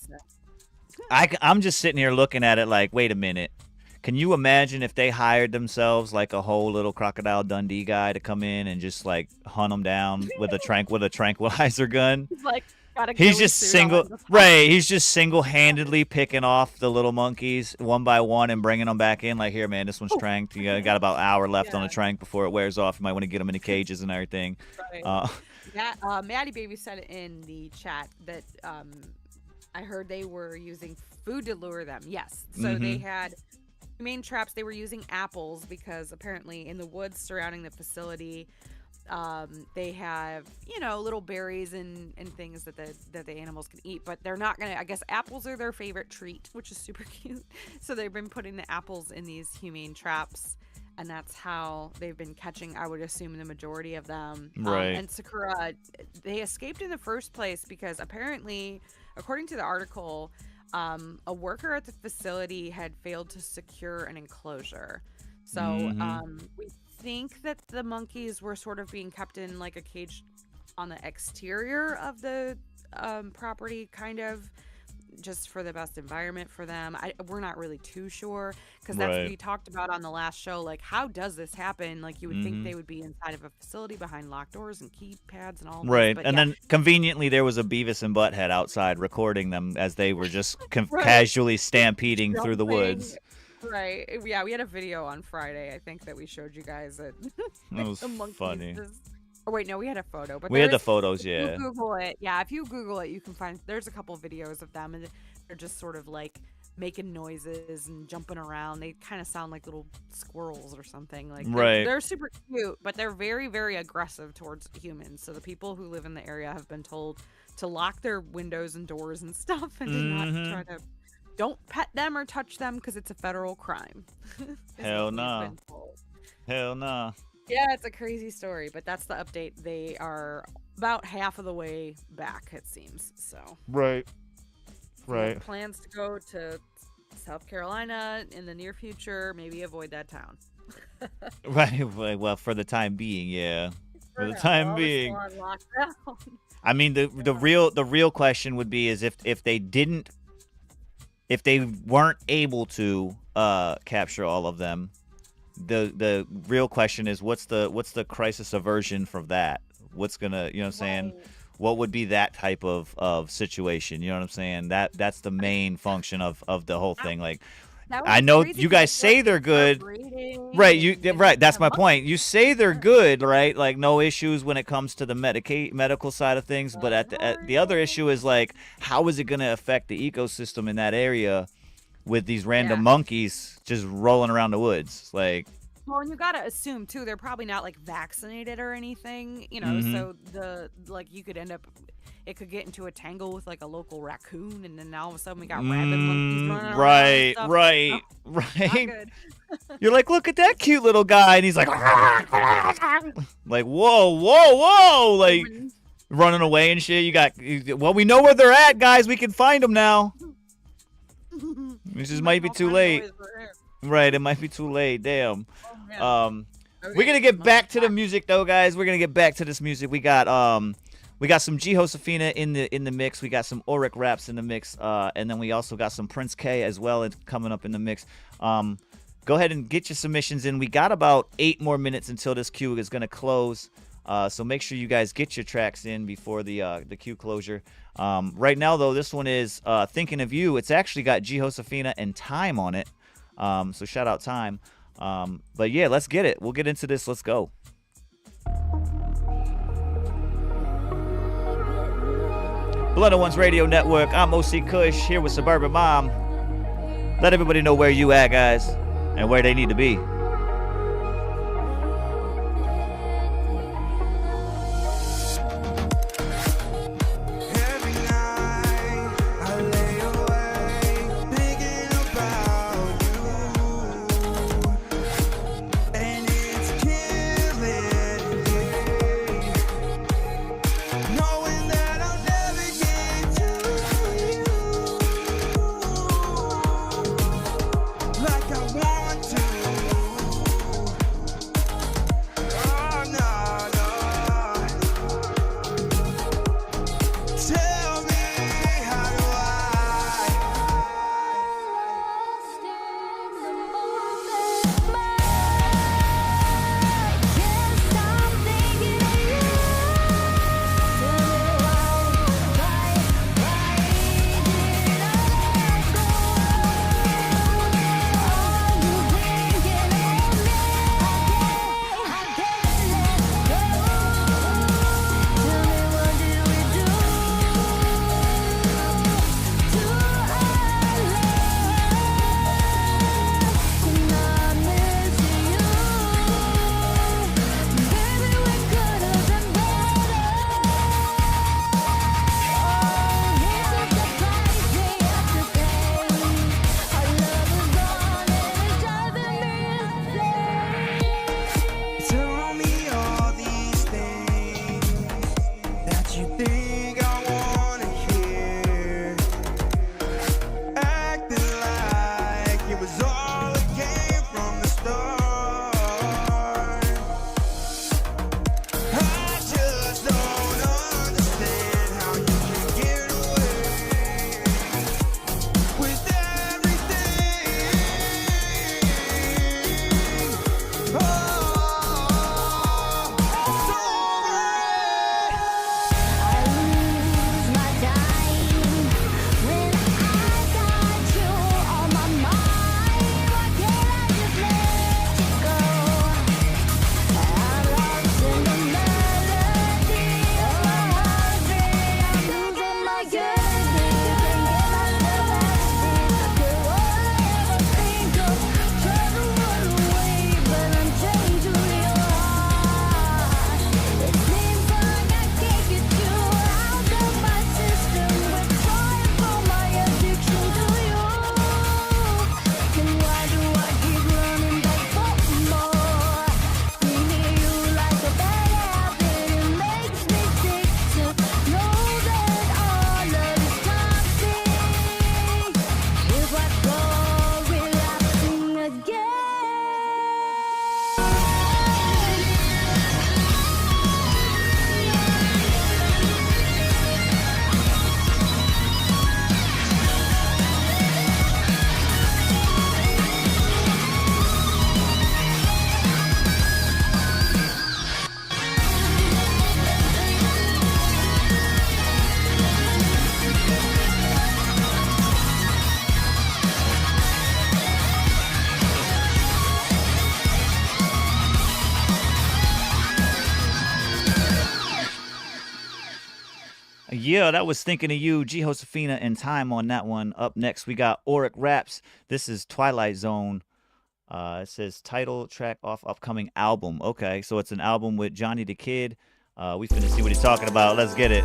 I'm just sitting here looking at it like, wait a minute, can you imagine if they hired themselves like a whole little Crocodile Dundee guy to come in and just like hunt them down with a tranquilizer gun? Like, He's just single-handedly picking off the little monkeys one by one and bringing them back in. Like, here, man, this one's tranked. You got about an hour left on the trank before it wears off. You might want to get them in the cages and everything. Right. Maddie Baby said in the chat that I heard they were using food to lure them. Yes. So they had humane traps. They were using apples because apparently in the woods surrounding the facility, they have, little berries and things that the animals can eat, but they're not gonna. I guess apples are their favorite treat, which is super cute. So they've been putting the apples in these humane traps, and that's how they've been catching, I would assume, the majority of them. Right. And Sakura, they escaped in the first place because apparently, according to the article, a worker at the facility had failed to secure an enclosure. So we think that the monkeys were sort of being kept in like a cage on the exterior of the property, kind of just for the best environment for them. We're not really too sure because that's what we talked about on the last show. Like, how does this happen? Like, you would think they would be inside of a facility behind locked doors and keypads and all right. This, and then conveniently there was a Beavis and Butthead outside recording them as they were just casually stampeding through the woods. Right. Yeah, we had a video on Friday, I think, that we showed you guys. That was funny. Oh, wait, no, we had a photo. But we had the photos, yeah. If you Google it, if you Google it, you can find, there's a couple videos of them, and they're just sort of like making noises and jumping around. They kind of sound like little squirrels or something. Like, they're super cute, but they're very, very aggressive towards humans. So the people who live in the area have been told to lock their windows and doors and stuff and to not try to... Don't pet them or touch them because it's a federal crime. Hell no. Hell no. Yeah, it's a crazy story, but that's the update. They are about half of the way back, it seems. So Right. Plans to go to South Carolina in the near future. Maybe avoid that town. Right. Well, for the time being, yeah. For the time being. I mean, the real question would be is if they weren't able to capture all of them, the real question is what's the crisis aversion from that? What's gonna, you know what I'm saying? What would be that type of situation? You know what I'm saying? That's the main function of the whole thing. Like, I know you guys say they're good, right? Right. That's my point. You say they're good, right? Like, no issues when it comes to the medical side of things. But at the other issue is like, how is it going to affect the ecosystem in that area with these random monkeys just rolling around the woods? Like, well, and you gotta assume too, they're probably not like vaccinated or anything, So you could end up. It could get into a tangle with like a local raccoon, and then all of a sudden we got rabid monkeys running around. Right. You're like, look at that cute little guy, and he's like, like, whoa, like running away and shit. Well, we know where they're at, guys. We can find them now. This just might be too late. Right, it might be too late. Damn. We're gonna get back to the music though, guys. We're gonna get back to this music. We got some G Josefina in the mix. We got some Auric Raps in the mix, and then we also got some Prince K as well coming up in the mix. Go ahead and get your submissions in. We got about 8 more minutes until this queue is gonna close. So make sure you guys get your tracks in before the queue closure. Right now though, this one is Thinking of You. It's actually got G Josefina and Time on it. So shout out Time. But yeah, let's get it. We'll get into this. Let's go. Blood on One's Radio Network. I'm OC Kush here with Suburban Mom. Let everybody know where you at, guys, and where they need to be. Like I want to. Yeah, that was Thinking of You, G Josefina and Time on that one. Up next, we got Auric Raps. This is Twilight Zone. It says title track off upcoming album. Okay, so it's an album with Johnny the Kid. We finna see what he's talking about. Let's get it.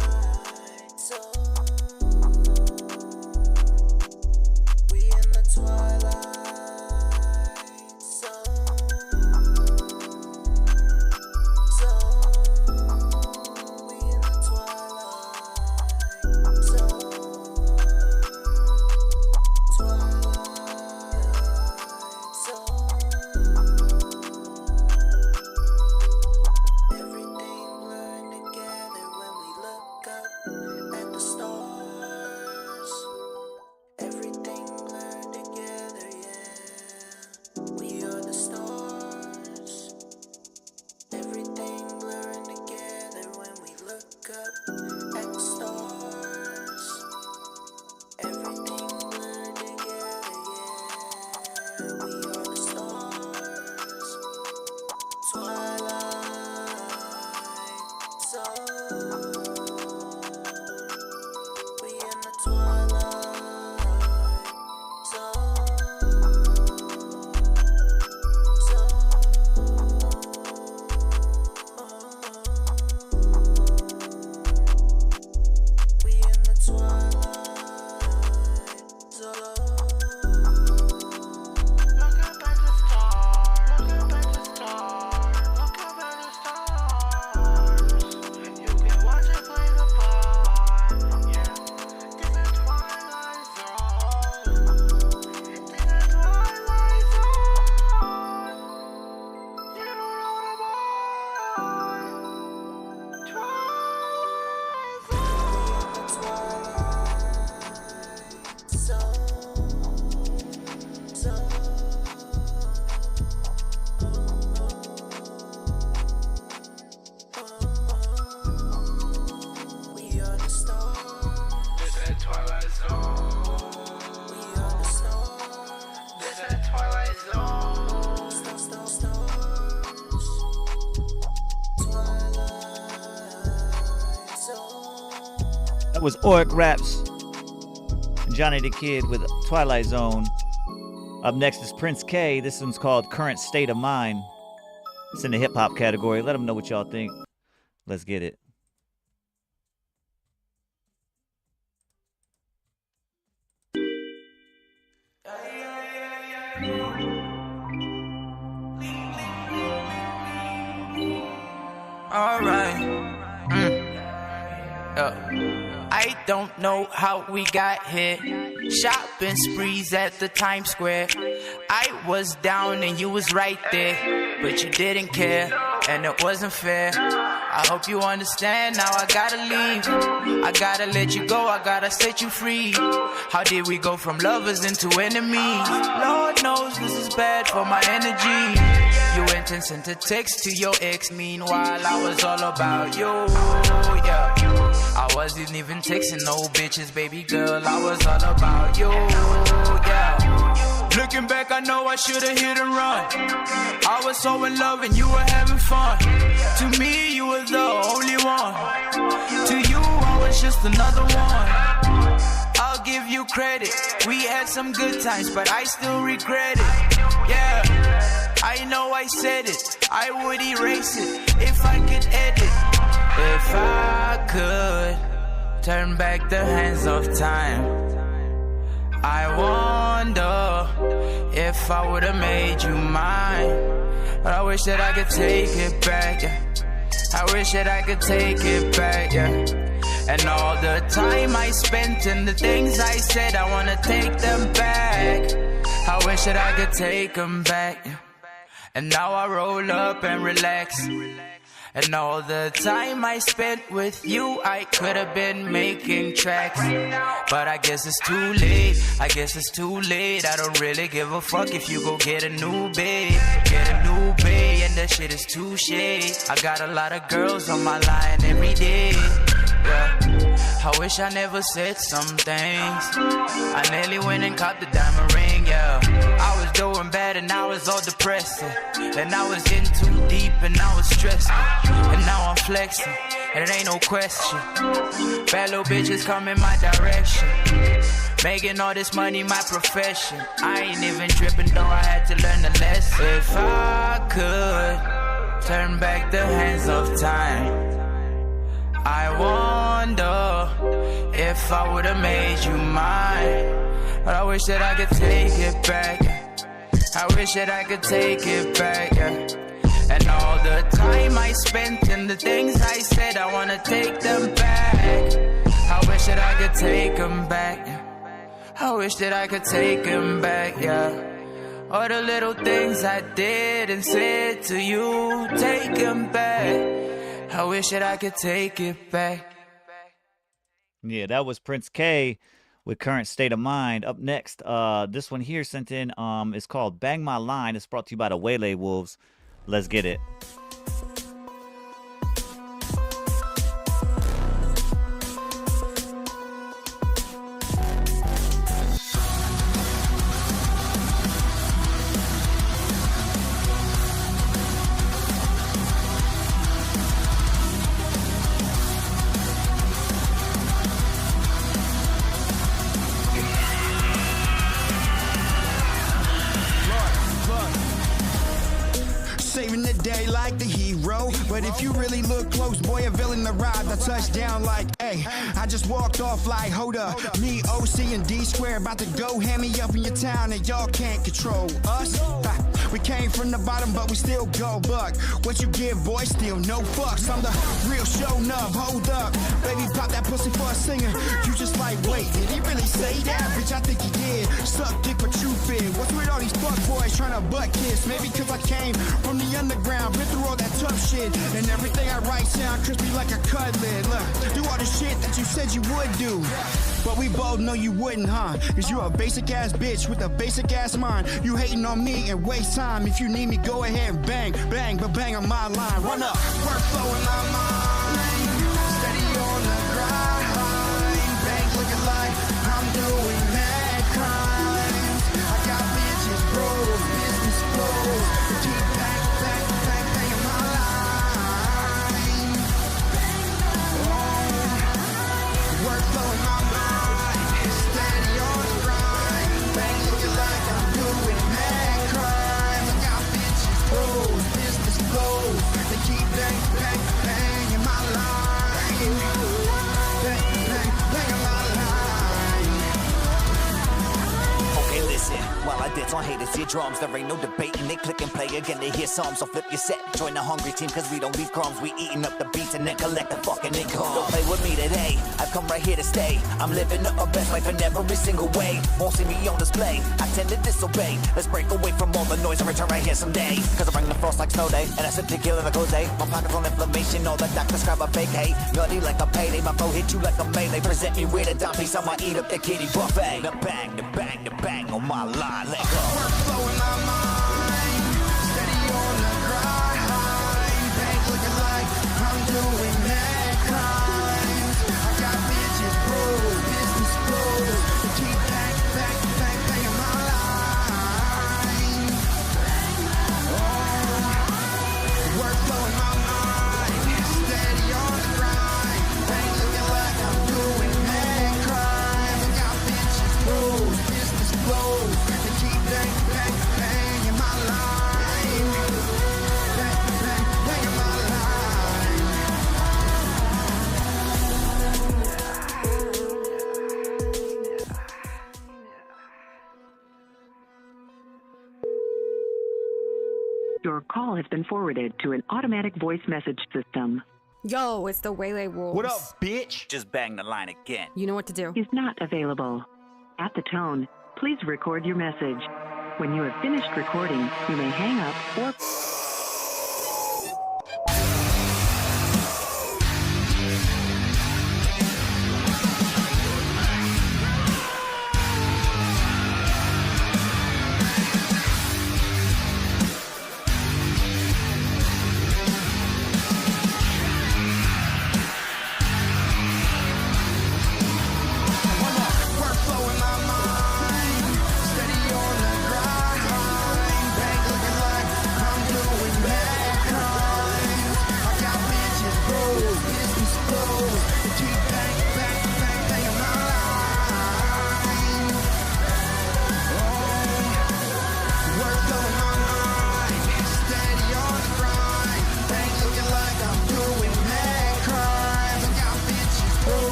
Was Auric Raps and Johnny the Kid with Twilight Zone. Up next is Prince K. This one's called Current State of Mind. It's in the hip-hop category. Let them know what y'all think. Let's get it. All right. I don't know how we got here. Shopping sprees at the Times Square. I was down and you was right there, but you didn't care, and it wasn't fair. I hope you understand. Now I gotta leave. I gotta let you go. I gotta set you free. How did we go from lovers into enemies? Lord knows this is bad for my energy. You went and sent a text to your ex. Meanwhile, I was all about you. Yeah. I wasn't even texting no bitches, baby girl. I was all about you. Yeah. Looking back, I know I should've hit and run. I was so in love and you were having fun. To me, you were the only one. To you, I was just another one. I'll give you credit. We had some good times, but I still regret it. Yeah, I know I said it. I would erase it if I could edit. If I could turn back the hands of time, I wonder if I would've made you mine. But I wish that I could take it back, yeah. I wish that I could take it back, yeah. And all the time I spent and the things I said, I wanna take them back. I wish that I could take them back, yeah. And now I roll up and relax. And all the time I spent with you, I could have been making tracks. But I guess it's too late, I guess it's too late. I don't really give a fuck if you go get a new babe. Get a new babe, and that shit is too shade. I got a lot of girls on my line every day. yeah. I wish I never said some things. I nearly went and caught the diamond ring, yeah. I was doing bad and I was all depressed, and I was in too deep and I was stressed, and now I'm flexing, and it ain't no question. Bad little bitches come in my direction, making all this money my profession. I ain't even tripping though, I had to learn the lesson. If I could turn back the hands of time, I wonder if I would've made you mine. But I wish that I could take it back. I wish that I could take it back, yeah. And all the time I spent and the things I said, I wanna take them back. I wish that I could take them back. I wish that I could take them back, yeah. All the little things I did and said to you, take them back. I wish that I could take it back. Yeah, that was Prince K with Current State of Mind. Up next, this one here sent in is called Bang My Line. It's brought to you by the Waylay Wolves. Let's get it. Saving the day like the hero. But if you really look close, boy, a villain arrived. I touched down like, hey, I just walked off like, hold up. Me, OC, and D Square about to go hand me up in your town, and y'all can't control us. We came from the bottom, but we still go buck. What you give, boy, still no fucks. I'm the real show enough, hold up. Baby, pop that pussy for a singer. You just like, wait, did he really say that? Bitch, I think he did. Suck dick, but you fit. What's with all these fuck boys trying to butt kiss? Maybe cause I came from the underground, been through all that tough shit, and everything I write sound crispy like a cut lid. Look, do all the shit that you said you would do, but we both know you wouldn't, huh? Cause you a basic ass bitch with a basic ass mind. You hating on me and waste time. If you need me, go ahead and bang, bang, but bang on my line. Run up, workflow in my mind, steady on the grind. Bank looking like I'm doing mad crimes. I got bitches, bros, business flows. Keep back, back, back, banging my line. Workflow in my mind, steady on the grind. Bank looking like I'm doing mad crime. I got bitches, bros, business flows. They keep bang, bang, banging my line. Bang, bang, banging my line. Okay, listen, while I dance on haters, hear drums, there ain't no debating, they click and play again, they hear some, so flip your set, join the hungry team, cause we don't leave crumbs, we eating up the beats and then collect the fucking income. Don't play with me today, I've come right here to stay, I'm living up my best life in every single way, won't see me on display, I tend to disobey, let's break away from all the noise and return right here someday, cause I bring the frost like snow day, and I sip tequila like Jose, my pocket's on inflammation, all the doctors scribe a fake hate, nutty like a payday, my flow hit you like a melee, present me with a dime piece, I'ma eat up the kitty buffet, the bang, the bang, the bang on my line, let go. Workflow in my mind, steady on the grind. Bank looking like I'm doing mad crimes. I got bitches, bros, business flows. They keep back, back, back, banging my line. Workflow in my mind, steady on the grind. Bank looking like I'm doing mad crimes. I got bitches, bros, business flows. They keep bang, bang, banging my line. Bang, bang, banging my line. Your call has been forwarded to an automatic voice message system. Yo, it's the Waylay Wolves. What up, bitch? Just bang the line again. You know what to do. Is not available. At the tone, please record your message. When you have finished recording, you may hang up or...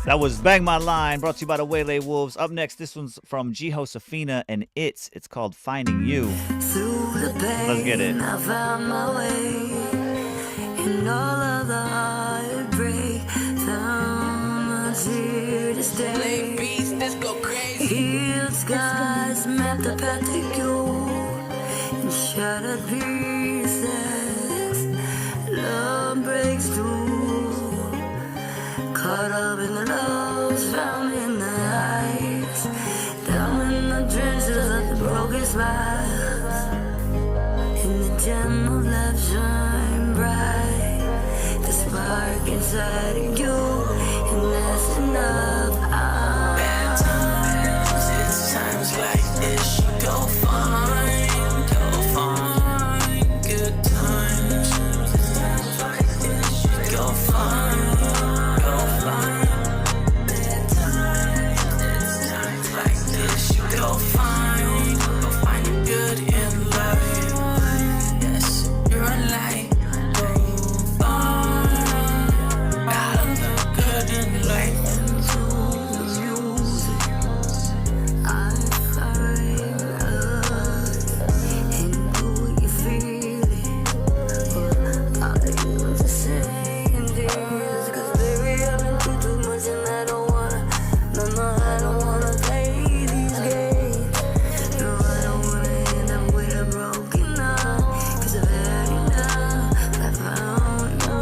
That was Bang My Line, brought to you by the Waylay Wolves. Up next, this one's from Josefina and It's called Finding You. Let's get it. I found my way in all of the heartbreak. Found a here to stay. Let's go crazy. Healed skies met the path to you in shattered pieces. Love breaks through. Caught up in the lows, found in the heights. Down in the trenches of the broken smiles. In the gem of love shine bright. The spark inside of you, and that's enough. Bad times, it's times like this you go find good times. Times like this you go find. Bad times, it's times like this you go find good in life. Yes, you're a light. Go find good in life. I find us, and do you feel it? Or are you just saying this? 'Cause baby, I've been through too much and I don't wanna play these games. No, I don't wanna end up with a broken heart. 'Cause I've had enough. I found you.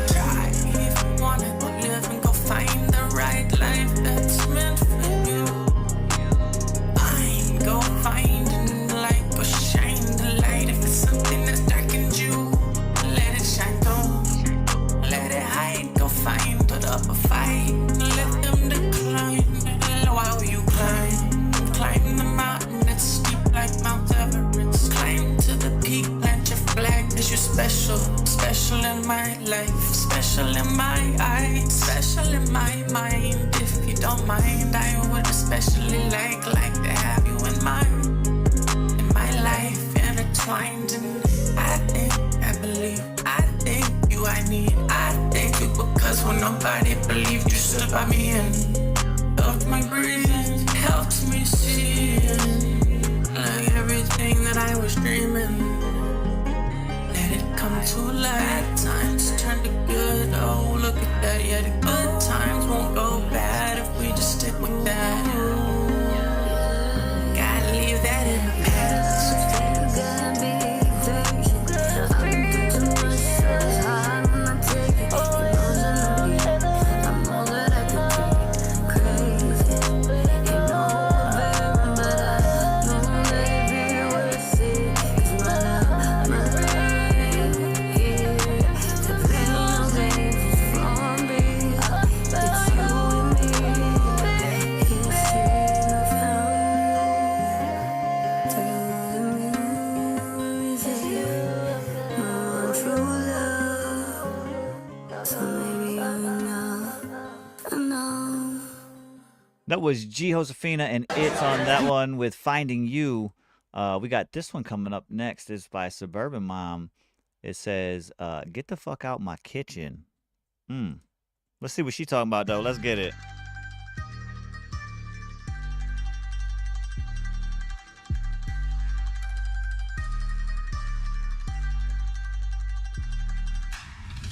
Try if you wanna go live and go find the right life that's meant for you. Go finding the light, but shine the light. If it's something that's darkened you, let it shine through. Let it hide, go find, put up a fight. Let them decline while you climb. Climb the mountain that's steep like Mount Everest. Climb to the peak, plant your flag, 'cause you're special. Special in my life, special in my eyes, special in my mind. If you don't mind, I would especially like to have you in my life, intertwined. And I think, I believe, I think you, I need, I thank you, because when nobody believed, you stood by me and helped me breathe, helped me see, like everything that I was dreaming. Let it come to light. Times turn to good. Oh, look at that. Yeah, the good times won't go bad if we just stick with that. Gotta leave that in the past. That was Josefina and It's on that one with Finding You. We got this one coming up next. It's by Suburban Mom. It says, get the fuck out my kitchen. Let's see what she's talking about, though. Let's get it.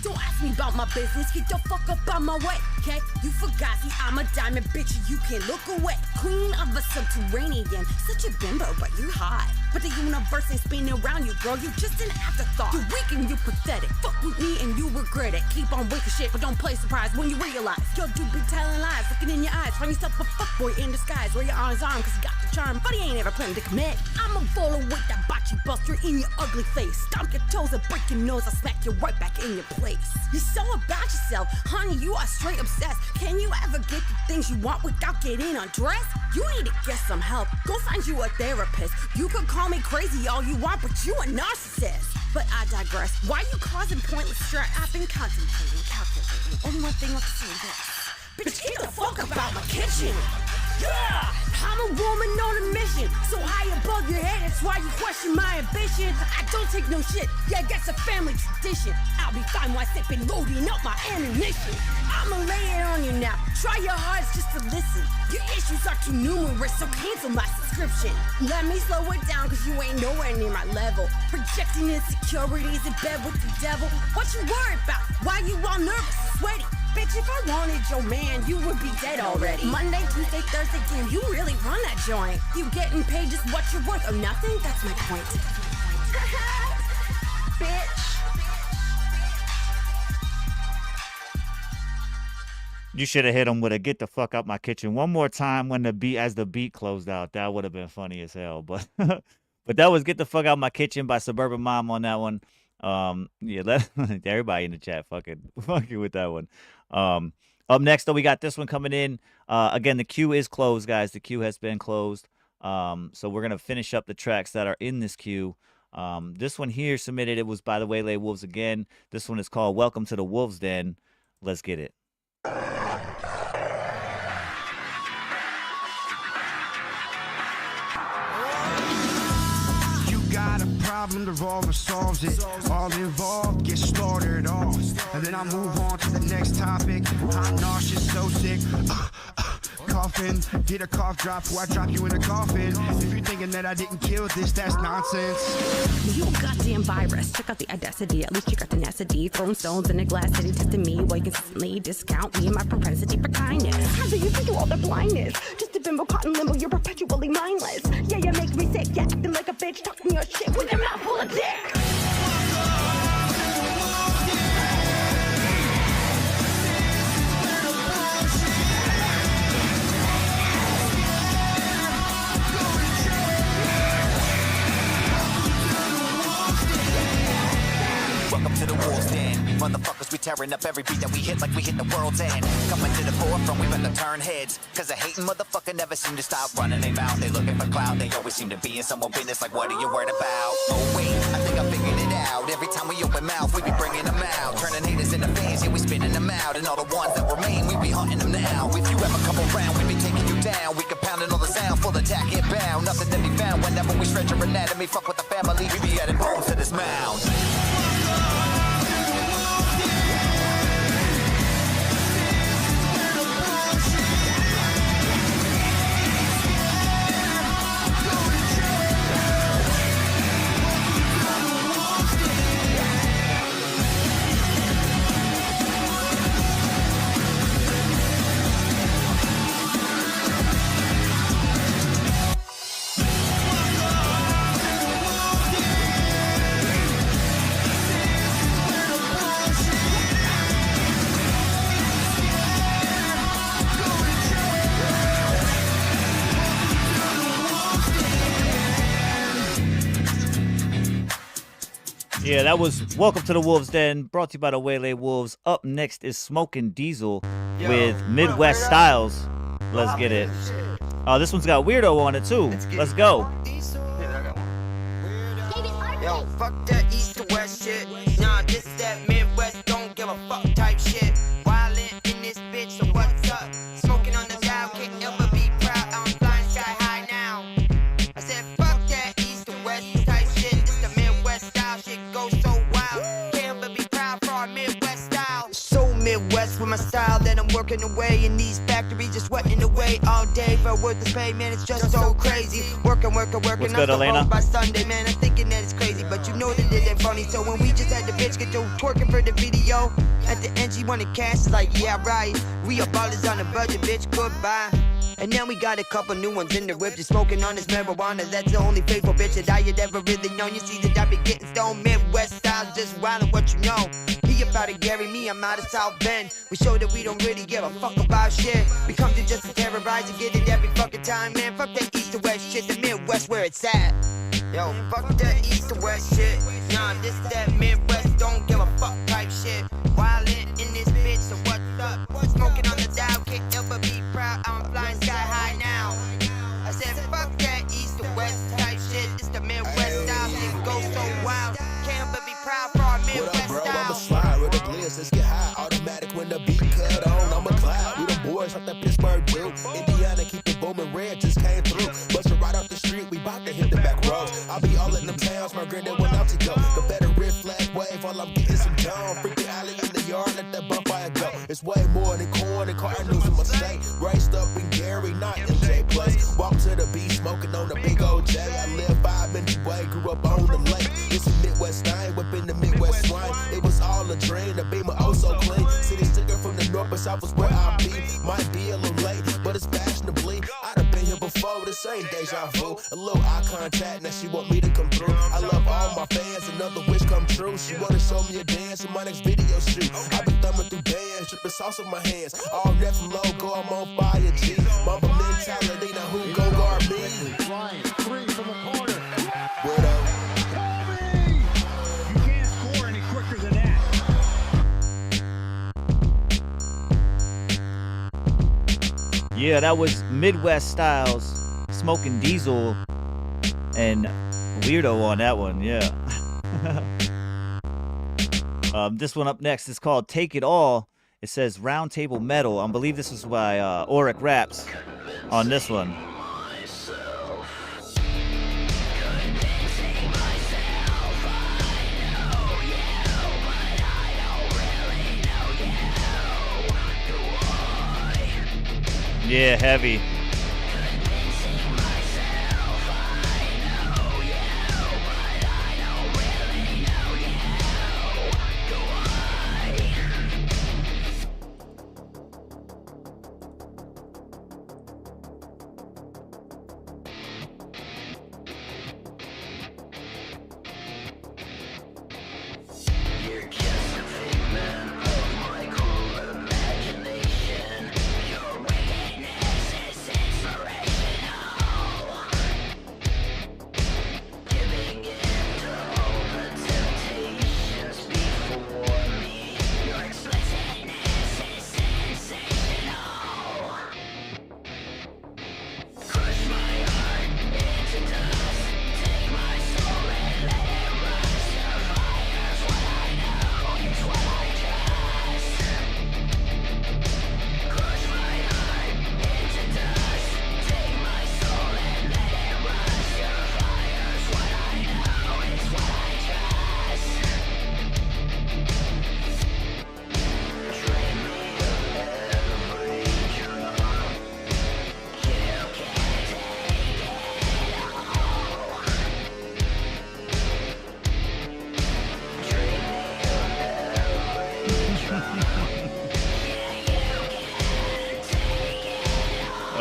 Don't ask me about my business, get the fuck up out my way, okay? You forgot, see, I'm a diamond bitch and you can't look away. Queen of a subterranean, such a bimbo, but you hot. But the universe ain't spinning around you, girl, you just an afterthought. You're weak and you pathetic, fuck with me and you regret it. Keep on waking shit, but don't play surprise when you realize your dude be telling lies, looking in your eyes. Find yourself a fuckboy in disguise, wear your on his arm, cause he got the charm, but he ain't ever planning to commit. I'm a bowler with that bocce buster in your ugly face. Stomp your toes and break your nose, I'll smack you right back in your place. You're so about yourself, honey, you are straight obsessed. Can you ever get the things you want without getting undressed? You need to get some help, go find you a therapist. You could call me crazy all you want, but you a narcissist. But I digress, why you causing pointless stress? I've been contemplating, calculating, only one thing left to say this. Bitch, get the fuck about my kitchen. Yeah! I'm a woman on a mission, so high above your head, that's why you question my ambition. I don't take no shit, yeah, that's a family tradition. I'll be fine while sipping, loading up my ammunition. I'ma lay it on you now, try your hardest just to listen. Your issues are too numerous, so cancel my subscription. Let me slow it down, cause you ain't nowhere near my level. Projecting insecurities in bed with the devil. What you worried about? Why you all nervous and sweaty? Bitch, if I wanted your man, you would be dead already. Monday, Tuesday, Thursday, damn, you really run that joint. You getting paid just what you're worth or nothing? That's my point. Bitch. You should have hit him with a "get the fuck out my kitchen" one more time when the beat closed out. That would have been funny as hell. But but that was "Get the Fuck Out My Kitchen" by Suburban Mom on that one. Yeah, let everybody in the chat fucking with that one. Up next though, we got this one coming in. Again, the queue is closed, guys. The queue has been closed. So we're gonna finish up the tracks that are in this queue. This one here submitted, it was by the Waylay Wolves again. This one is called "Welcome to the Wolves Den." Let's get it. Problem, the revolver solves it. All involved, get slaughtered off. And then I move on to the next topic. I'm nauseous, so sick. Coughing, get a cough drop before I drop you in a coffin. If you're thinking that I didn't kill this, that's nonsense. You a goddamn virus. Check out the audacity, at least you got the tenacity. Throwing stones in a glass city, testing me while you consistently discount me and my propensity for kindness. How do you think you all the blindness? Just a bimbo caught in limbo, you're perpetually mindless. Yeah, you make me sick, yeah, acting like a bitch, talking your shit with your mouth full of dick. Welcome to the Wolves Den. Motherfuckers, we tearing up every beat that we hit like we hit the world's end. Coming to the forefront, we better turn heads. Cause a hating motherfucker never seem to stop running their mouth. They looking for clout, they always seem to be in someone's business like what are you worried about? Oh wait, I think I figured it out. Every time we open mouth, we be bringing them out. Turning haters into fans, yeah, we spinning them out. And all the ones that remain, we be hunting them now. If you ever come around, we be taking you down. We compounding all the sound, full attack, hit bound. Nothing to be found whenever we stretch your anatomy. Fuck with the family, we be adding bones to this mound. Yeah, that was Welcome to the Wolves Den, brought to you by the Waylay Wolves. Up next is Smoking Diesel with Midwest Styles. Let's get it. Oh, this one's got Weirdo on it too. Let's go. Yo, fuck that east to west shit. Nah, this is that Midwest, don't give a fuck type shit. Wildin' in this bitch, so what's up? Smoking on the dial, can't ever be proud. I'm flying sky high now. I said, fuck that east to west type shit. This the Midwest style shit goes so wild. Can't ever be proud for our Midwest style. So Midwest with my style that I'm working away in these factories, just sweating away all day for worthless pay, man. It's just so crazy. Working. What's good, I'm Elena? home by Sunday, man. I'm thinking that it's crazy, but you know that it ain't funny. So when we just had the bitch get to twerking for the video, at the end she wanted cash. It's like, yeah, right. We are ballers on a budget, bitch. Goodbye. And now we got a couple new ones in the whip, just smoking on this marijuana. That's the only faithful bitch that I had ever really known. You see that I be getting stoned, Midwest style, just wildin' what you know. He about to Gary, me, I'm out of South Bend. We show that we don't really give a fuck about shit. We come to just to terrorize and get it every fucking time, man. Fuck that east to west shit, the Midwest where it's at. Yo, fuck that east to west shit. Nah, this that Midwest, don't give a fuck type shit. Wildin' in this bitch, so what's up? Smoking on the dial, can't ever be proud. I'm flying sky high now. I said, fuck that east to west type shit. This the Midwest style, shit goes so wild. Can't ever be proud for our Midwest style. I'ma slide with the bliss, let's get high. Automatic when the beat cut on, I'm a cloud. We the It's way more than corn and Cardinals in my state. Raced up in Gary, not MJ Place. Walk to the beach, smoking on the big OJ. I live 5 minutes away, grew up on the lake. It's a Midwest thing, whipping the Midwest swine. It was all a dream, the beamer oh so clean. City sticker from the north, but south was where I be. Might be a little late, but it's fashionably. I'd have been here before, the same deja vu. A little eye contact, now she want me to come through. I love all my fans, another wish come true. She wanna show me a dance in my next video shoot. I've been thumbing through bands, dripping sauce on my hands. All net from logo, I'm on fire, G. Mama mentality, now who gon' guard me? Flying, 3 from the corner. What up? You can't score any quicker than that. Yeah, that was Midwest Styles, Smoking Diesel, and Weirdo on that one, yeah. This one up next is called Take It All. It says Round Table Metal. I believe this is by Auric Raps on this one. Yeah, heavy.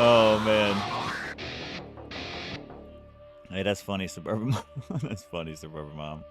Oh man. Hey, that's funny, Suburban Mom. That's funny, Suburban Mom.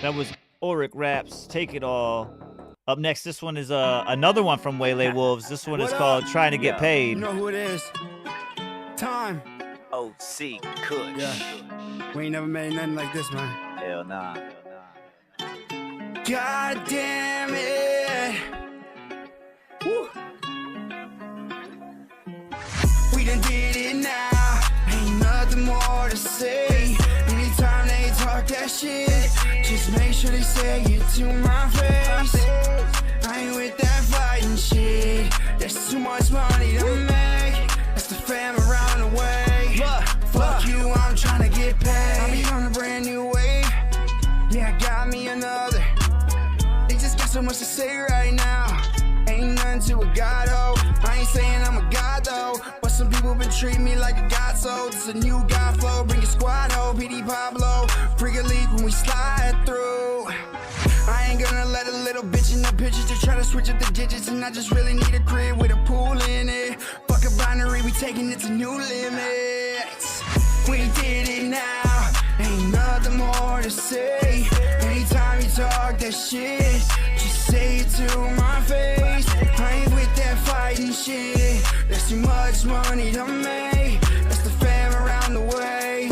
That was Auric Raps, Take It All. Up next, this one is another one from Waylay Wolves. This one is called Trying to Get Paid. You know who it is? Time. OC Kush. Yeah. We ain't never made nothing like this, man. Hell nah. God damn it. shit. Just make sure they say it to my face. I ain't with that fighting shit. There's too much money to make. That's the fam around the way. Fuck you, I'm trying to get paid. I'll be on a brand new wave. Yeah, I got me another. They just got so much to say right now. Ain't nothing to a god, oh. I ain't saying I'm a god, though. But some people been treating me like a god, so this a new god flow. Bring a squad, oh. PD Pablo. Bring a leak when we slide through. I ain't gonna let a little bitch in the pictures to try to switch up the digits. And I just really need a crib with a pool in it. Fuck a binary, we taking it to new limits. We did it now, ain't nothing more to say. Anytime you talk that shit, just say it to my face. I ain't with that fighting shit. There's too much money to make. That's the fam around the way.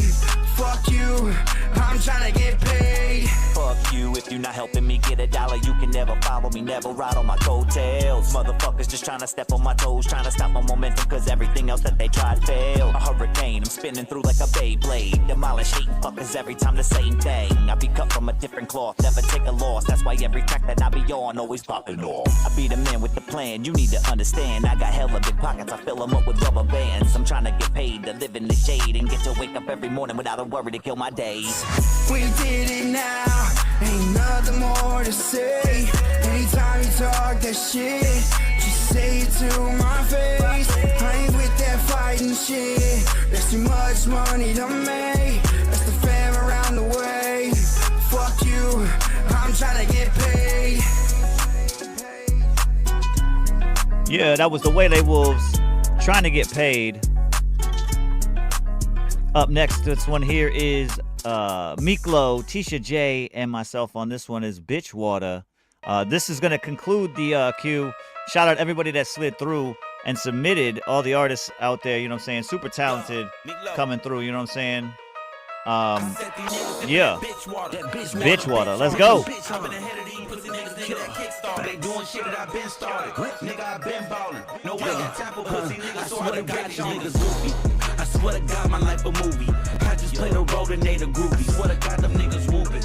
Fuck you, I'm trying to get paid. Fuck you, if you're not helping me get a dollar, you can never follow me, never ride on my coattails. Motherfuckers just trying to step on my toes, trying to stop my momentum, cause everything else that they tried failed. A hurricane, I'm spinning through like a Beyblade. Demolish hating fuckers every time the same thing. I be cut from a different cloth, never take a loss. That's why every track that I be on always popping off. I be the man with the plan, you need to understand. I got hella big pockets, I fill them up with rubber bands. I'm trying to get paid to live in the shade and get to wake up every morning without a worry to kill my days. We did it now, ain't nothing more to say. Anytime you talk that shit, just say it to my face. I ain't with that fighting shit. There's too much money to make. That's the fam around the way. Fuck you, I'm trying to get paid. Yeah, that was the Way They Wolves, trying to get paid. Up next, this one here is Miklo, Tisha J, and myself on this one is Bitch Water. This is going to conclude the queue. Shout out everybody that slid through and submitted, all the artists out there, you know what I'm saying? Super talented coming through, you know what I'm saying? Yeah. Bitch Water. Let's go. They doing shit that I been started. Nigga, I been ballin'. No way got time for pussy niggas, so I got these niggas goofy. I swear to God, my life a movie. I just play the role and they the groupie. Swear to God, them niggas whooping.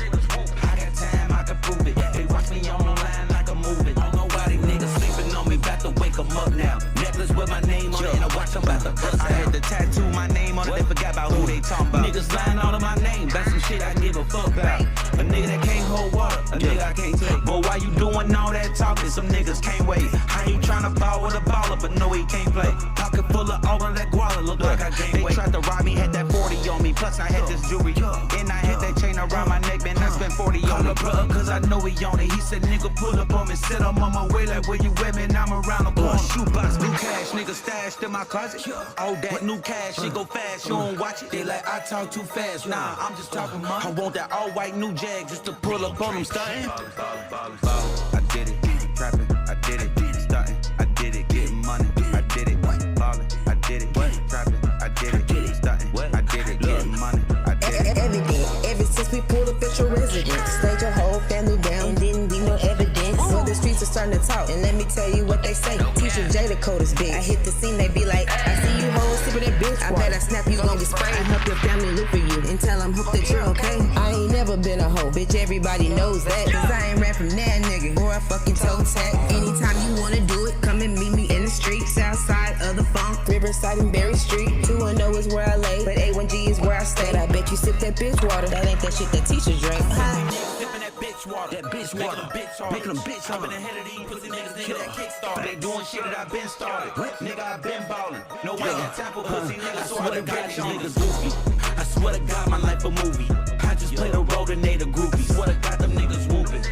I got time, I can prove it. They watch me on the line like a movie. Don't know why these niggas sleeping on me, about to wake them up now. Necklace with my name on it, and I watch them about to bust. I had to tattoo my name on it, they forgot about who they talking about. Niggas lying all of my name, that's some shit I give a fuck about. A nigga that can't hold water, a nigga I can't take. But why you doing all that talking? Some niggas can't wait. How you tryna ball with a baller, but no he can't play? Pocket full of all of that guala, look like I can't wait. They tried to rob me, had that 40 on me, plus I had this jewelry. And I had that chain around my neck, man, I spent 40 on the plug, cause I know he on it. He said, nigga, pull up on me, said I'm on my way, like where you at, man, I'm around the corner. Shoebox, new cash, nigga stashed in my closet. All that new cash, shit go fast, you don't watch it. They like, I talk too fast, nah, I'm just talking money. I want that all white new Jag just to pull up on them, stuntin'. I did it, trapping, I did it, stuntin', I did it, getting money, I did it, ballin', I did it, trapping, I did it, stuntin', I did it, getting money, I did it. Evident, ever since we pulled up at your residence, slayed your whole family down, didn't leave no evidence. So the streets are starting to talk, and let me tell you what they say. Teacher J, the code is big. I hit the scene, they be like, I see you hoes sipping that bitch. I bet I snap you gon' get sprayed. I help your family look for you and tell them hope that you're okay. I ain't never been a hoe, bitch, everybody knows that. Cause I ain't rap from that nigga, or a fucking toe tag. Anytime you wanna do it, come and meet me in the street. Southside of the Funk, Riverside and Berry Street. 210 is where I lay, but A1G is where I stay. I bet you sip that bitch water, that ain't that shit that teacher drink. That bitch water, making them bitch hard. Ahead of these pussy niggas, nigga that kickstart. They doing shit that I been started. Nigga, I been ballin'. No way got time for pussy niggas, so I got these niggas goofy. I swear to God, my life a movie. I just play the role and they the groupie. Swear to God, them niggas whooping.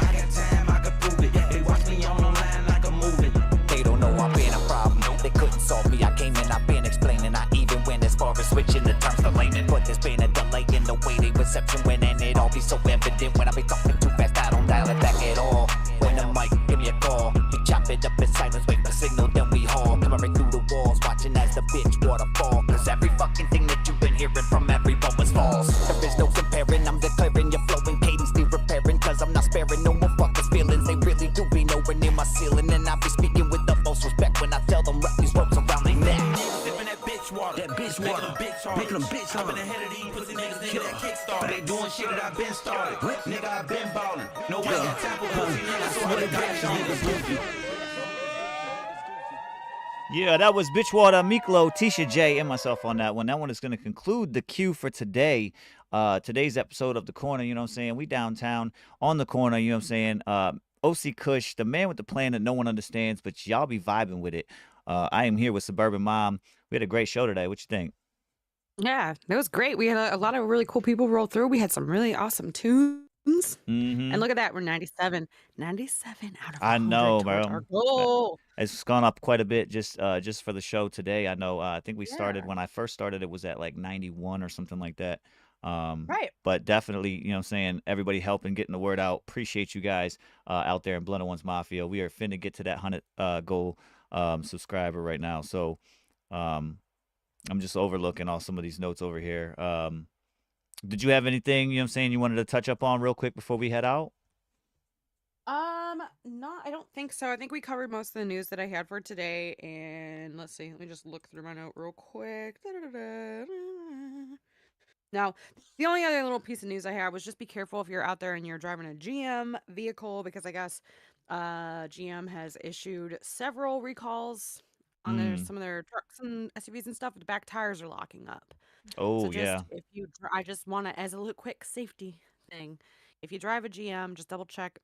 I got time, I can prove it. They watch me on the line like a movie. They don't know I'm being a problem. They couldn't solve me. I came in, I've been explaining. I even went as far as switching the terms to layman. But there's been a delay in the way they reception went, and it all be so evident when I be talking too fast. I don't dial it back at all. When the mic, give me a call. We chop it up in silence, wait for signal, then we haul. Coming right through the walls, watching as the bitch waterfall. Cause every fucking thing that you've been hearing from everyone was false. There is no comparing, I'm declaring your flow and cadence need repairing. Cause I'm not sparing no more fuckers' feelings. They really do be nowhere near my ceiling. And I be speaking with the most respect when I tell them wrap these ropes around they neck. Making them bitch. I've been ahead of these pussy niggas, nigga that kickstart. But they doing shit that I been started. Nigga, I been ballin'. No way got time for pussy niggas, so I got Yeah, that was Bitchwater, Miklo, Tisha J, and myself on that one. That one is going to conclude the queue for today. Today's episode of The Korner, you know what I'm saying? We downtown on The Korner, you know what I'm saying? OC Kush, the man with the plan that no one understands, but y'all be vibing with it. I am here with Suburban Mom. We had a great show today. What you think? Yeah, it was great. We had a lot of really cool people roll through. We had some really awesome tunes. Mm-hmm. And look at that. We're 97 out of 100 I know, towards bro. our goal. It's gone up quite a bit just for the show today. I know. I think we started when I first started. It was at like 91 or something like that. Right. But definitely, you know what I'm saying, everybody helping getting the word out. Appreciate you guys out there in Blunted Ones Mafia. We are finna get to that 100 goal subscriber right now. So I'm just overlooking all some of these notes over here. Did you have anything, you know what I'm saying, you wanted to touch up on real quick before we head out? No, I don't think so. I think we covered most of the news that I had for today. And let's see, let me just look through my note real quick. Now, the only other little piece of news I had was just be careful if you're out there and you're driving a GM vehicle, because I guess GM has issued several recalls on some of their trucks and SUVs and stuff. The back tires are locking up. Oh, So just yeah. if you, I just want to, as a little quick safety thing, if you drive a GM, just double check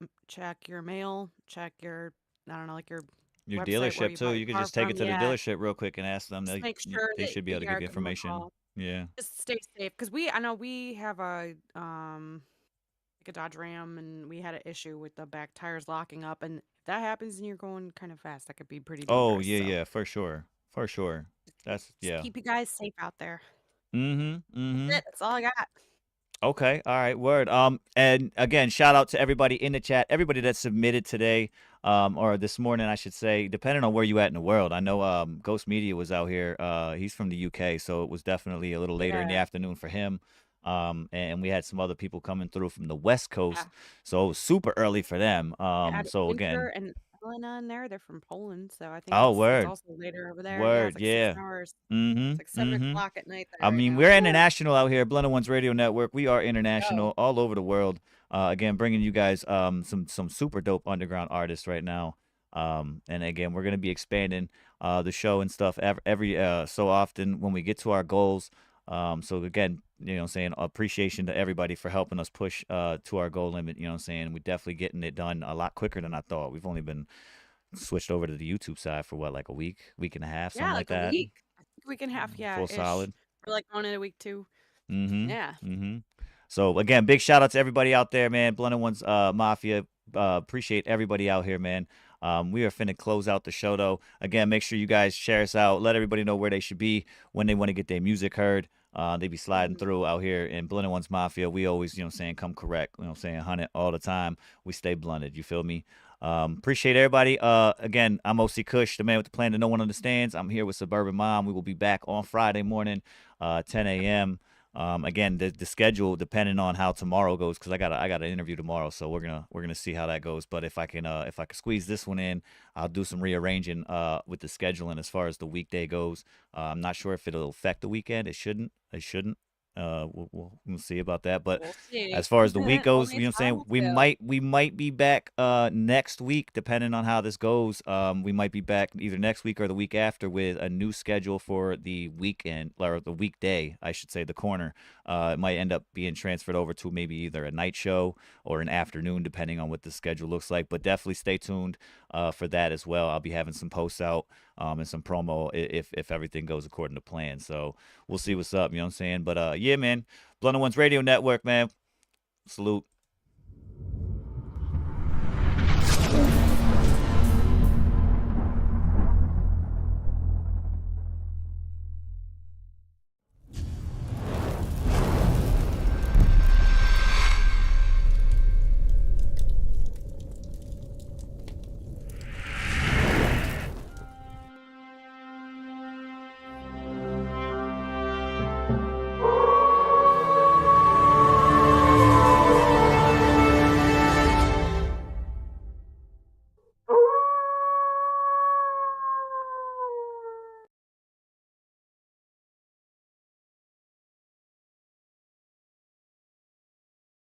your mail, check your, I don't know, like your Your website where dealership, you too. bought You your could car just take from. it to the Yeah, dealership real quick and ask them. just They, make sure they that should be able to you give can information. recall. Yeah. Just stay safe, because I know we have a like a Dodge Ram, and we had an issue with the back tires locking up, and if that happens and you're going kind of fast, that could be pretty Oh, dangerous. yeah, So yeah, for sure. For sure. That's, yeah. keep you guys safe out there. Mm-hmm. That's it. That's all I got. Okay, all right, word. And again, shout out to everybody in the chat, everybody that submitted today, or this morning, I should say, depending on where you at in the world. I know Ghost Media was out here. He's from the UK, so it was definitely a little later in the Yeah. afternoon for him. And we had some other people coming through from the West Coast, Yeah. so it was super early for them. Had So Winter again, and Elena in there. They're from Poland, so I think oh, it's word, also later over there. Yeah, it's word, like yeah. 6 hours. Mm-hmm, It's like 7 mm-hmm. o'clock at night I there right mean, now. we're Woo! international out here, Blended Ones Radio Network. We are Go. international all over the world. Again, bringing you guys some super dope underground artists right now. And again, we're gonna be expanding the show and stuff every so often when we get to our goals. So again, you know what I'm saying, appreciation to everybody for helping us push to our goal limit. You know what I'm saying? We're definitely getting it done a lot quicker than I thought. We've only been switched over to the YouTube side for what, like a week and a half, something Yeah, like like a that. week. I think week and a half. Yeah, Full ish. solid. We're like going in a week too. Mm-hmm. Yeah. Mm-hmm. So again, big shout out to everybody out there, man. Blended Ones Mafia. Appreciate everybody out here, man. We are finna close out the show though. Again, make sure you guys share us out. Let everybody know where they should be when they want to get their music heard. They be sliding through out here in Blended Ones Mafia. We always, you know what I'm saying, come correct. You know what I'm saying, 100 all the time. We stay blunted. You feel me? Appreciate everybody. Again, I'm OC Kush, the man with the plan that no one understands. I'm here with Suburban Mom. We will be back on Friday morning, 10 a.m. Again, the schedule depending on how tomorrow goes, because I got an interview tomorrow, so we're gonna see how that goes. But if I can squeeze this one in, I'll do some rearranging with the scheduling as far as the weekday goes. I'm not sure if it'll affect the weekend. It shouldn't. We'll see about that. But We'll see. as far as the week goes, you Only know what I'm time saying, will tell. we might be back next week, depending on how this goes. We might be back either next week or the week after with a new schedule for the weekend, or the weekday, I should say, the Korner. It might end up being transferred over to maybe either a night show or an afternoon, depending on what the schedule looks like. But definitely stay tuned for that as well. I'll be having some posts out and some promo if everything goes according to plan. So we'll see what's up, you know what I'm saying? But yeah, man, Blunted Ones Radio Network, man. Salute.